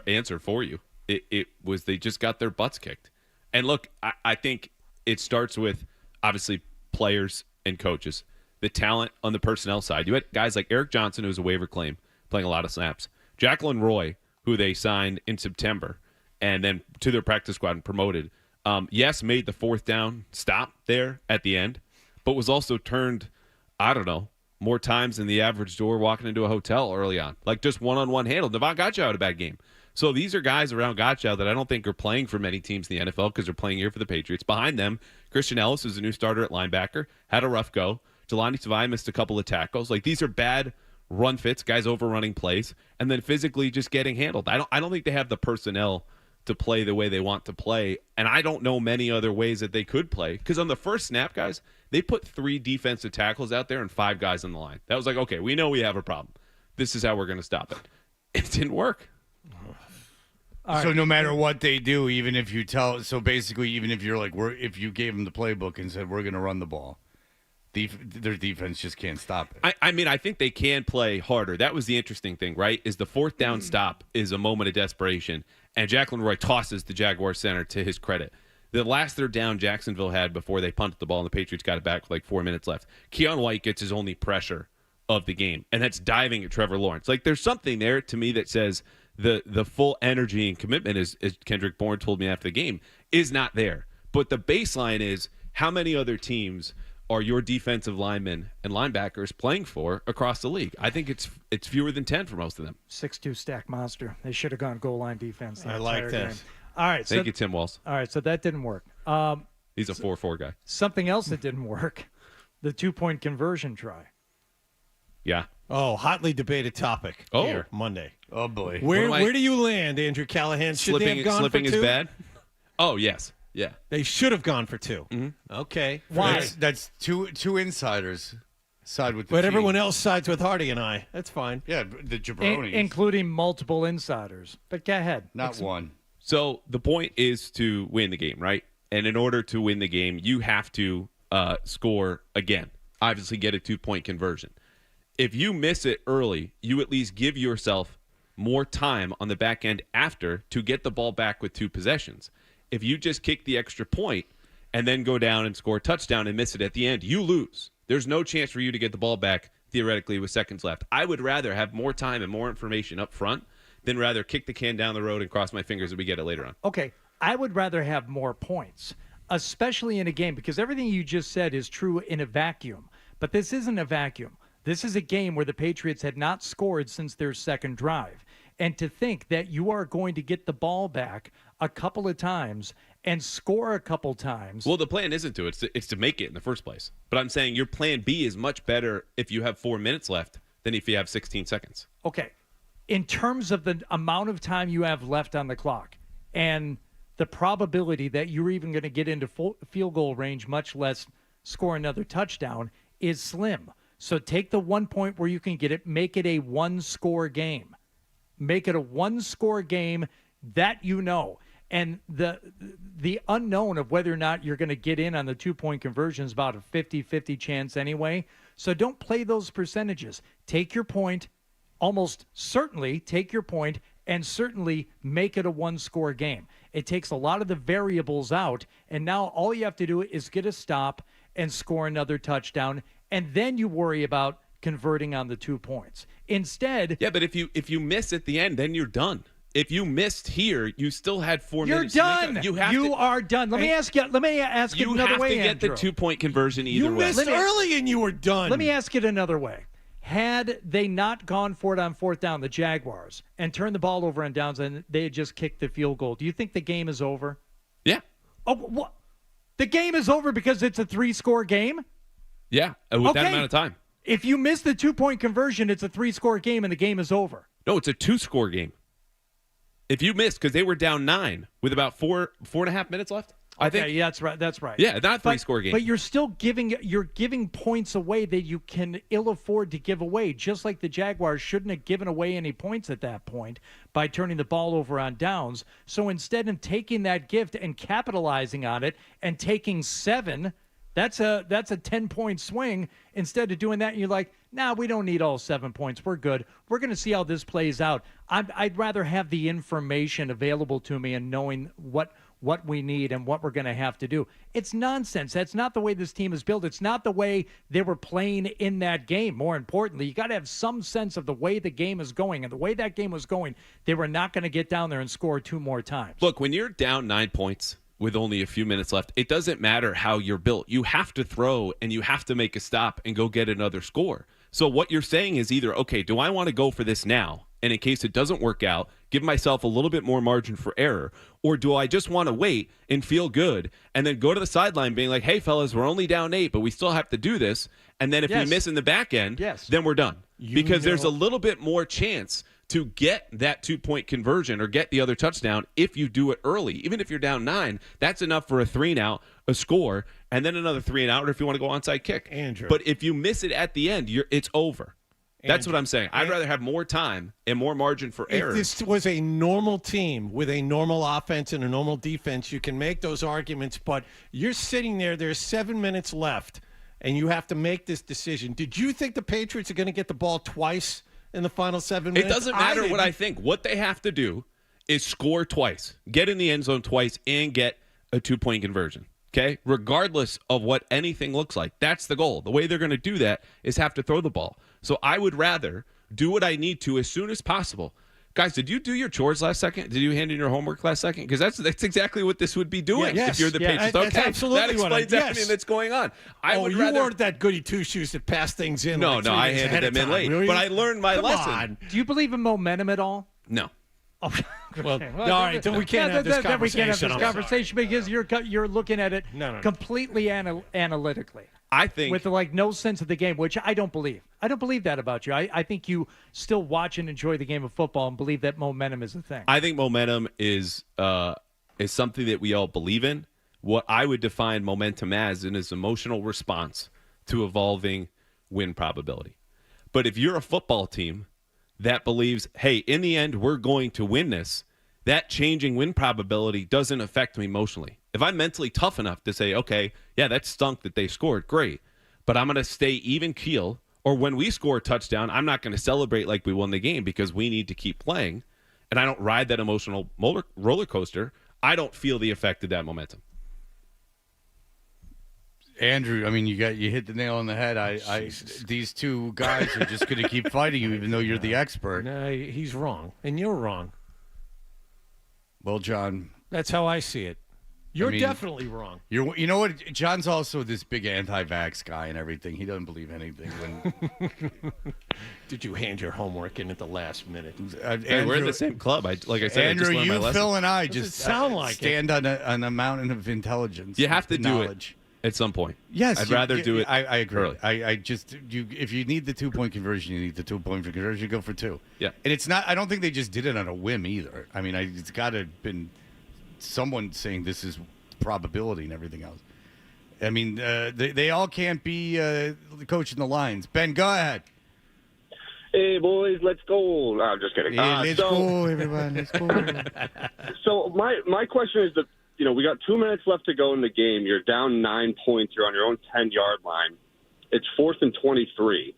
answer for you. It was they just got their butts kicked. And look, I think it starts with obviously players and coaches. The talent on the personnel side. You had guys like Eric Johnson, who was a waiver claim, playing a lot of snaps. Jacqueline Roy, who they signed in September, and then to their practice squad and promoted. Made the 4th down stop there at the end, but was also turned, more times than the average door walking into a hotel early on. Like just one-on-one handle. Devon Gottschall had a bad game. So these are guys around Gottschall that I don't think are playing for many teams in the NFL because they're playing here for the Patriots. Behind them, Christian Ellis, who's a new starter at linebacker, had a rough go. Jelani Tavai missed a couple of tackles. Like these are bad run fits, guys overrunning plays, and then physically just getting handled. I don't think they have the personnel to play the way they want to play, and I don't know many other ways that they could play. Because on the first snap, guys, they put 3 defensive tackles out there and 5 guys on the line. That was like, okay, we know we have a problem. This is how we're going to stop it. It didn't work. So no matter what they do, even if you even if you're like, if you gave them the playbook and said we're going to run the ball, their defense just can't stop it. I think they can play harder. That was the interesting thing, right? Is the 4th down stop is a moment of desperation, and Jacqueline Roy tosses the Jaguar center to his credit. The last 3rd down Jacksonville had before they punted the ball and the Patriots got it back with like 4 minutes left, Keon White gets his only pressure of the game, and that's diving at Trevor Lawrence. Like there's something there to me that says the full energy and commitment, as Kendrick Bourne told me after the game, is not there. But the baseline is how many other teams are your defensive linemen and linebackers playing for across the league? I think it's fewer than 10 for most of them. 6'2" stack monster. They should have gone goal line defense the I entire like game. this. All right. Thank you, Tim Walls. All right, so that didn't work. He's a 4-4 guy. Something else that didn't work, the 2-point conversion try. Yeah. Oh, hotly debated topic here Monday. Oh, boy. Where do you land, Andrew Callahan? Should they have gone slipping for 2? is bad? Oh, yes. Yeah. They should have gone for 2. Mm-hmm. Okay. Why? That's two insiders side with the But team. everyone else sides with Hardy and I. That's fine. Yeah, the jabronis. Including multiple insiders. But go ahead. Not one. So the point is to win the game, right? And in order to win the game, you have to score again. Obviously, get a 2-point conversion. If you miss it early, you at least give yourself more time on the back end after to get the ball back with 2 possessions. If you just kick the extra point and then go down and score a touchdown and miss it at the end, you lose. There's no chance for you to get the ball back, theoretically, with seconds left. I would rather have more time and more information up front than rather kick the can down the road and cross my fingers that we get it later on. Okay, I would rather have more points, especially in a game, because everything you just said is true in a vacuum. But this isn't a vacuum. This is a game where the Patriots had not scored since their second drive. And to think that you are going to get the ball back a couple of times and score a couple times. Well, the plan isn't to. It's to make it in the first place. But I'm saying your plan B is much better if you have 4 minutes left than if you have 16 seconds. Okay. In terms of the amount of time you have left on the clock and the probability that you're even going to get into field goal range, much less score another touchdown, is slim. So take the 1 point where you can get it, make it a 1-score game. Make it a 1-score game that you know. And the unknown of whether or not you're going to get in on the 2-point conversion is about a 50-50 chance anyway. So don't play those percentages. Take your point, almost certainly take your point, and certainly make it a 1-score game. It takes a lot of the variables out, and now all you have to do is get a stop and score another touchdown, and then you worry about converting on the 2 points. Instead, yeah, but if you miss at the end, then you're done. If you missed here, you still had 4 you're minutes. Done. You are done. Let me ask you another way, You have to get the 2-point conversion either way. You missed early and you were done. Let me ask it another way. Had they not gone for it on 4th down, the Jaguars, and turned the ball over on downs, and they had just kicked the field goal, do you think the game is over? Yeah. Oh, what? The game is over because it's a 3-score game? Yeah, with that amount of time. If you miss the 2-point conversion, it's a 3-score game, and the game is over. No, it's a 2-score game. If you missed, because they were down 9 with about 4.5 minutes left. I think. Yeah, that's right. Yeah, not 3-score game. But you're still giving points away that you can ill afford to give away. Just like the Jaguars shouldn't have given away any points at that point by turning the ball over on downs. So instead of taking that gift and capitalizing on it and taking 7, that's a 10-point swing. Instead of doing that, you're like, nah, we don't need all 7 points. We're good. We're going to see how this plays out. I'd rather have the information available to me and knowing what we need and what we're going to have to do. It's nonsense. That's not the way this team is built. It's not the way they were playing in that game. More importantly, you got to have some sense of the way the game is going. And the way that game was going, they were not going to get down there and score 2 more times. Look, when you're down 9 points with only a few minutes left, it doesn't matter how you're built. You have to throw and you have to make a stop and go get another score. So what you're saying is either, okay, do I want to go for this now? And in case it doesn't work out, give myself a little bit more margin for error. Or do I just want to wait and feel good and then go to the sideline being like, hey, fellas, we're only down 8, but we still have to do this. And then if we miss in the back end, then we're done. There's a little bit more chance to get that 2-point conversion or get the other touchdown if you do it early. Even if you're down 9, that's enough for a 3-and-out, a score, and then another 3-and-out, or if you want to go onside kick. Andrew. But if you miss it at the end, it's over. That's what I'm saying. I'd rather have more time and more margin for error. If this was a normal team with a normal offense and a normal defense, you can make those arguments, but you're sitting there's 7 minutes left, and you have to make this decision. Did you think the Patriots are going to get the ball twice in the final 7 minutes? It doesn't matter what I think. What they have to do is score twice, get in the end zone twice, and get a 2-point conversion. Okay? Regardless of what anything looks like. That's the goal. The way they're going to do that is have to throw the ball. So I would rather do what I need to as soon as possible Guys, did you do your chores last second? Did you hand in your homework last second? Because that's exactly what this would be doing if you're the Patriots. That's absolutely that explains everything that's going on. You weren't that goody two-shoes that passed things in. No, like I 3 days handed ahead of them in time. late. Really? But I learned my lesson. On. Do you believe in momentum at all? No. Well, all right, then we can't have this conversation. We can't have this conversation because you're looking at it No. completely analytically. I think with no sense of the game, which I don't believe. I don't believe that about you. I think you still watch and enjoy the game of football and believe that momentum is a thing. I think momentum is something that we all believe in. What I would define momentum as is an emotional response to evolving win probability. But if you're a football team that believes, hey, in the end, we're going to win this, that changing win probability doesn't affect me emotionally. If I'm mentally tough enough to say, okay, yeah, that stunk that they scored, great, but I'm going to stay even keel, or when we score a touchdown, I'm not going to celebrate like we won the game because we need to keep playing, and I don't ride that emotional roller coaster, I don't feel the effect of that momentum. Andrew, I mean, you hit the nail on the head. These two guys are just going to keep fighting you, even though you're the expert. No, he's wrong, and you're wrong. Well, John, that's how I see it. You're definitely wrong. You know what? John's also this big anti-vax guy and everything. He doesn't believe anything. Did you hand your homework in at the last minute? Andrew, we're in the same club. Like I said, Andrew, I just learned my lesson. Phil, and I just stand on a mountain of intelligence. You have to do knowledge. It at some point. Yes, I'd rather do it. I agree. Early. If you need the 2-point conversion, you need the 2-point conversion. Go for 2. Yeah, and it's not. I don't think they just did it on a whim either. I mean, it's got to have been someone saying this is probability and everything else. I mean, they all can't be coaching the lines. Ben, go ahead. Hey, boys, let's go. No, I'm just kidding. Let's go, everyone. Let's go. So my question is that, we got 2 minutes left to go in the game. You're down 9 points. You're on your own 10-yard line. It's 4th and 23.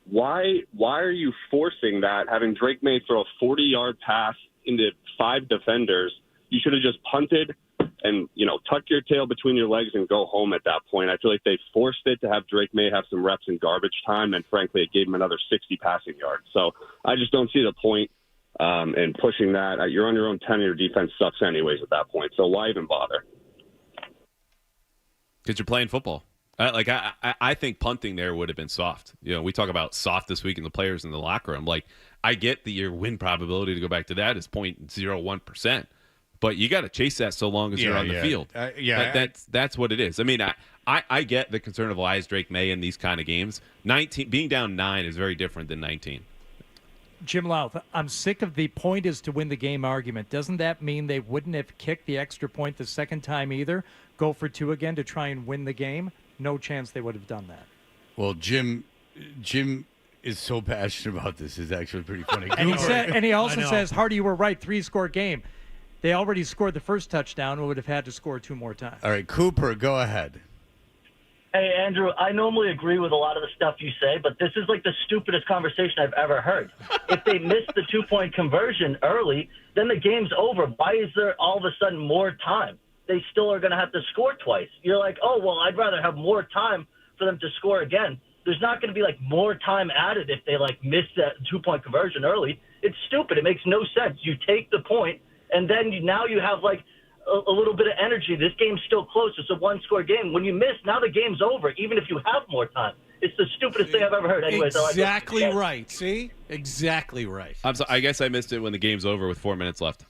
Why are you forcing that, having Drake May throw a 40-yard pass into 5 defenders? You should have just punted and, tuck your tail between your legs and go home at that point. I feel like they forced it to have Drake May have some reps in garbage time, and frankly, it gave him another 60 passing yards. So I just don't see the point in pushing that. You're on your own 10, and your defense sucks anyways at that point. So why even bother? Because you're playing football. I think punting there would have been soft. We talk about soft this week in the players in the locker room. I get that your win probability to go back to that is 0.01%. But you got to chase that so long as you're on the field. That's what it is. I mean, I get the concern of why is Drake May in these kind of games. Being down 9 is very different than 19. Jim Louth, I'm sick of the point is to win the game argument. Doesn't that mean they wouldn't have kicked the extra point the second time either? Go for 2 again to try and win the game? No chance they would have done that. Well, Jim is so passionate about this. Is actually pretty funny. And he also says, Hardy, you were right, 3-score game. They already scored the first touchdown and would have had to score 2 more times. All right, Cooper, go ahead. Hey, Andrew, I normally agree with a lot of the stuff you say, but this is like the stupidest conversation I've ever heard. If they missed the 2-point conversion early, then the game's over. Why is there all of a sudden more time? They still are going to have to score twice. You're like, oh, well, I'd rather have more time for them to score again. There's not going to be, more time added if they, miss that 2-point conversion early. It's stupid. It makes no sense. You take the point, and then now you have, a little bit of energy. This game's still close. It's a 1-score game. When you miss, now the game's over, even if you have more time. It's the stupidest thing I've ever heard. Anyways, exactly right. See? Exactly right. I'm sorry, I guess I missed it when the game's over with 4 minutes left.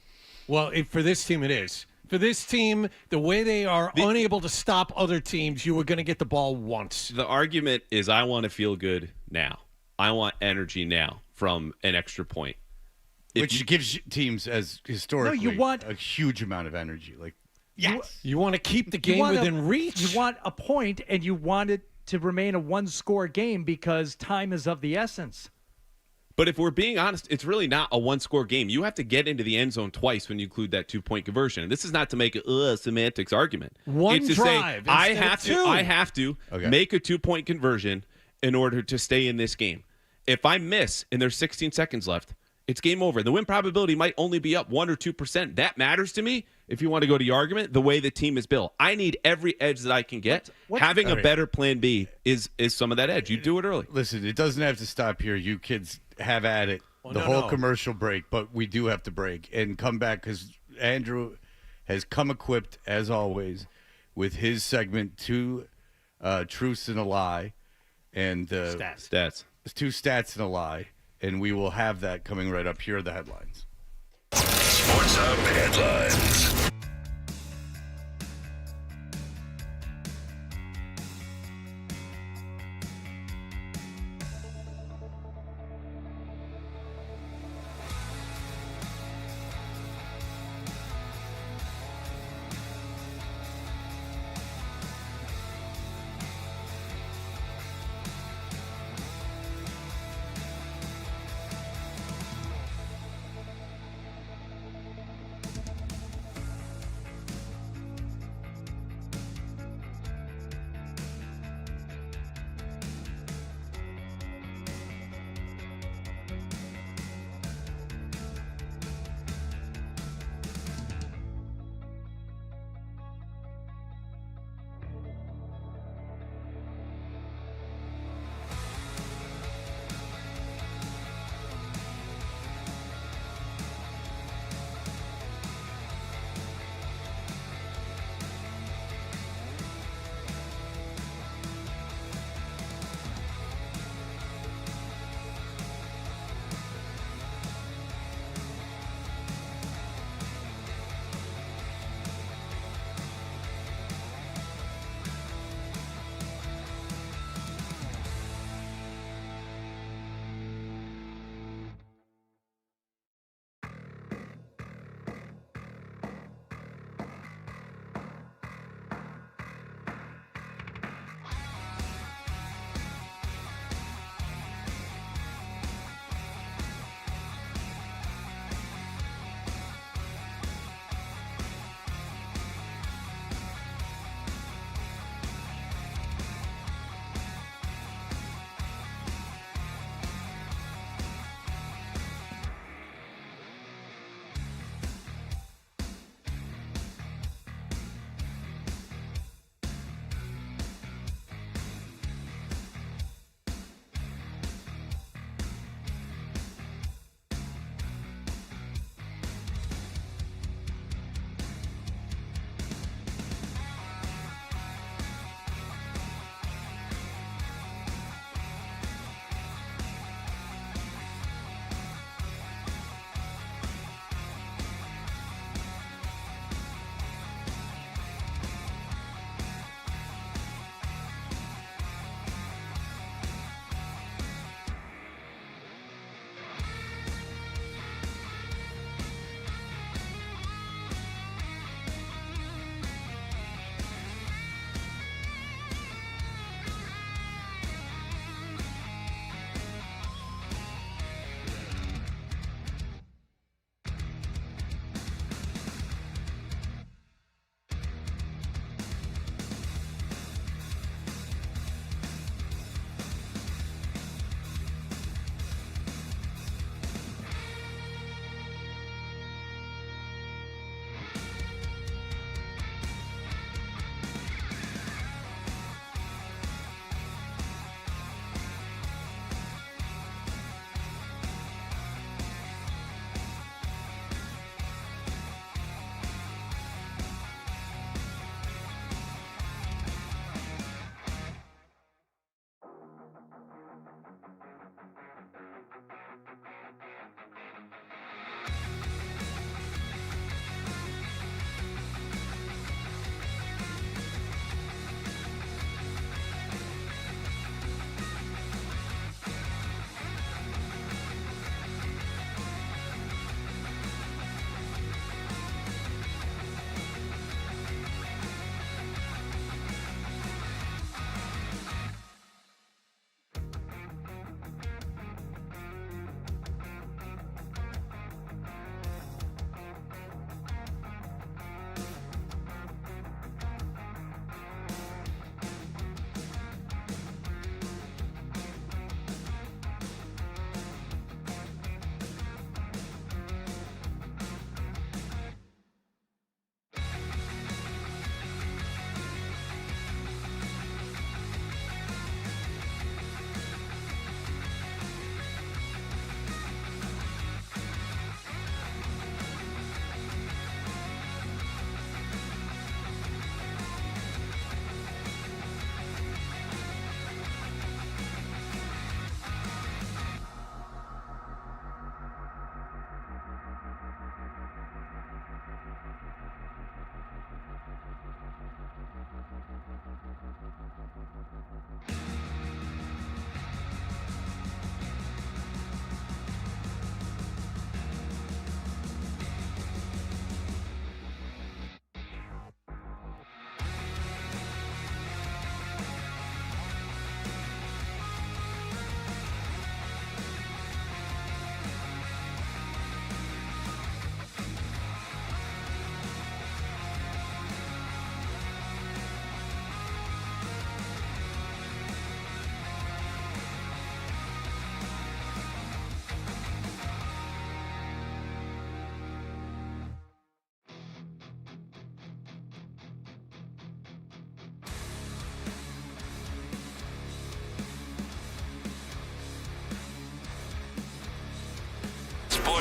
Well, for this team, it is. For this team, the way they are unable to stop other teams, you were going to get the ball once. The argument is I want to feel good now. I want energy now from an extra point. Which gives teams, as historically, you want a huge amount of energy. Yes. You want to keep the game within reach. You want a point, and you want it to remain a 1-score game because time is of the essence. But if we're being honest, it's really not a 1-score game. You have to get into the end zone twice when you include that 2-point conversion. And this is not to make a semantics argument. It's to drive. Say, I have to make a 2-point conversion in order to stay in this game. If I miss and there's 16 seconds left, it's game over. The win probability might only be up 1 or 2%. That matters to me. If you want to go to the argument, the way the team is built, I need every edge that I can get. Having a better plan B is some of that edge. You do it early. Listen, it doesn't have to stop here. You kids have at it. the whole commercial break, but we do have to break and come back because Andrew has come equipped, as always, with his segment, Two Truths and a Lie. And Stats. 2 stats and a lie. And we will have that coming right up. Here are the headlines. Sports Hub headlines.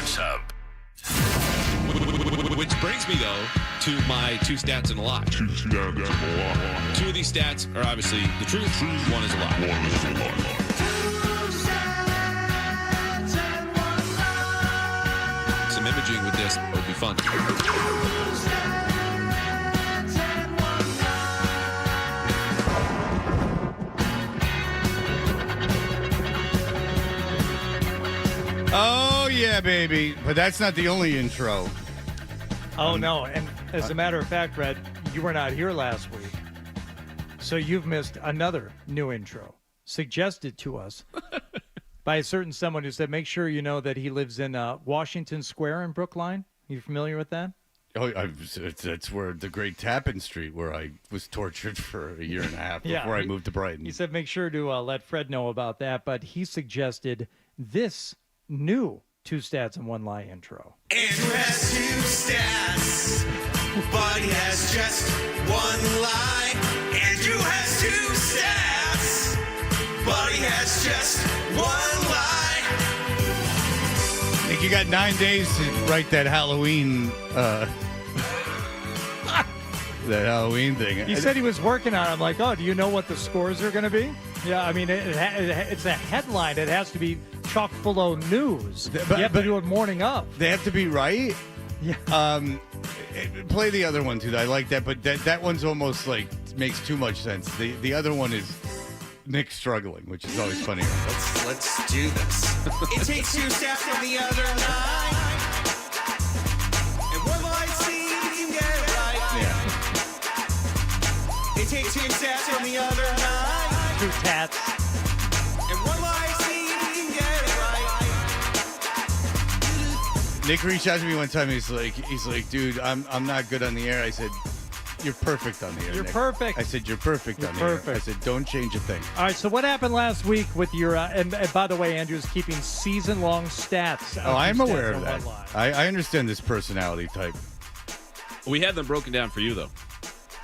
Sports Hub. Which brings me, though, to my two stats and a lot. Two of these stats are obviously the truth. One is a lie. Some imaging with this would be fun. Oh, yeah, baby. But that's not the only intro. Oh, no. And as a matter of fact, Brett, you were not here last week. So you've missed another new intro suggested to us by a certain someone who said, make sure you know that he lives in Washington Square in Brookline. You familiar with that? Oh, that's where the great Tappan Street, where I was tortured for a year and a half before I moved to Brighton. He said, make sure to let Fred know about that. But he suggested this new two stats and one lie intro. Andrew has two stats, but he has just one lie. Andrew has two stats, but he has just one lie. I think you got 9 days to write that Halloween that Halloween thing. He said he was working on it. I'm like, oh, do you know what the scores are going to be? Yeah, I mean, it's a headline. It has to be chock full of news. You have to do it morning up. They have to be right? Yeah. Play the other one, too. I like that, but that one's almost like makes too much sense. The other one is Nick struggling, which is always funny. Let's do this. It takes two stats from the other night. And one lie, see if you can get it right. Yeah. It takes two stats from the other night. Two tats. And one lie, see if you can get it right. Nick reached out to me one time. He's like, dude, I'm not good on the air. I said, you're perfect on the air. You're Nick. perfect. I said, you're perfect on the air. I said, don't change a thing. All right, so what happened last week with your, and by the way, Andrew's keeping season-long stats. Oh, I'm two aware stats of and that. one lie. I understand this personality type. We have them broken down for you, though.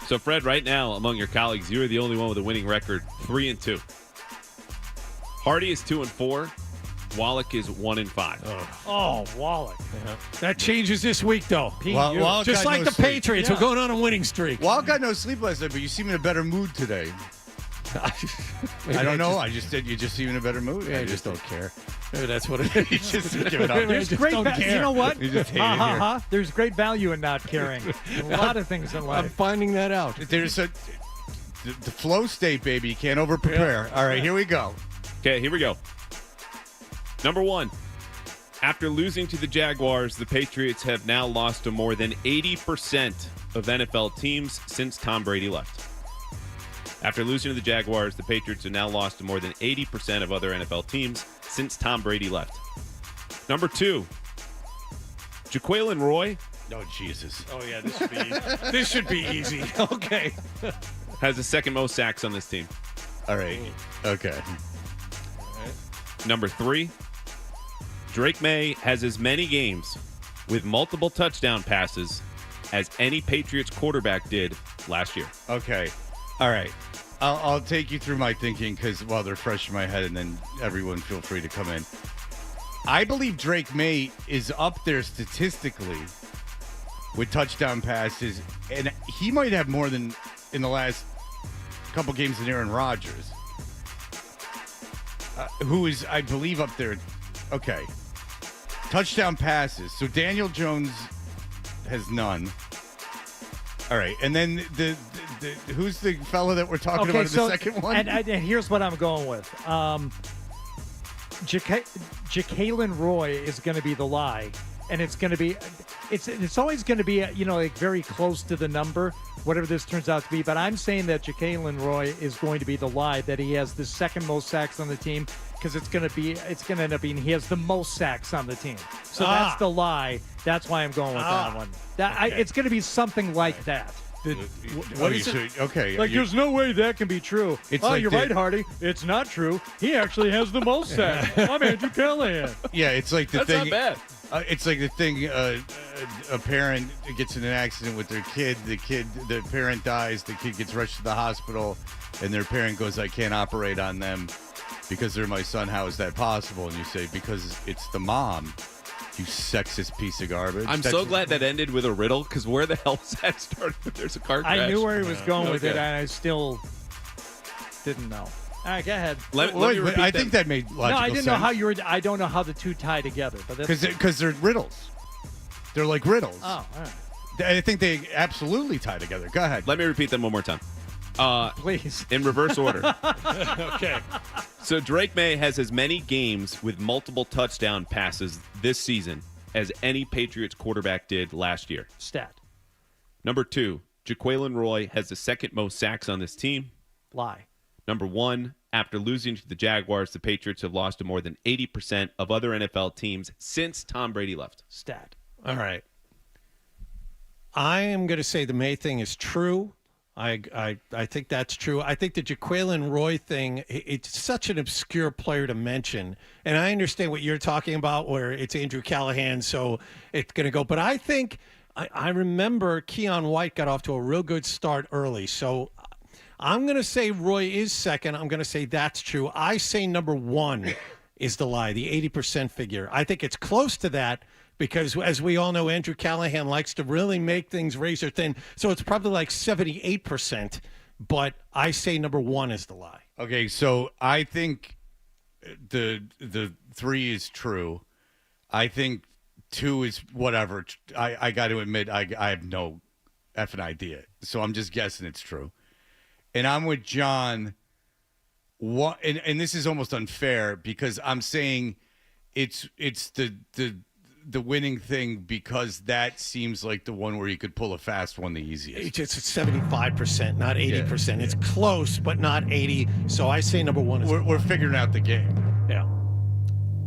So, Fred, right now, among your colleagues, you are the only one with a winning record, 3-2. Hardy is 2-4. Wallach is 1-5. Oh, Wallach. That changes this week, though. Wallach Just got like no the sleep. Patriots, we're going on a winning streak. Wallach got no sleep last night, but you seem in a better mood today. I don't know. I just said you just seem in a better mood. Yeah, I just don't care. Maybe that's what it is. You just give it up. There's great don't care. You know what? You just hate it here. There's great value in not caring. A lot of things in I'm life. finding that out. There's the flow state, baby. You can't over-prepare. All right, here we go. Okay, here we go. Number one, after losing to the Jaguars, the Patriots have now lost to more than 80% of NFL teams since Tom Brady left. After losing to the Jaguars, the Patriots have now lost to more than 80% of other NFL teams since Tom Brady left. Number two, Jaquelin Roy. Oh, Jesus. Oh, yeah, this should be easy. Okay. Has the second most sacks on this team. All right. Okay. Number three, Drake May has as many games with multiple touchdown passes as any Patriots quarterback did last year. Okay. All right. I'll take you through my thinking because, well, they're fresh in my head, and then everyone feel free to come in. I believe Drake May is up there statistically with touchdown passes, and he might have more than in the last couple games than Aaron Rodgers, who is, I believe, up there. Okay. Touchdown passes. So Daniel Jones has none. All right. And then the who's the fellow that we're talking about in the second one? And here's what I'm going with. Jaquelin Roy is going to be the lie, and it's going to be it's always going to be like very close to the number, whatever this turns out to be. But I'm saying that Jaquelin Roy is going to be the lie, that he has the second most sacks on the team, because it's going to end up being he has the most sacks on the team. So that's the lie. That's why I'm going with that one. It's going to be something like that. What is it? Okay. Like, there's no way that can be true. You're right, Hardy. It's not true. He actually has the most sacks. I'm Andrew Callahan. Yeah, it's like the thing. That's not bad. It's like the thing. A parent gets in an accident with their kid. The parent dies. The kid gets rushed to the hospital, and their parent goes, "I can't operate on them because they're my son. How is that possible?" And you say, "Because it's the mom. You sexist piece of garbage. I'm so glad that ended with a riddle, because where the hell is that started? There's a car crash. I knew where he was going with it, Okay. and I still didn't know. All right, go ahead. Let me repeat I think that made logical No, I didn't know sense. how you were. I don't know how the two tie together, but that's Because they're riddles. They're like riddles. Oh, all right. I think they absolutely tie together. Go ahead. Let me repeat them one more time. Please. In reverse order. Okay. So Drake May has as many games with multiple touchdown passes this season as any Patriots quarterback did last year. Stat. Number 2, Jaquelin Roy has the second most sacks on this team. Lie. Number 1, after losing to the Jaguars, the Patriots have lost to more than 80% of other NFL teams since Tom Brady left. Stat. All right. I am going to say the May thing is true. I think that's true. I think the Jaquelin Roy thing, it's such an obscure player to mention. And I understand what you're talking about where it's Andrew Callahan, so it's going to go. But I think I remember Keon White got off to a real good start early. So I'm going to say Roy is second. I'm going to say that's true. I say number 1 is the lie, the 80% figure. I think it's close to that. Because, as we all know, Andrew Callahan likes to really make things razor thin. So it's probably like 78%. But I say number 1 is the lie. Okay, so I think the 3 is true. I think 2 is whatever. I got to admit, I have no effing idea. So I'm just guessing it's true. And I'm with John. And this is almost unfair because I'm saying it's the winning thing because that seems like the one where you could pull a fast one the easiest. It's 75%, not 80%. Yeah. It's close, but not 80. So I say number 1 is we're figuring out the game. Yeah.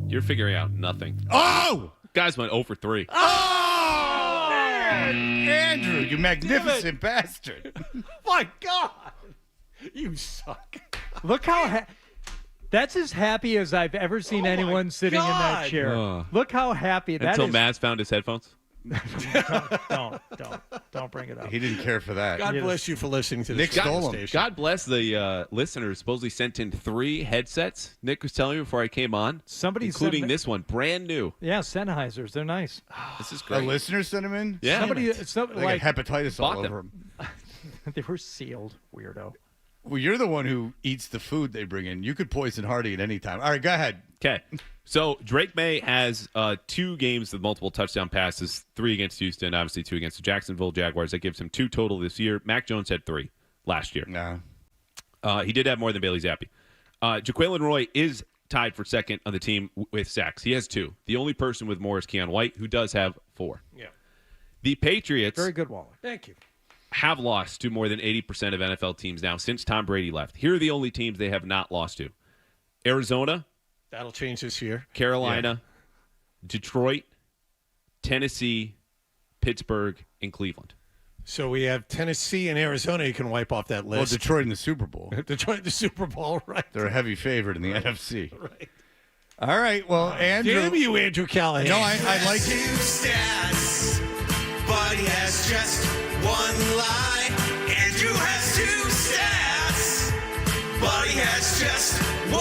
You're figuring out nothing. Oh! Guys went 0 for 3. Oh! Andrew, you magnificent bastard. My God. You suck. Look how that's as happy as I've ever seen anyone sitting in that chair. Look how happy that Until is. Maz found his headphones. Don't bring it up. He didn't care for that. God bless you for listening to Nick this stole him. station. God bless the listeners. Supposedly sent in 3 headsets. Nick was telling me before I came on. Somebody including sent- this one, brand new. Yeah, Sennheisers. They're nice. This is A great. listener sent him in? Yeah. Somebody, They got hepatitis all Bought them. over him. they were sealed. Weirdo. Well, you're the one who eats the food they bring in. You could poison Hardy at any time. All right, go ahead. Okay. So Drake May has 2 games with multiple touchdown passes, 3 against Houston, obviously 2 against the Jacksonville Jaguars. That gives him 2 total this year. Mac Jones had 3 last year. Nah. He did have more than Bailey Zappi. Jaquelin Roy is tied for second on the team with sacks. He has 2. The only person with more is Keon White, who does have 4. Yeah. The Patriots Very good, Waller. Thank you. have lost to more than 80% of NFL teams now since Tom Brady left. Here are the only teams they have not lost to. Arizona. That'll change this year. Carolina, Detroit, Tennessee, Pittsburgh, and Cleveland. So we have Tennessee and Arizona you can wipe off that Well, list. Detroit in the Super Bowl. Detroit in the Super Bowl, right. They're a heavy favorite in the NFC. Right. All right, well, Andrew. Damn you, Andrew Callahan. No, I like Two it. stats, but he has just 1 lie. Andrew has 2 stats, but he has just 1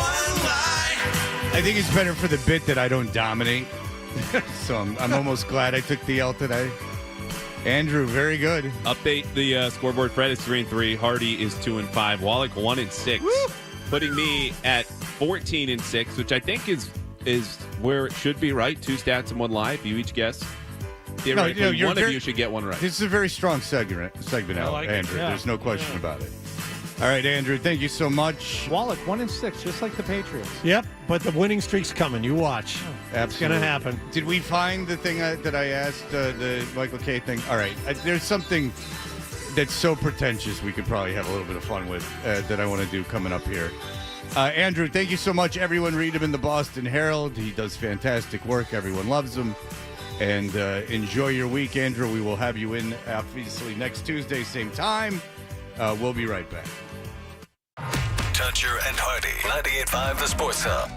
lie. I think it's better for the bit that I don't dominate. So I'm almost glad I took the L today. Andrew, very good. Update the scoreboard. Fred is 3-3. Hardy is 2-5. Wallach 1-6. Putting me at 14-6, which I think is where it should be, right? 2 stats and 1 lie. If you each guess, theoretically, one of you should get 1 right. This is a very strong segment out, like it. Andrew. Yeah. There's no question about it. All right, Andrew, thank you so much. Wallach 1-6, just like the Patriots. Yep, but the winning streak's coming. You watch. It's going to happen. Did we find the thing that I asked, the Michael K thing? All right, there's something that's so pretentious we could probably have a little bit of fun with that I want to do coming up here. Andrew, thank you so much. Everyone read him in the Boston Herald. He does fantastic work. Everyone loves him. And enjoy your week, Andrew. We will have you in, obviously, next Tuesday, same time. We'll be right back. Toucher and Hardy, 98.5 The Sports Hub.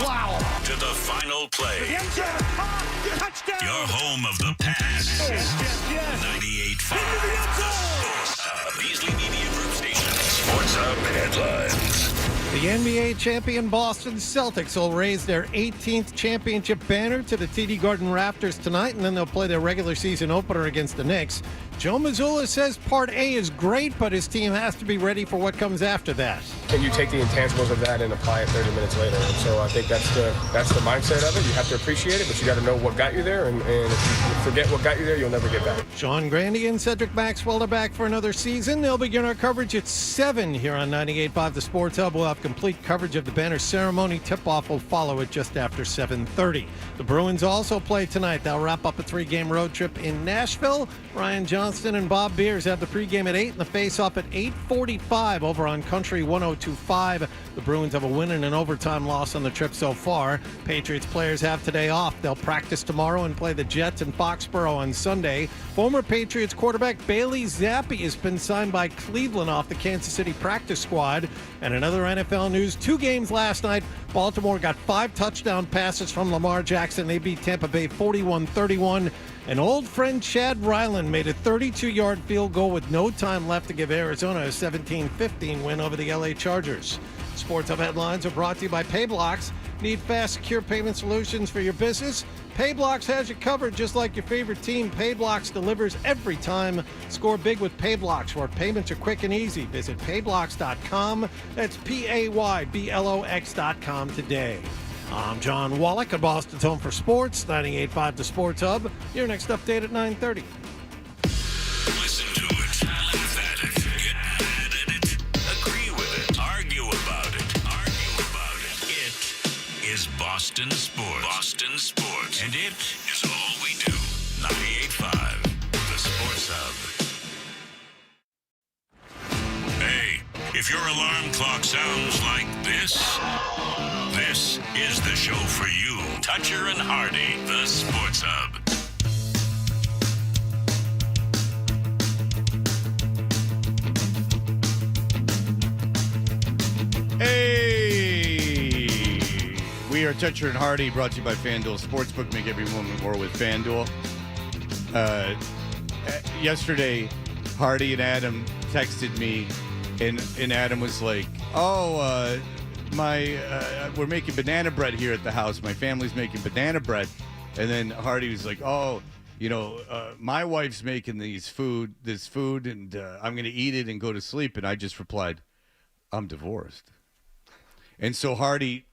Wow. To the final play. Touchdown. Your home of the pass. 98.5. The Sports Hub. Beasley Media Group Station. Sports Hub headlines. The NBA champion Boston Celtics will raise their 18th championship banner to the TD Garden Rafters tonight, and then they'll play their regular season opener against the Knicks. Joe Mazzulla says Part A is great, but his team has to be ready for what comes after that. Can you take the intangibles of that and apply it 30 minutes later? And so I think that's the mindset of it. You have to appreciate it, but you got to know what got you there. And if you forget what got you there, you'll never get back. Sean Grandy and Cedric Maxwell are back for another season. They'll begin our coverage at 7 here on 98.5 The Sports Hub. We'll have complete coverage of the banner ceremony. Tip-off will follow it just after 7:30. The Bruins also play tonight. They'll wrap up a 3-game road trip in Nashville. Ryan Johnston and Bob Beers have the pregame at 8 and the face-off at 8:45 over on Country 102.5. The Bruins have a win and an overtime loss on the trip so far. Patriots players have today off. They'll practice tomorrow and play the Jets in Foxborough on Sunday. Former Patriots quarterback Bailey Zappi has been signed by Cleveland off the Kansas City practice squad. And another NFL news, 2 games last night. Baltimore got 5 touchdown passes from Lamar Jackson. They beat Tampa Bay 41-31. And old friend Chad Ryland made a 32-yard field goal with no time left to give Arizona a 17-15 win over the LA Chargers. Sports Hub headlines are brought to you by Payblocks. Need fast, secure payment solutions for your business? Payblocks has you covered just like your favorite team. Payblocks delivers every time. Score big with Payblocks, where payments are quick and easy. Visit payblocks.com. That's PAYBLOX.com today. I'm John Wallach at Boston's Home for Sports, 98.5 The Sports Hub. Your next update at 9:30. Listen to it, laugh at it, get mad at it, agree with it, argue about it. It is Boston Sports. Boston Sports. And it is all we do. 98.5 The Sports Hub. Hey, if your alarm clock sounds like this is the show for you. Toucher and Hardy, The Sports Hub. Hey! We are Toucher and Hardy, brought to you by FanDuel Sportsbook. Make every moment more with FanDuel. Yesterday, Hardy and Adam texted me, and Adam was like, we're making banana bread here at the house. My family's making banana bread. And then Hardy was like, my wife's making this food, and I'm going to eat it and go to sleep. And I just replied, I'm divorced. And so Hardy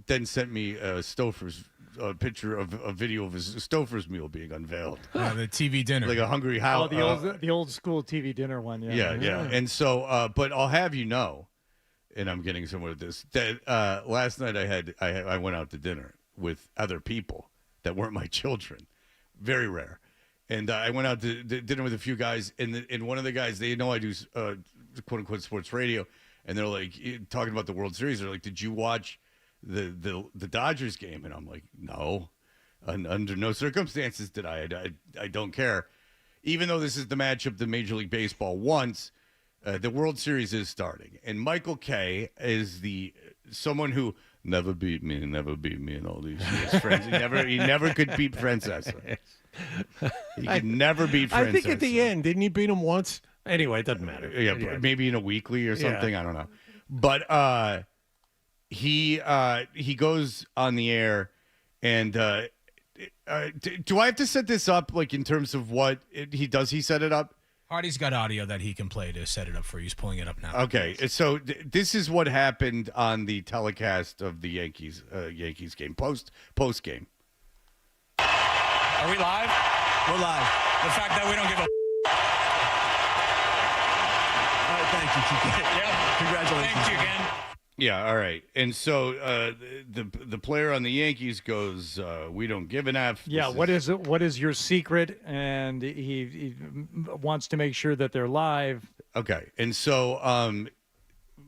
then sent me Stouffer's a picture of a video of his Stouffer's meal being unveiled. The TV dinner. Like a Hungry House. The old school TV dinner one. Yeah. And so, but I'll have you know, and I'm getting somewhere with this, that last night I went out to dinner with other people that weren't my children. Very rare. And I went out to dinner with a few guys, and one of the guys, they know I do quote-unquote sports radio, and they're like talking about the World Series. They're like, did you watch the Dodgers game? And I'm like, no. Under no circumstances did I. I don't care. Even though this is the matchup that Major League Baseball wants, the World Series is starting. And Michael Kay is someone who never beat me and all these years. Friends. He never could beat Francesa. He could never beat Francesa. I think at the end, didn't he beat him once? Anyway, it doesn't matter. Yeah, maybe in a weekly or something. I don't know. But he goes on the air, and do I have to set this up, like, in terms of what he does? He set it up? Hardy's got audio that he can play to set it up for you. He's pulling it up now. Okay, so this is what happened on the telecast of the Yankees game, post game. Are we live? We're live. The fact that we don't give a all right, thank you, TK. Yep. Congratulations. Thank you again. Yeah, all right. And so the player on the Yankees goes, we don't give an F. Yeah, what is your secret? And he wants to make sure that they're live. Okay. And so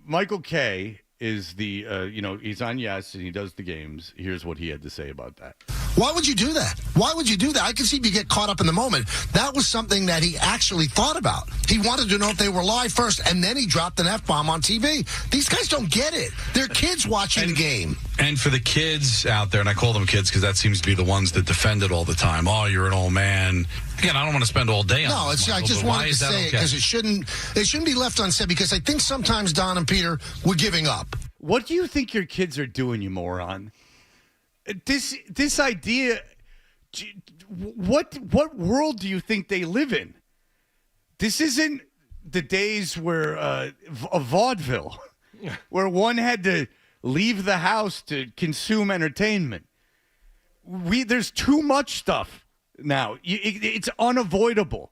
Michael Kay is he's on Yes, and he does the games. Here's what he had to say about that. Why would you do that? Why would you do that? I can see if you get caught up in the moment. That was something that he actually thought about. He wanted to know if they were live first, and then he dropped an F-bomb on TV. These guys don't get it. They're kids watching the game. And for the kids out there, and I call them kids because that seems to be the ones that defend it all the time. Oh, you're an old man. Again, I don't want to spend all day on no, this. No, I just wanted to say it because it shouldn't be left unsaid, because I think sometimes Don and Peter were giving up. What do you think your kids are doing, you moron? This idea, what world do you think they live in? This isn't the days where of vaudeville, where one had to leave the house to consume entertainment. There's too much stuff now. It's unavoidable.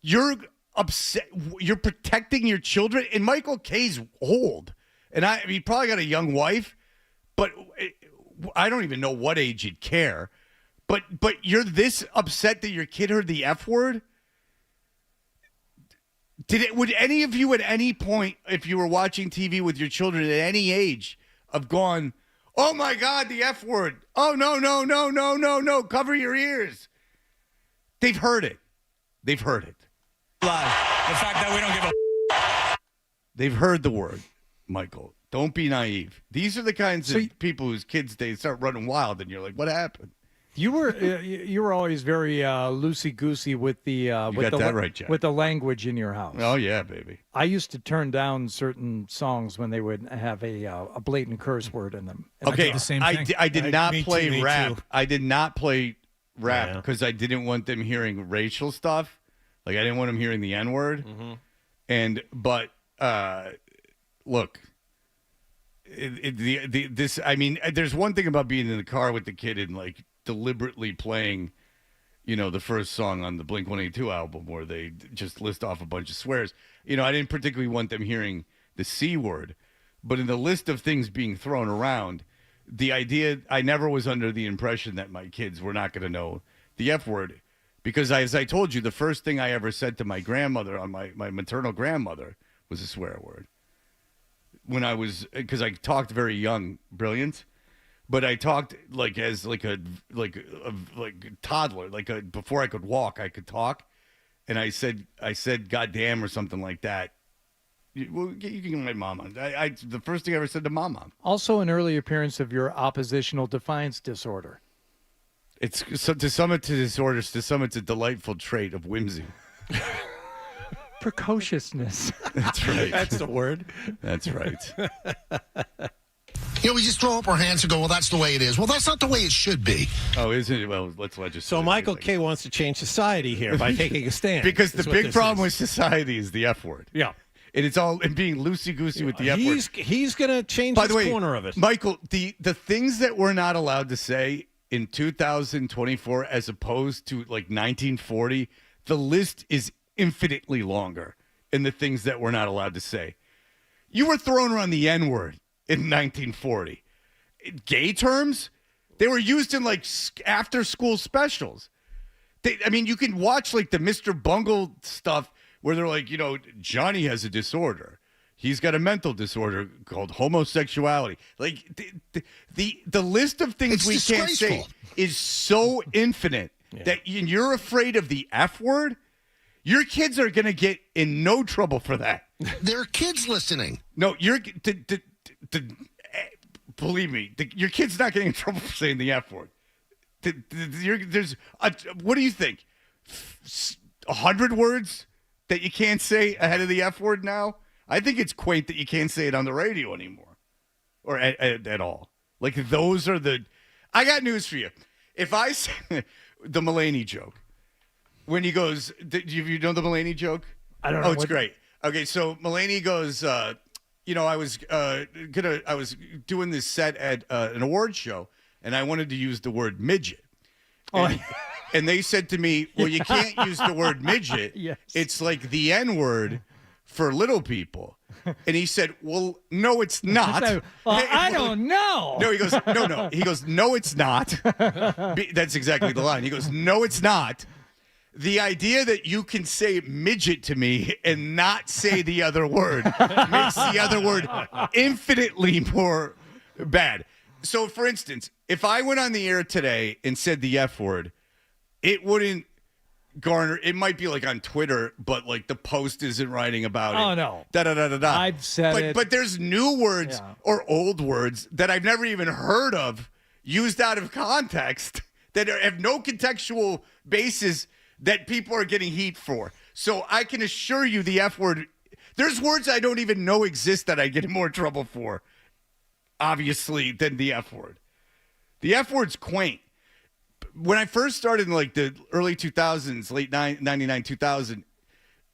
You're upset. You're protecting your children. And Michael Kay's old, and he probably got a young wife, but I don't even know what age you'd care. But you're this upset that your kid heard the F word? Would any of you at any point, if you were watching TV with your children at any age, have gone, oh my God, the F word. Oh, no, cover your ears. They've heard it. Live. The fact that we don't give a They've heard the word, Michael. Don't be naive. These are the kinds of people whose kids, they start running wild, and you're like, what happened? You were always very loosey-goosey with the with the language in your house. Oh yeah, baby. I used to turn down certain songs when they would have a blatant curse word in them. And okay, I did the same thing. I did not play rap. Too. I did not play rap because I didn't want them hearing racial stuff. Like I didn't want them hearing the N-word. Mm-hmm. But look. There's one thing about being in the car with the kid and like deliberately playing, the first song on the Blink-182 album where they just list off a bunch of swears. I didn't particularly want them hearing the C word, but in the list of things being thrown around, the idea, I never was under the impression that my kids were not going to know the F word, because as I told you, the first thing I ever said to my grandmother, on my maternal grandmother, was a swear word. Because I talked very young, brilliant, but I talked like as like a toddler, before I could walk, I could talk, and I said goddamn or something like that. You can get my mom on. The first thing I ever said to mom. Also, an early appearance of your oppositional defiance disorder. It's to some it's a disorder, to some it's a delightful trait of whimsy. Precociousness. That's right. That's the word. That's right. We just throw up our hands and go, well, that's the way it is. Well, that's not the way it should be. Oh, isn't it? Well, let's legislate. So Michael Kay wants to change society here by taking a stand. Because the big problem with society is the F word. Yeah. And it's all and being loosey-goosey with the F word. He's going to change By his the way, corner of it. Michael, the things that we're not allowed to say in 2024 as opposed to like 1940, the list is infinitely longer in the things that we're not allowed to say. You were throwing around the N-word in 1940. Gay terms, they were used in like after-school specials. You can watch like the Mr. Bungle stuff where they're like, Johnny has a disorder. He's got a mental disorder called homosexuality. Like the list of things we can't say is so infinite that you're afraid of the F word. Your kids are going to get in no trouble for that. There are kids listening. No, believe me, your kid's not getting in trouble for saying the F word. What do you think? 100 words that you can't say ahead of the F word now? I think it's quaint that you can't say it on the radio anymore or at all. Like those are I got news for you. If I say the Mulaney joke, when he goes, you know the Mulaney joke? I don't know. Oh, it's great. Okay, so Mulaney goes, I was doing this set at an award show, and I wanted to use the word midget. And they said to me, well, you can't use the word midget. Yes. It's like the N-word for little people. And he said, well, no, it's not. I don't know. No, he goes, no. He goes, no, it's not. That's exactly the line. He goes, no, it's not. The idea that you can say midget to me and not say the other word makes the other word infinitely more bad. So, for instance, if I went on the air today and said the F word, it wouldn't garner. It might be like on Twitter, but like the Post isn't writing about it. Oh, no. Da-da-da-da-da. I've said it. But there's new words or old words that I've never even heard of used out of context that have no contextual basis that people are getting heat for. So I can assure you the F word, there's words I don't even know exist that I get in more trouble for, obviously, than the F word. The F word's quaint. When I first started in like the early 2000s, late 99, 2000,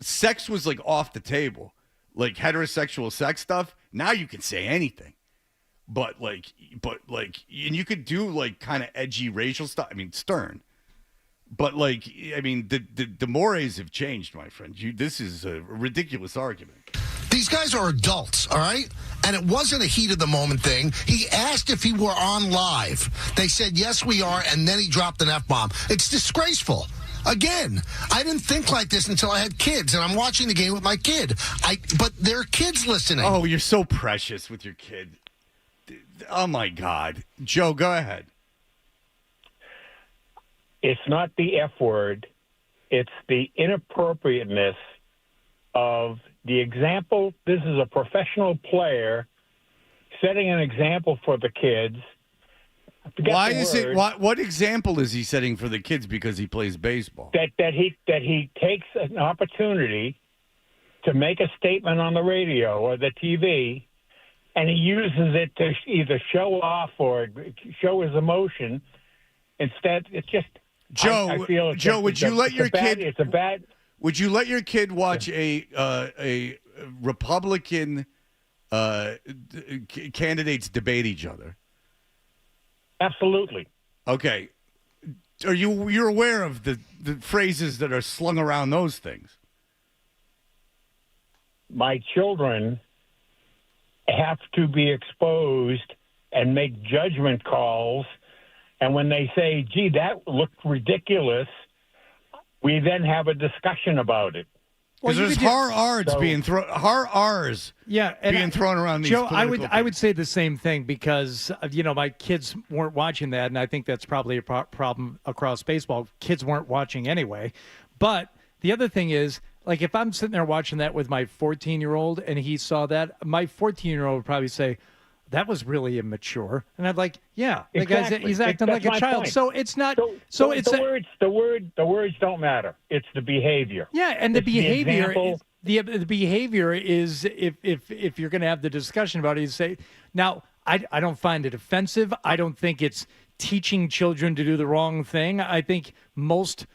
sex was like off the table. Like heterosexual sex stuff, now you can say anything. But and you could do like kind of edgy racial stuff. I mean, stern. But the mores have changed, my friend. This is a ridiculous argument. These guys are adults, all right? And it wasn't a heat of the moment thing. He asked if he were on live. They said, yes, we are, and then he dropped an F-bomb. It's disgraceful. Again, I didn't think like this until I had kids, and I'm watching the game with my kid. But there are kids listening. Oh, you're so precious with your kid. Oh, my God. Joe, go ahead. It's not the F word. It's the inappropriateness of the example. This is a professional player setting an example for the kids. Why is it? What example is he setting for the kids because he plays baseball? That he takes an opportunity to make a statement on the radio or the TV, and he uses it to either show off or show his emotion. Instead, it's just Joe. I feel it's would you let your kid? It's a bad. Would you let your kid watch a Republican candidates debate each other? Absolutely. Okay. You're aware of the phrases that are slung around those things? My children have to be exposed and make judgment calls. And when they say, gee, that looked ridiculous, we then have a discussion about it. Because there's R's being thrown around these. Joe, I would say the same thing because my kids weren't watching that, and I think that's probably a problem across baseball. Kids weren't watching anyway. But the other thing is, like, if I'm sitting there watching that with my 14-year-old and he saw that, my 14-year-old would probably say, that was really immature. And I'd like, yeah, the exactly. guy's he's acting like a child. Point. So it's not. So it's the words don't matter. It's the behavior. Yeah, and the behavior. The behavior is if you're going to have the discussion about it, you say, now I don't find it offensive. I don't think it's teaching children to do the wrong thing. I think most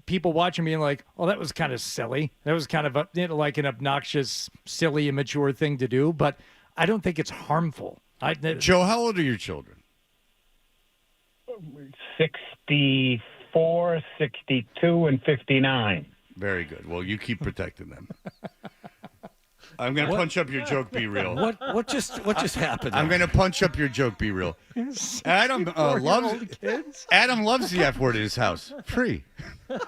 people watching being like, oh, that was kind of silly. That was kind of like an obnoxious, silly, immature thing to do. But I don't think it's harmful. Joe, how old are your children? 64, 62, and 59. Very good. Well, you keep protecting them. I'm going to punch up your joke, Be Real. What just happened? I'm going to punch up your joke, Be Real. Adam loves the F word in his house. Free. That's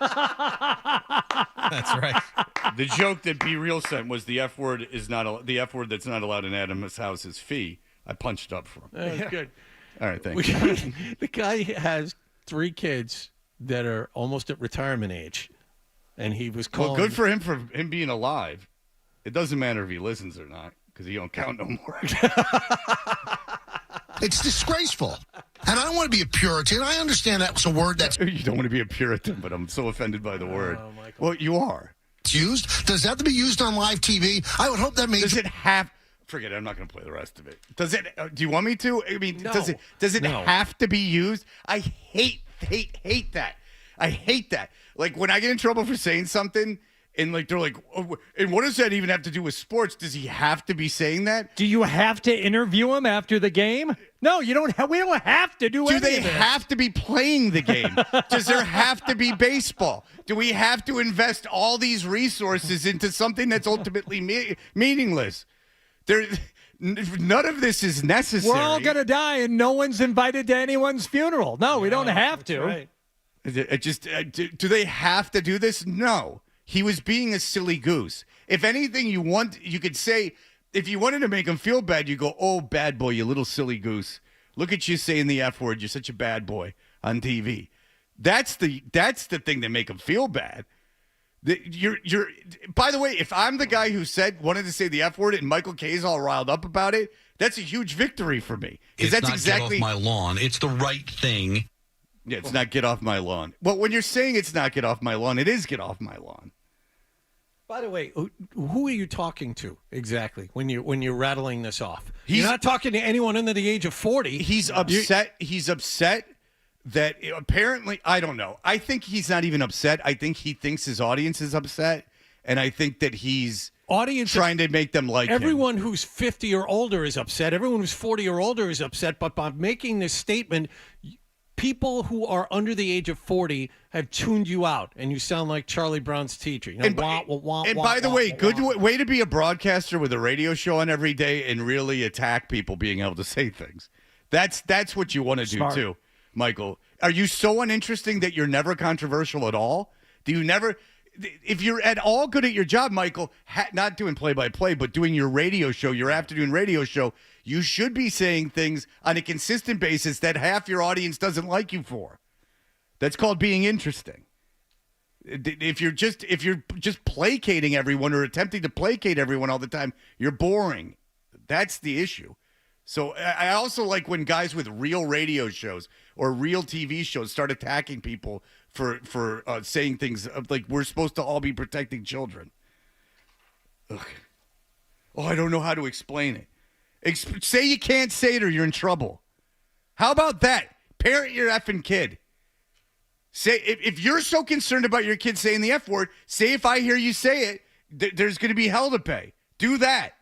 right. The joke that Be Real sent was the F word the F word that's not allowed in Adam's house is fee. I punched up for him. That's good. All right, thank you. The guy has 3 kids that are almost at retirement age, and he was calling. Well, good for him being alive. It doesn't matter if he listens or not because he don't count no more. It's disgraceful. And I don't want to be a Puritan. I understand that's a word that's... You don't want to be a Puritan, but I'm so offended by the word. Well, you are. It's used. Does it have to be used on live TV? I would hope that means... Does it have... Forget it. I'm not going to play the rest of it. Does it? Do you want me to? I mean, No. Does it No. have to be used? I hate that. I hate that. Like when I get in trouble for saying something... And they're like, oh, and what does that even have to do with sports? Does he have to be saying that? Do you have to interview him after the game? No, you don't. We don't have to do. Do they have to be playing the game? Does there have to be baseball? Do we have to invest all these resources into something that's ultimately meaningless? None of this is necessary. We're all gonna die, and no one's invited to anyone's funeral. No, we don't have to. Right. Do they have to do this? No. He was being a silly goose. If anything, you could say, if you wanted to make him feel bad, you go, oh, bad boy, you little silly goose. Look at you saying the F word. You're such a bad boy on TV. That's the thing that make him feel bad. By the way, if I'm the guy who wanted to say the F word and Michael Kay's all riled up about it, that's a huge victory for me. It's that's not exactly get off my lawn. It's the right thing. Yeah, it's not get off my lawn. Well, when you're saying it's not get off my lawn, it is get off my lawn. By the way, who are you talking to exactly when you're rattling this off? You're not talking to anyone under the age of 40. He's upset. He's upset that apparently, I don't know. I think he's not even upset. I think he thinks his audience is upset, and I think that he's trying to make them like him. Everyone who's 50 or older is upset. Everyone who's 40 or older is upset. But by making this statement, people who are under the age of 40 have tuned you out, and you sound like Charlie Brown's teacher. You know, by the way, good way to be a broadcaster with a radio show on every day and really attack people being able to say things. That's what you want to do too, Michael. Are you so uninteresting that you're never controversial at all? Do you never? If you're at all good at your job, Michael, not doing play-by-play, but doing your radio show, your afternoon radio show, you should be saying things on a consistent basis that half your audience doesn't like you for. That's called being interesting. If you're just placating everyone or attempting to placate everyone all the time, you're boring. That's the issue. So I also like when guys with real radio shows or real TV shows start attacking people for saying things like we're supposed to all be protecting children. Ugh. Oh, I don't know how to explain it. Say you can't say it or you're in trouble. How about that? Parent your effing kid. Say if you're so concerned about your kid saying the F word, say if I hear you say it, there's going to be hell to pay. Do that.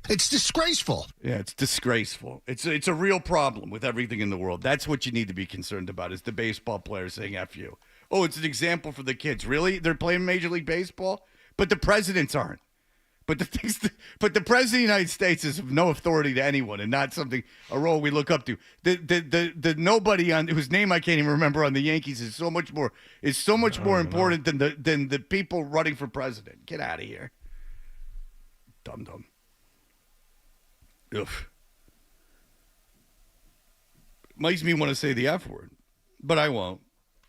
It's disgraceful. Yeah, it's disgraceful. It's a real problem with everything in the world. That's what you need to be concerned about is the baseball players saying F you. Oh, it's an example for the kids. Really? They're playing Major League Baseball? But the presidents aren't. But the president of the United States is of no authority to anyone and not a role we look up to. The nobody on whose name I can't even remember on the Yankees is so much more important than the people running for president. Get out of here. Dum-dum. Ugh. Makes me want to say the F word, but I won't.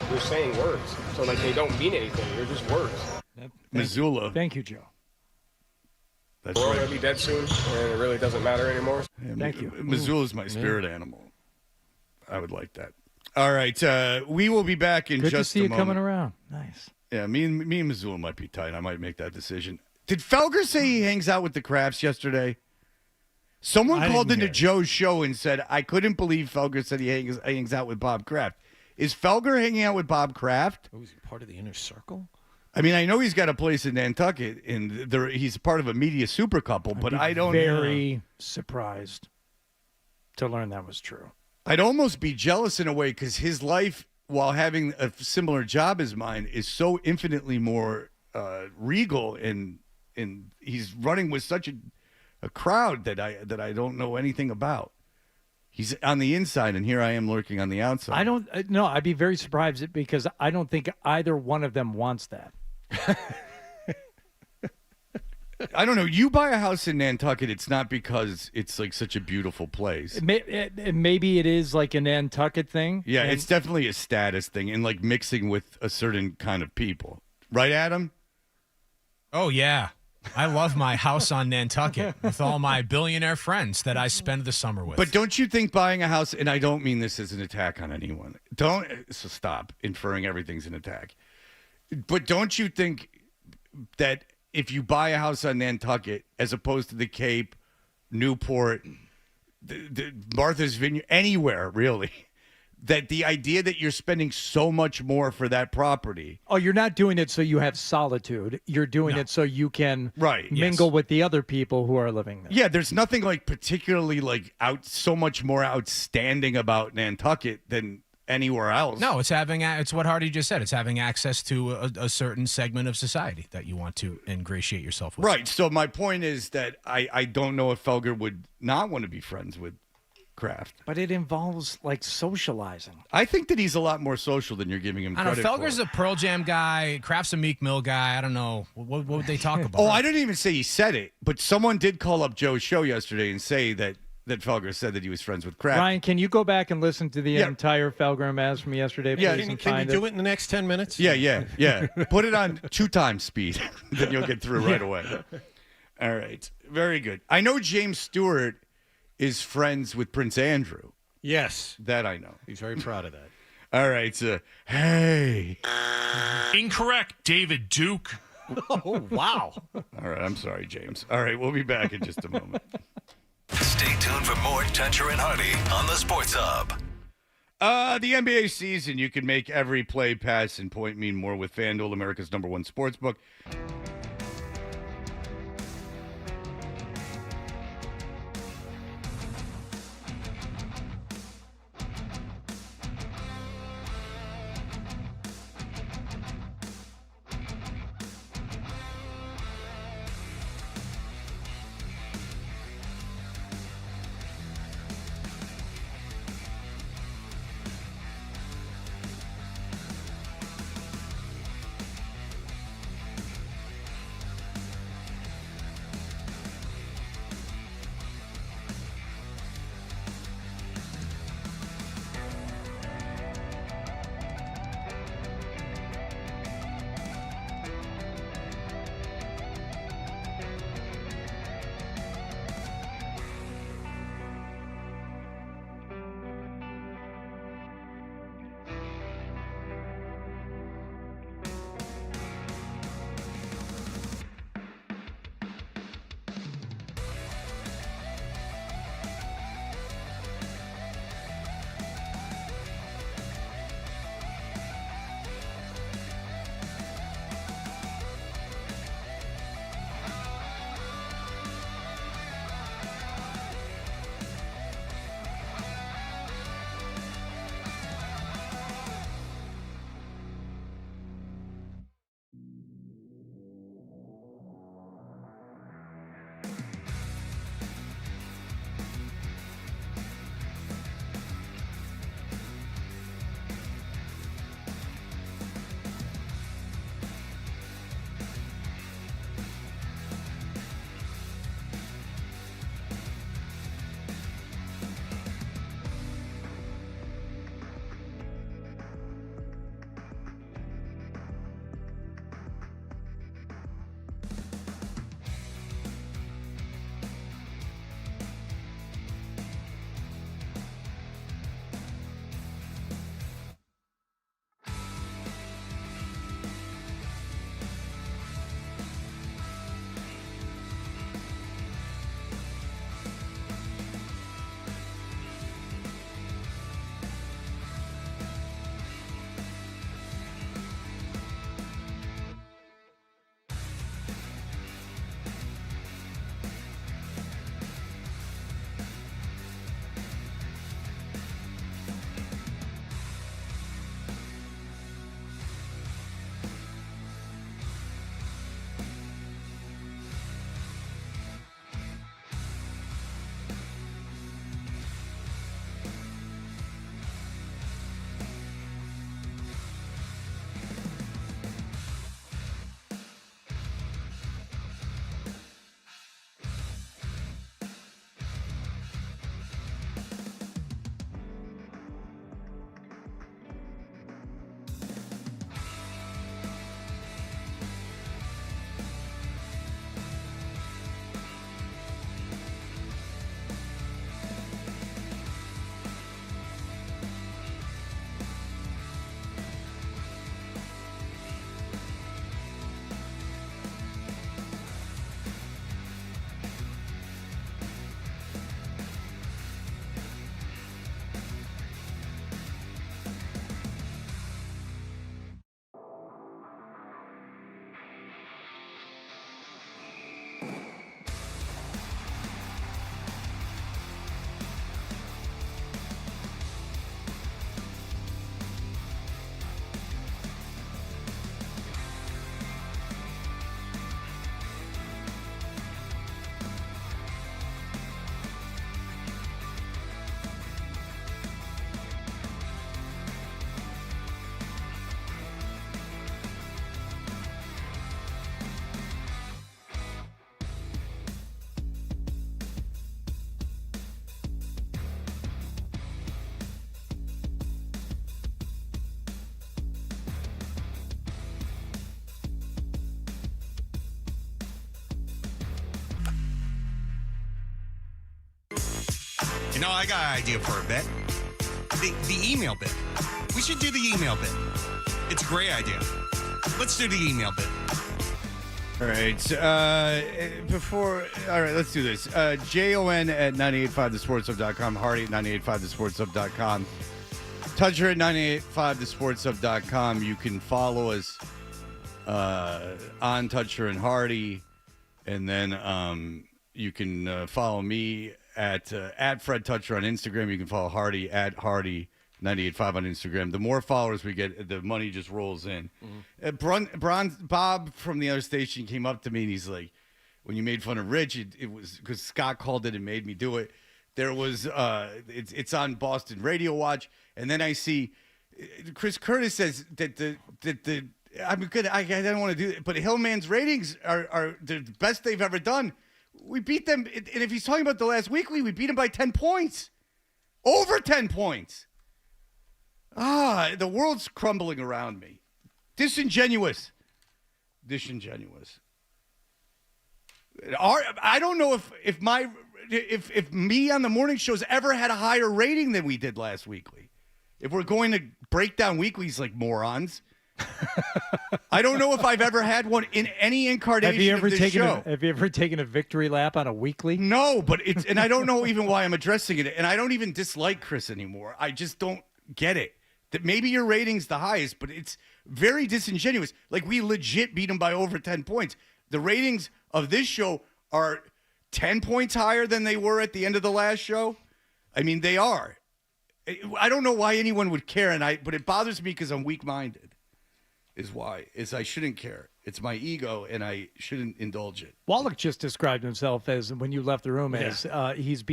You're saying words, so like they don't mean anything. They're just words. Missoula. Thank you, Joe. That's We're all right. going to be dead soon, and it really doesn't matter anymore. Thank you. Missoula's my spirit animal. I would like that. All right, we will be back in Good just to see a you moment. coming around. Nice. Yeah, me and Missoula might be tight. I might make that decision. Did Felger say he hangs out with the Crafts yesterday? Someone called into Joe's show and said, I couldn't believe Felger said he hangs out with Bob Kraft. Is Felger hanging out with Bob Kraft? Oh, is he part of the inner circle? I mean, I know he's got a place in Nantucket, and he's part of a media super couple, but I don't very surprised to learn that was true. I'd almost be jealous in a way because his life, while having a similar job as mine, is so infinitely more regal, and he's running with such a crowd that I don't know anything about. He's on the inside, and here I am lurking on the outside. I don't know. I'd be very surprised because I don't think either one of them wants that. I don't know. You buy a house in Nantucket, it's not because it's like such a beautiful place. Maybe it is like a Nantucket thing. Yeah, it's definitely a status thing and like mixing with a certain kind of people. Right, Adam? Oh, yeah. I love my house on Nantucket with all my billionaire friends that I spend the summer with. But don't you think buying a house, and I don't mean this as an attack on anyone. So stop inferring everything's an attack. But don't you think that if you buy a house on Nantucket as opposed to the Cape, Newport, the Martha's Vineyard, anywhere really, that the idea that you're spending so much more for that property. Oh, you're not doing it so you have solitude. You're doing it so you can mingle with the other people who are living there. Yeah, there's nothing like particularly like so much more outstanding about Nantucket than anywhere else. No, it's what Hardy just said. It's having access to a certain segment of society that you want to ingratiate yourself with. Right. So my point is that I don't know if Felger would not want to be friends with Kraft. But it involves like socializing. I think that he's a lot more social than you're giving him credit for. I don't know. Felger's a Pearl Jam guy. Kraft's a Meek Mill guy. I don't know. What would they talk about? Oh, I didn't even say he said it, but someone did call up Joe's show yesterday and say that Felger said that he was friends with Kraft. Ryan, can you go back and listen to the entire Felger Mass from yesterday? Yeah, please, can you do it in the next 10 minutes? Yeah. Put it on 2x speed, then you'll get through right away. All right. Very good. I know James Stewart is friends with Prince Andrew. Yes. That I know. He's very proud of that. All right. Hey. Incorrect, David Duke. Oh, wow. All right. I'm sorry, James. All right. We'll be back in just a moment. Stay tuned for more Toucher and Hardy on the Sports Hub. The NBA season, you can make every play, pass, and point mean more with FanDuel, America's #1 sportsbook. You know, I got an idea for a bit. The email bit. We should do the email bit. It's a great idea. Let's do the email bit. All right. All right, let's do this. JON at 985thesportshub.com. Hardy at 985thesportshub.com. Toucher at 985thesportshub.com. You can follow us on Toucher and Hardy. And then you can follow me at Fred Toucher on Instagram. You can follow Hardy at Hardy985 on Instagram. The more followers we get, the money just rolls in. Bob from the other station came up to me and he's like, when you made fun of Rich, it was because Scott called it and made me do it. There was it's on Boston Radio Watch, and then I see Chris Curtis says that the I'm good. I don't want to do it, but Hillman's ratings are the best they've ever done. We beat them, and if he's talking about the last weekly, we beat them by 10 points, over 10 points. The world's crumbling around me. Disingenuous. I don't know if me on the morning shows ever had a higher rating than we did last weekly. If we're going to break down weeklies like morons. I don't know if I've ever had one in any incarnation of this show. Have you ever taken a victory lap on a weekly? No, but and I don't know even why I'm addressing it. And I don't even dislike Chris anymore. I just don't get it. That maybe your rating's the highest, but it's very disingenuous. Like, we legit beat them by over 10 points. The ratings of this show are 10 points higher than they were at the end of the last show. I mean, they are. I don't know why anyone would care, but it bothers me because I'm weak-minded. Is why. I shouldn't care. It's my ego, and I shouldn't indulge it. Wallach just described himself as, when you left the room, as he's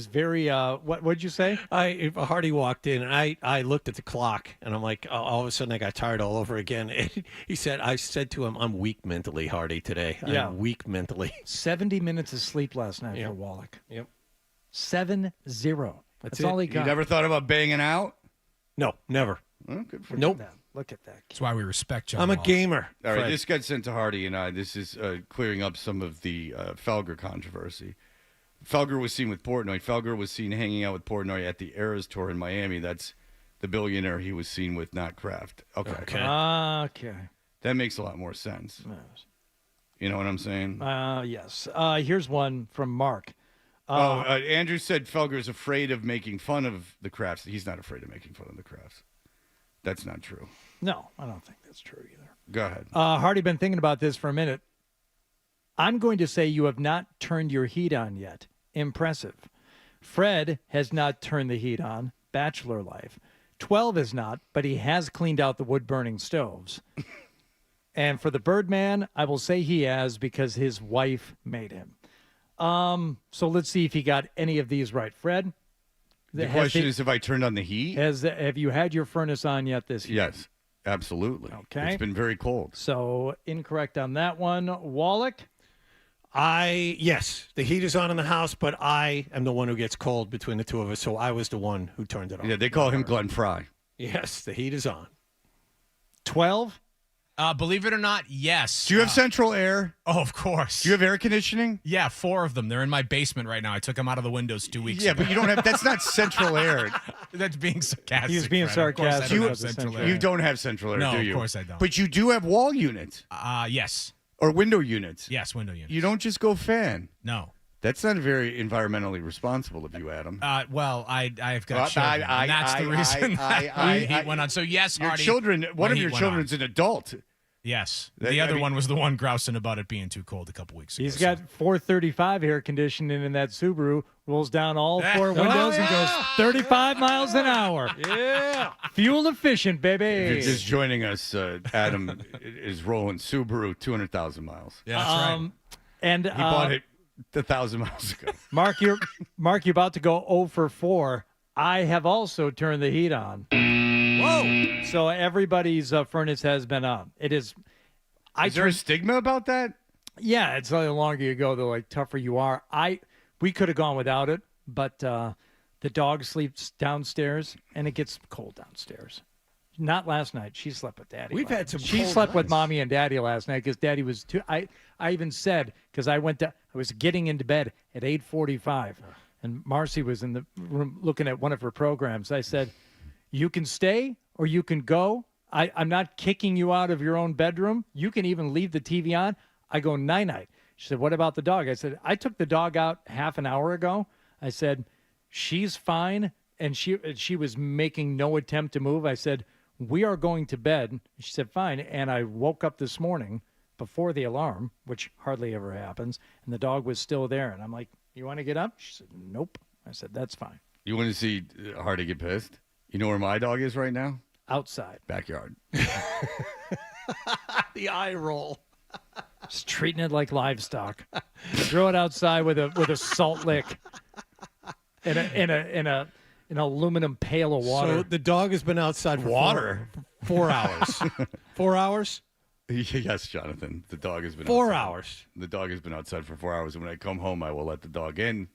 very what did you say? Hardy walked in, and I looked at the clock, and I'm like, all of a sudden I got tired all over again. And he said, I said to him, I'm weak mentally, Hardy, today. Yeah. I'm weak mentally. 70 minutes of sleep last night for Wallach. Yep. 7-0. That's all he got. You never thought about banging out? No, never. Oh, good for Nope. Look at that. That's why we respect John. I'm a Wall. gamer. All right, Fred. this got sent to Hardy and I. This is clearing up some of the Felger controversy. Felger was seen with Portnoy. Felger was seen hanging out with Portnoy at the Eras Tour in Miami. That's the billionaire he was seen with, not Kraft. Okay. Okay. That makes a lot more sense. Yes. You know what I'm saying? Yes. Here's one from Mark. Andrew said Felger is afraid of making fun of the Krafts. He's not afraid of making fun of the Krafts. That's not true. No, I don't think that's true either. Go ahead. Hardy, been thinking about this for a minute. I'm going to say you have not turned your heat on yet. Impressive. Fred has not turned the heat on. Bachelor life. 12 is not, but he has cleaned out the wood-burning stoves. And for the Birdman, I will say he has because his wife made him. So let's see if he got any of these right. Fred? The question is if I turned on the heat? Have you had your furnace on yet this year? Yes, absolutely. Okay. It's been very cold. So incorrect on that one. Wallach? Yes, the heat is on in the house, but I am the one who gets cold between the two of us, so I was the one who turned it on. Yeah, they call him Glenn Fry. Yes, the heat is on. 12? Believe it or not, yes. Do you have central air? Oh, of course. Do you have air conditioning? Yeah, 4 of them. They're in my basement right now. I took them out of the windows 2 weeks ago. Yeah, but you don't have. That's not central air. That's being sarcastic. He's being Fred. Of course I sarcastic. don't have central air. You don't have central air, No, do you? of course I don't. But you do have wall units. Yes. Or window units. Yes, window units. You don't just go fan. No. That's not very environmentally responsible of you, Adam. Well, I've got children, and that's the reason the heat went on. So, yes, your Hardy. children. One my of your heat went children's an adult. Yes. The other one was the one grousing about it being too cold a couple weeks ago. He's got 435 air conditioning in that Subaru, rolls down all 4 windows and goes 35 miles an hour. Yeah. Fuel efficient, baby. If you're just joining us, Adam is rolling Subaru 200,000 miles. Yeah, that's right. And he bought it 1,000 miles ago. Mark, you're about to go 0 for 4. I have also turned the heat on. Whoa! So everybody's furnace has been on. It is. Is there a stigma about that? Yeah, it's the longer you go, the tougher you are. We could have gone without it, but the dog sleeps downstairs, and it gets cold downstairs. Not last night. She slept with Daddy. We've had some. She cold slept with nights. Mommy and Daddy last night because Daddy was too. I even said because I was getting into bed at 8:45, and Marcy was in the room looking at one of her programs. I said, you can stay or you can go. I'm not kicking you out of your own bedroom. You can even leave the TV on. I go, night-night. She said, what about the dog? I said, I took the dog out half an hour ago. I said, she's fine, and she was making no attempt to move. I said, we are going to bed. She said, fine. And I woke up this morning before the alarm, which hardly ever happens, and the dog was still there. And I'm like, you want to get up? She said, nope. I said, that's fine. You want to see Hardy get pissed? You know where my dog is right now? Outside. Backyard. The eye roll. Just treating it like livestock. Throw it outside with a salt lick in an aluminum pail of water. So the dog has been outside for Water? 4 hours. 4 hours? Yes, Jonathan. The dog has been 4 outside. hours. The dog has been outside for 4 hours, and when I come home, I will let the dog in.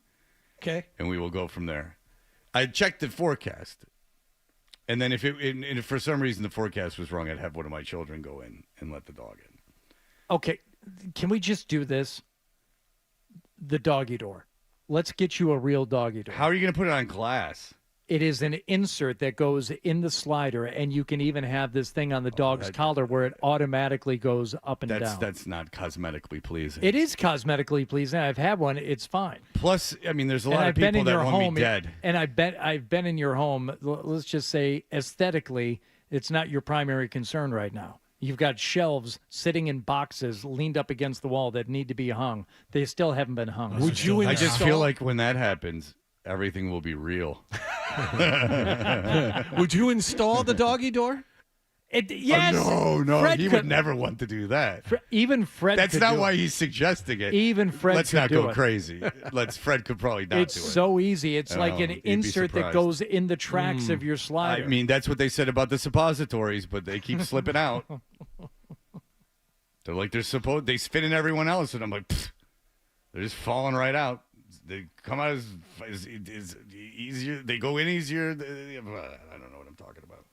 Okay. And we will go from there. I checked the forecast, and then if for some reason the forecast was wrong, I'd have one of my children go in and let the dog in. Okay, can we just do this? The doggy door. Let's get you a real doggy door. How are you going to put it on glass? It is an insert that goes in the slider, and you can even have this thing on the dog's collar where it automatically goes up and down. That's not cosmetically pleasing. It is cosmetically pleasing. I've had one. It's fine. Plus, I mean, there's a lot of people that want me dead. And I've been in your home. Let's just say aesthetically, it's not your primary concern right now. You've got shelves sitting in boxes leaned up against the wall that need to be hung. They still haven't been hung. I just feel like when that happens, everything will be real. Would you install the doggy door? Yes. No. Fred He could- would never want to do that. Even Fred. That's could not do why it. he's suggesting it. Even Fred. Let's could not do go it. crazy. Fred could probably not It's do it. so easy. It's like an you'd be insert that surprised. goes in the tracks of your slider. I mean, that's what they said about the suppositories, but they keep slipping out. They're like they spit in everyone else, and I'm like, pfft, they're just falling right out. They come out as easier. They go in easier. I don't know what I'm talking about.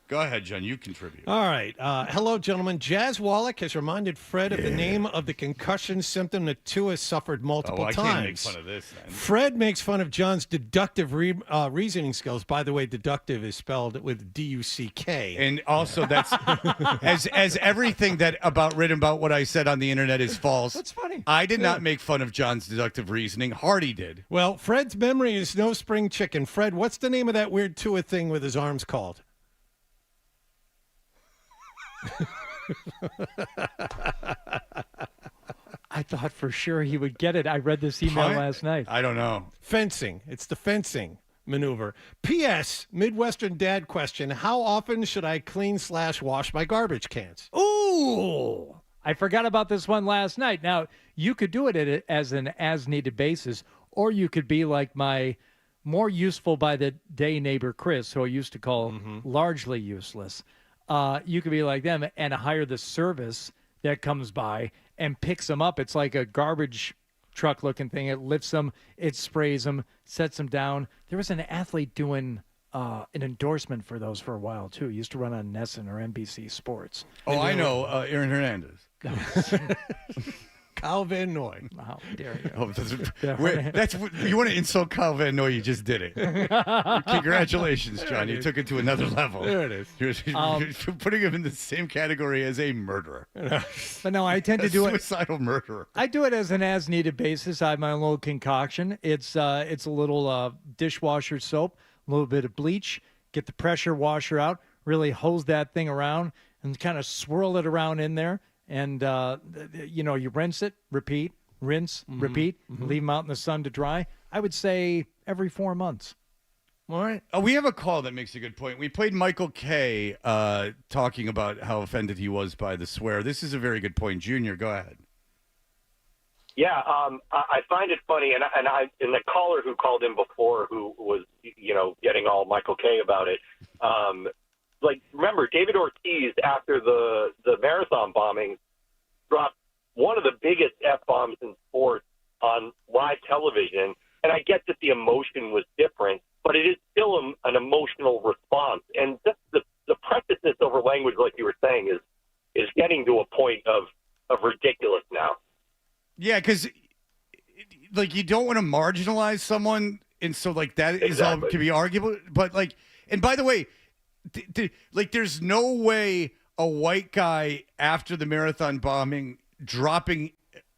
Go ahead, John. You contribute. All right. Hello, gentlemen. Jazz Wallach has reminded Fred of the name of the concussion symptom that Tua suffered multiple I times. can't make fun of this, then. Fred makes fun of John's deductive reasoning skills. By the way, deductive is spelled with D-U-C-K. And also, that's as everything written about what I said on the internet is false. That's funny. I did not make fun of John's deductive reasoning. Hardy did. Well, Fred's memory is no spring chicken. Fred, what's the name of that weird Tua thing with his arms called? I thought for sure he would get it. I read this email last night. I don't know. Fencing. It's the fencing maneuver. P.S. Midwestern dad question. How often should I clean/wash my garbage cans? Ooh, I forgot about this one last night. Now, you could do it as an as-needed basis, or you could be like my more useful by the day neighbor, Chris, who I used to call largely useless. You could be like them and hire the service that comes by and picks them up. It's like a garbage truck looking thing. It lifts them, it sprays them, sets them down. There was an athlete doing an endorsement for those for a while, too. He used to run on Nesson or NBC Sports. Oh, I know. Aaron Hernandez. Kyle Van Noy. How dare you? Oh, that's you want to insult Kyle Van Noy? You just did it. Congratulations, John. You took it to another level. There it is. You're putting him in the same category as a murderer. But no, I tend to do it. Suicidal murderer. I do it as an as-needed basis. I have my own little concoction. It's a little dishwasher soap, a little bit of bleach, get the pressure washer out, really hose that thing around, and kind of swirl it around in there. And, you rinse it, repeat, rinse, repeat, leave them out in the sun to dry. I would say every 4 months. All right. We have a call that makes a good point. We played Michael Kay talking about how offended he was by the swear. This is a very good point. Junior, go ahead. Yeah, I find it funny, and the caller who called in before, who was getting all Michael Kay about it. Remember David Ortiz after the marathon bombing dropped one of the biggest F-bombs in sports on live television, and I get that the emotion was different, but it is still an emotional response, and just the preciousness over language, like you were saying, is getting to a point of ridiculous now. Yeah, because like you don't want to marginalize someone, and so like that is all can be arguable. But like, and by the way, like there's no way a white guy after the marathon bombing dropping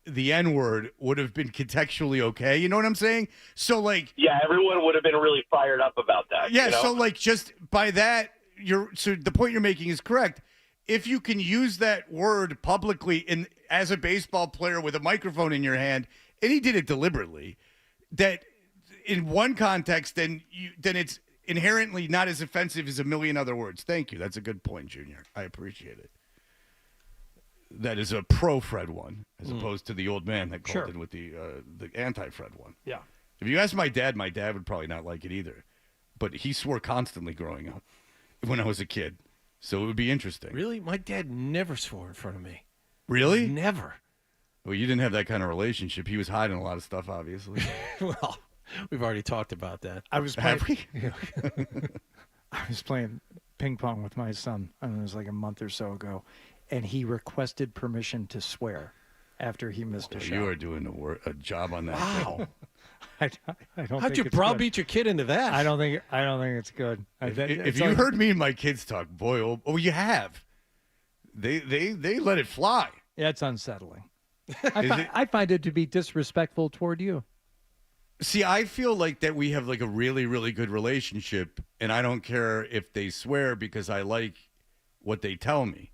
the N-word would have been contextually okay. You know what I'm saying? So like, yeah, everyone would have been really fired up about that. yeah. You know? So like, just by that, so the point you're making is correct. If you can use that word publicly as a baseball player with a microphone in your hand, and he did it deliberately, that in one context, then it's inherently not as offensive as a million other words. Thank you. That's a good point, Junior. I appreciate it. That is a pro-Fred one, as opposed to the old man that called in with the anti-Fred one. Yeah. If you ask my dad would probably not like it either. But he swore constantly growing up when I was a kid. So it would be interesting. Really? My dad never swore in front of me. Really? Never. Well, you didn't have that kind of relationship. He was hiding a lot of stuff, obviously. Well, we've already talked about that. I was playing, Have we? I was playing ping pong with my son, it was like a month or so ago, and he requested permission to swear after he missed a shot. You are doing a job on that. Wow. I don't How'd think you it's browbeat your kid into that? I don't think it's good. If you heard me and my kids talk, boy, oh, you have. They let it fly. Yeah, it's unsettling. I find it to be disrespectful toward you. See, I feel like that we have like a really, really good relationship, and I don't care if they swear because I like what they tell me.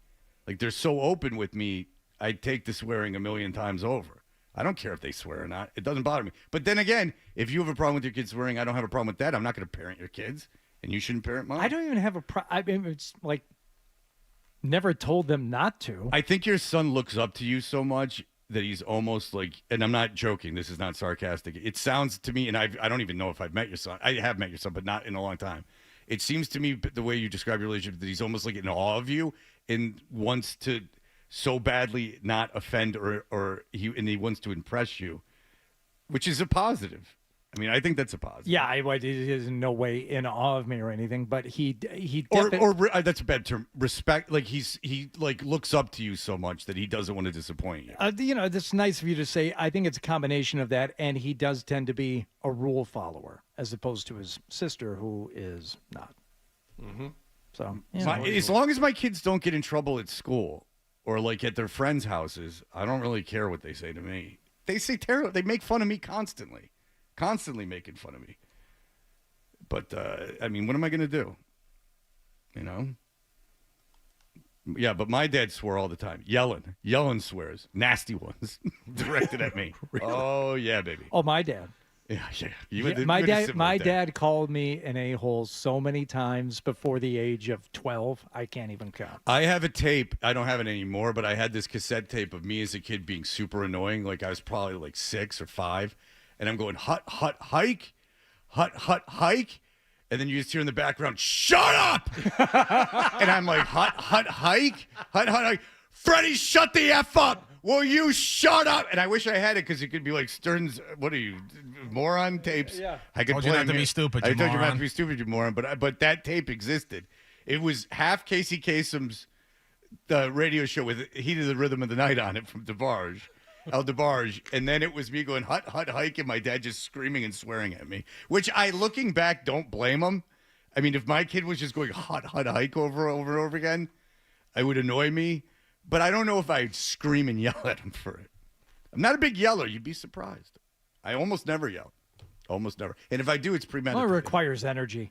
Like they're so open with me, I take the swearing a million times over. I don't care if they swear or not. It doesn't bother me. But then again, if you have a problem with your kids swearing, I don't have a problem with that. I'm not going to parent your kids, and you shouldn't parent mine. I don't even have a I mean, it's like never told them not to. I think your son looks up to you so much that he's almost like, and I'm not joking, this is not sarcastic. It sounds to me, and I don't even know if I've met your son. I have met your son, but not in a long time. It seems to me, the way you describe your relationship, that he's almost like in awe of you and wants to so badly not offend or he wants to impress you, which is a positive. I mean, I think that's a positive. Yeah, he is in no way in awe of me or anything, but he or that's a bad term. Respect, like he like looks up to you so much that he doesn't want to disappoint you. It's nice of you to say. I think it's a combination of that, and he does tend to be a rule follower as opposed to his sister, who is not. Mm-hmm. So, as long as my kids don't get in trouble at school or like at their friends' houses, I don't really care what they say to me. They say terrible. They make fun of me constantly making fun of me. But I mean, what am I going to do? You know? Yeah, but my dad swore all the time. Yelling swears. Nasty ones directed at me. Really? Oh, yeah, baby. Oh, my dad. Yeah. My dad called me an a-hole so many times before the age of 12, I can't even count. I have a tape. I don't have it anymore, but I had this cassette tape of me as a kid being super annoying. Like I was probably like 6 or 5, and I'm going hut hike, hike, and then you just hear in the background, "Shut up!" And I'm like, hut hike. Freddie, shut the F up. Will you shut up? And I wish I had it because it could be like Stern's, what are you, moron tapes? Yeah. I could Told you not to be stupid, you I told you not moron. to be stupid, you moron. But that tape existed. It was half Casey Kasem's radio show with Heat of the Rhythm of the Night on it from DeBarge, El DeBarge. And then it was me going hut hike and my dad just screaming and swearing at me, which I, looking back, don't blame him. I mean, if my kid was just going hut hike over and over again, it would annoy me. But I don't know if I'd scream and yell at him for it. I'm not a big yeller. You'd be surprised. I almost never yell. Almost never. And if I do, it's premeditated. Well, it requires energy.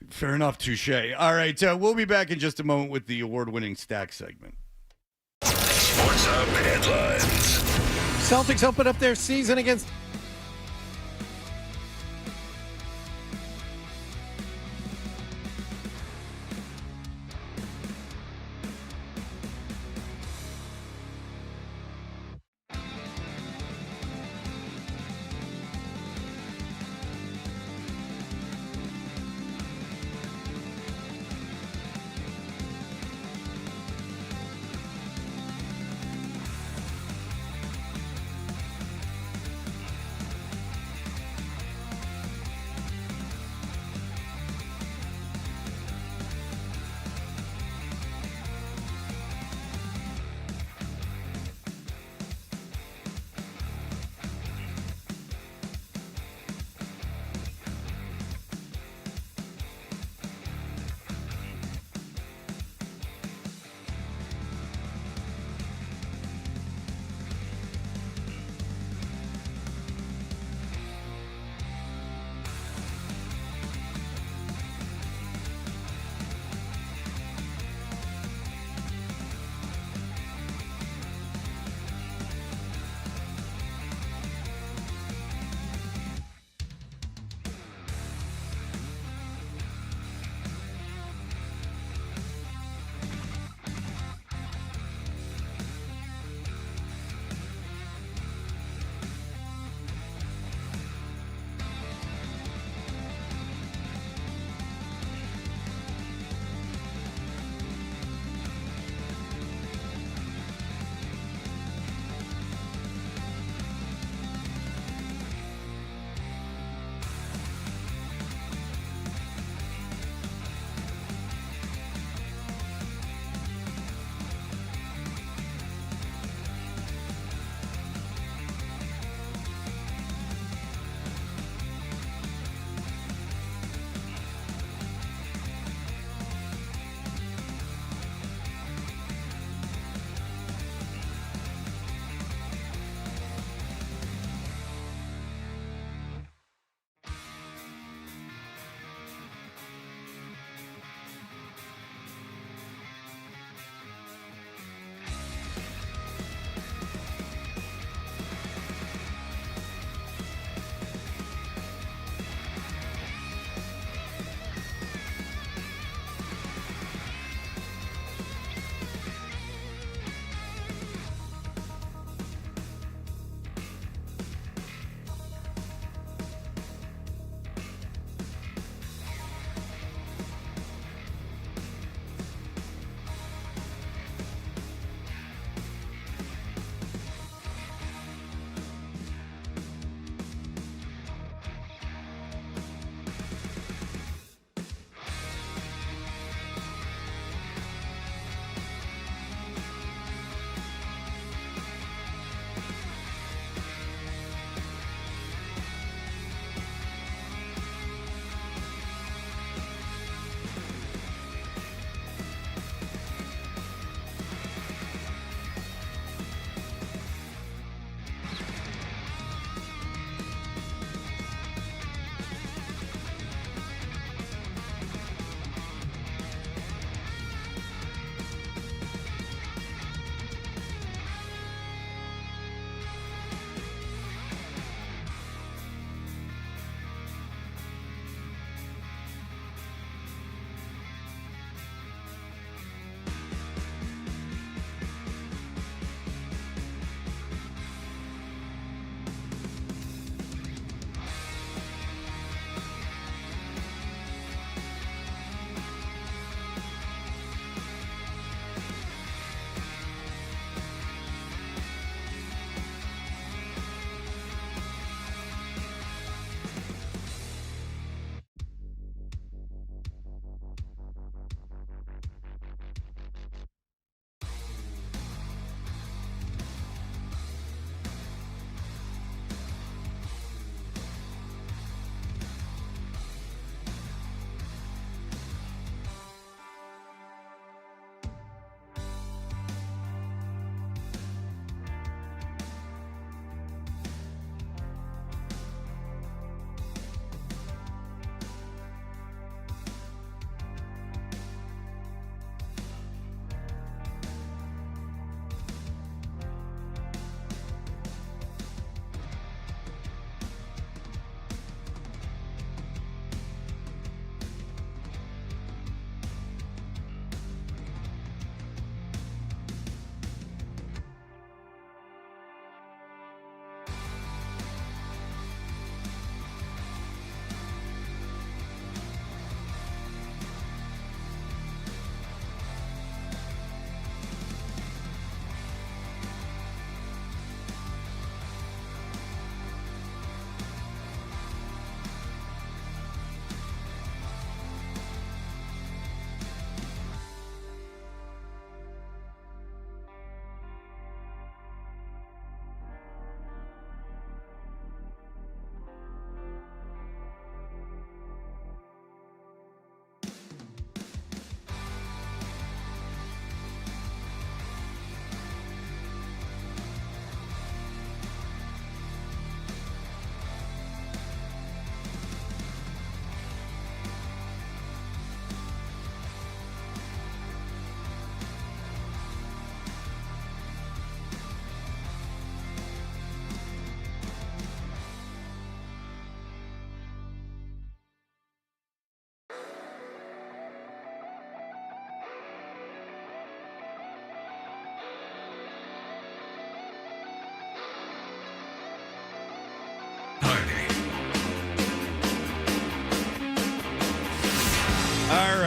Fair enough, touche. All right, we'll be back in just a moment with the award-winning stack segment. Sports Hub headlines. Celtics open up their season against...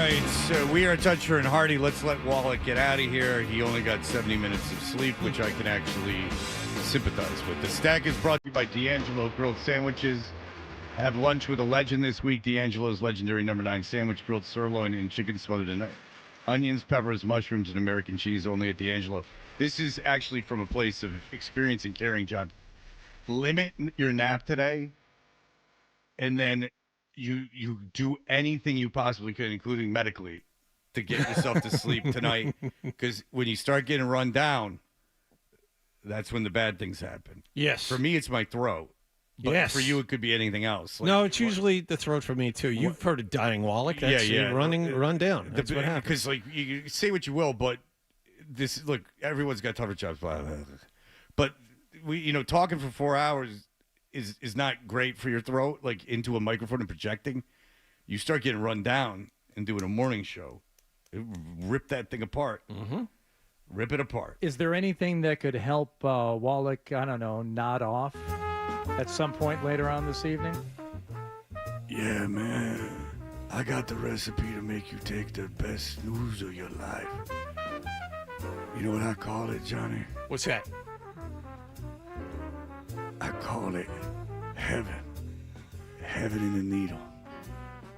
right, so we are Toucher and Hardy. Let's let Wallach get out of here. He only got 70 minutes of sleep, which I can actually sympathize with. The Stack is brought to you by D'Angelo Grilled Sandwiches. Have lunch with a legend this week. D'Angelo's legendary number 9 sandwich, grilled sirloin and chicken smothered in onions, peppers, mushrooms, and American cheese, only at D'Angelo. This is actually from a place of experience and caring, John. Limit your nap today, and then you do anything you possibly could, including medically, to get yourself to sleep tonight. Because when you start getting run down, that's when the bad things happen. Yes. For me, it's my throat. But yes. For you, it could be anything else. No, it's usually the throat for me, too. You've heard of dying Wallach. That's run down. That's what happens. Because, like, you say what you will, but look, everyone's got tougher jobs. Blah, blah, blah. But, talking for 4 hours is not great for your throat, like into a microphone and projecting. You start getting run down and doing a morning show. Rip that thing apart. Mm-hmm. Rip it apart. Is there anything that could help Wallach, I don't know, nod off at some point later on this evening? Yeah, man. I got the recipe to make you take the best snooze of your life. You know what I call it, Johnny? What's that? I call it heaven. Heaven in a needle.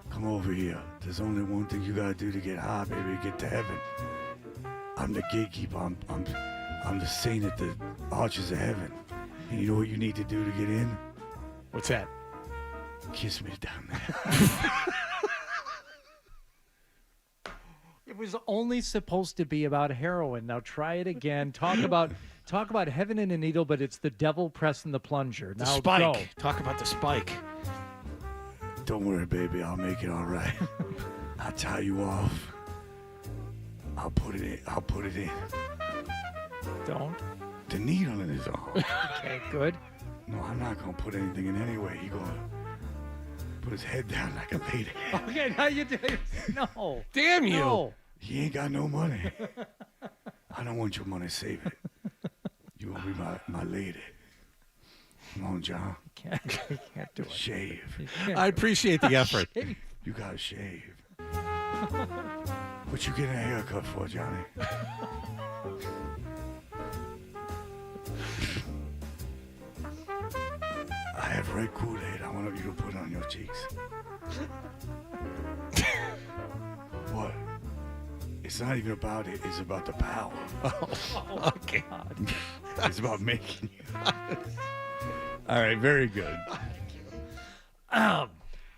Come over here. There's only one thing you gotta do to get high, baby, to get to heaven. I'm the gatekeeper. I'm the saint at the arches of heaven. And you know what you need to do to get in? What's that? Kiss me down there. It was only supposed to be about heroin. Now try it again. Talk about heaven in a needle, but it's the devil pressing the plunger. The now spike. Go. Talk about the spike. Don't worry, baby. I'll make it all right. I'll tie you off. I'll put it in. Don't. The needle in his arm. Okay, good. No, I'm not going to put anything in anyway. He's going to put his head down like a lady. Okay, now you do. No. Damn you. No. He ain't got no money. I don't want your money. Save it. You will be my lady. Come on, John. You can't do it. Shave. I appreciate the effort. You got to shave. What you getting a haircut for, Johnny? I have red Kool-Aid. I want you to put it on your cheeks. What? It's not even about it. It's about the power. Oh okay. It's about making you. All right, very good.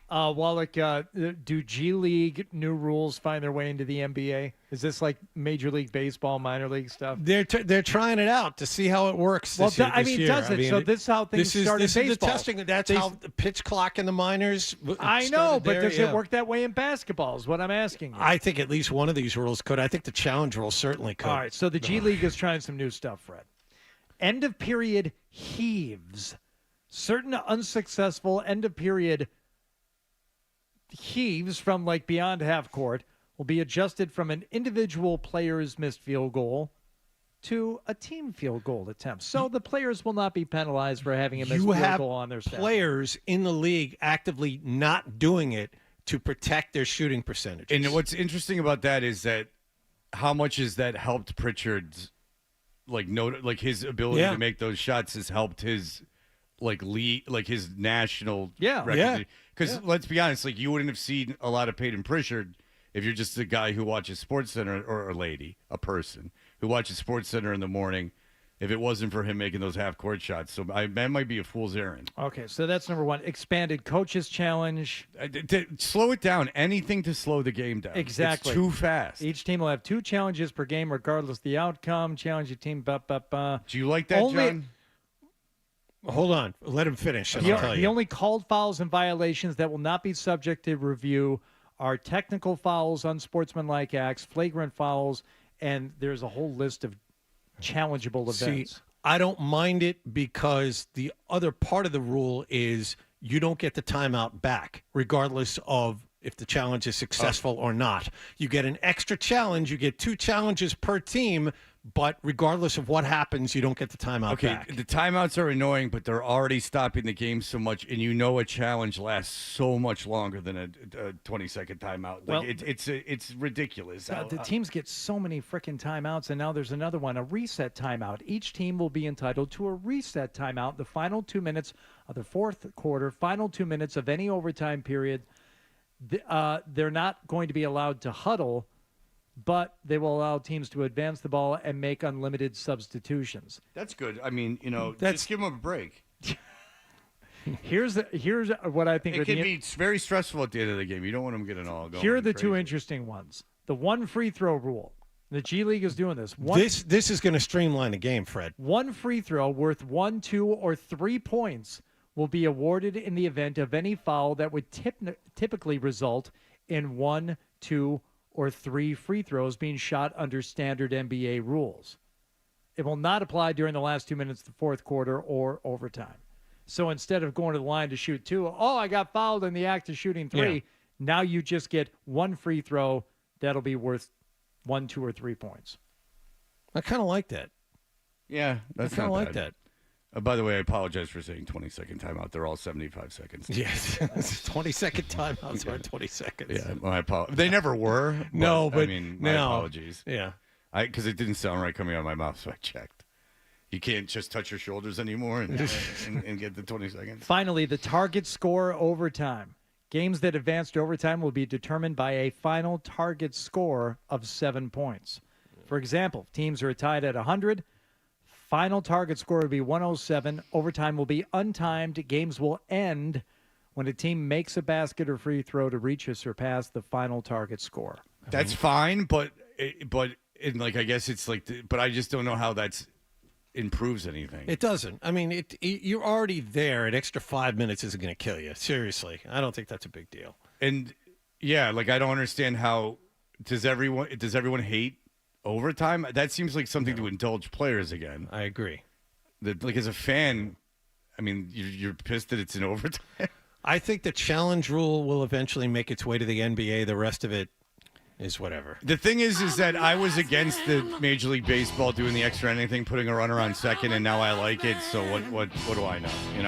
Wallach, do G League new rules find their way into the NBA? Is this like Major League Baseball, minor league stuff? They're trying it out to see how it works. This year. Does it? So this is how things start in baseball. This is the testing. That's how the pitch clock in the minors. I know, but does it work that way in basketball? Is what I'm asking you. I think at least one of these rules could. I think the challenge rule certainly could. All right, so the G League is trying some new stuff, Fred. End of period heaves. Certain unsuccessful end of period heaves from like beyond half court will be adjusted from an individual player's missed field goal to a team field goal attempt. So the players will not be penalized for having a missed field goal on their staff. Players in the league actively not doing it to protect their shooting percentages. And what's interesting about that is that how much has that helped Pritchard's his ability to make those shots has helped his his national record. Because let's be honest, like you wouldn't have seen a lot of Peyton Pritchard if you're just a guy who watches SportsCenter or a lady, a person who watches SportsCenter in the morning. If it wasn't for him making those half-court shots, so that might be a fool's errand. Okay, so that's number one. Expanded coaches challenge. Slow it down. Anything to slow the game down. Exactly. It's too fast. Each team will have 2 challenges per game, regardless of the outcome. Challenge your team. Do you like that, John? Hold on. Let him finish. And I'll tell you. The only called fouls and violations that will not be subject to review are technical fouls, unsportsmanlike acts, flagrant fouls, and there's a whole list of challengeable events. See, I don't mind it because the other part of the rule is you don't get the timeout back, regardless of if the challenge is successful or not. You get an extra challenge. You get 2 challenges per team, But regardless of what happens, you don't get the timeout back. The timeouts are annoying, but they're already stopping the game so much, and a challenge lasts so much longer than a 20-second timeout. Well, it's ridiculous. The teams get so many freaking timeouts, and now there's another one, a reset timeout. Each team will be entitled to a reset timeout the final 2 minutes of the fourth quarter, final 2 minutes of any overtime period. They're not going to be allowed to huddle, but they will allow teams to advance the ball and make unlimited substitutions. That's good. I mean, just give them a break. Here's what I think. It can be very stressful at the end of the game. You don't want them getting all going. Here are the two interesting ones. The one free throw rule. The G League is doing this. This is going to streamline the game, Fred. One free throw worth 1, 2, or 3 points will be awarded in the event of any foul that would typically result in 1, 2, or 3 free throws being shot under standard NBA rules. It will not apply during the last 2 minutes of the fourth quarter or overtime. So instead of going to the line to shoot 2, I got fouled in the act of shooting 3, Yeah. now you just get 1 free throw that'll be worth 1, 2, or 3 points. I kind of like that. Yeah, that's I kind not of like bad. that. By the way, I apologize for saying 20-second timeout. They're all 75 seconds. Yes. 20-second timeouts are 20 seconds. Yeah, my apologies. They never were. No, but I mean, my no. apologies. Yeah. Because it didn't sound right coming out of my mouth, so I checked. You can't just touch your shoulders anymore and get the 20 seconds. Finally, the target score overtime. Games that advance to overtime will be determined by a final target score of 7 points. For example, if teams are tied at 100, final target score will be 107. Overtime will be untimed. Games will end when a team makes a basket or free throw to reach or surpass the final target score. That's fine, but I guess it's but I just don't know how that's improves anything. It doesn't. I mean, you're already there. An extra 5 minutes isn't going to kill you. Seriously, I don't think that's a big deal. And yeah, I don't understand how does everyone hate overtime? That seems like something to indulge players again. I agree. As a fan, I mean, you're pissed that it's in overtime. I think the challenge rule will eventually make its way to the NBA. The rest of it is whatever. The thing is that I was against the Major League Baseball doing the extra inning thing, putting a runner on second, and now I like it. So what do I know? You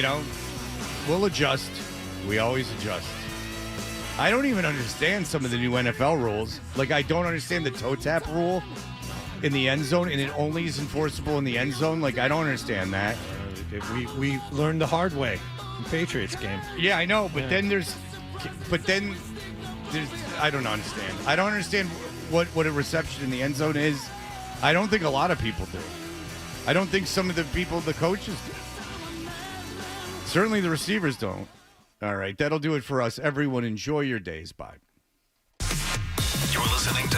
know, we'll adjust. We always adjust. I don't even understand some of the new NFL rules. I don't understand the toe tap rule in the end zone, and it only is enforceable in the end zone. I don't understand that. We learned the hard way. Patriots game. Yeah, I know, but then there's I don't understand. I don't understand what a reception in the end zone is. I don't think a lot of people do. I don't think some of the coaches do. Certainly the receivers don't. All right, that'll do it for us. Everyone, enjoy your days. Bye. You're listening to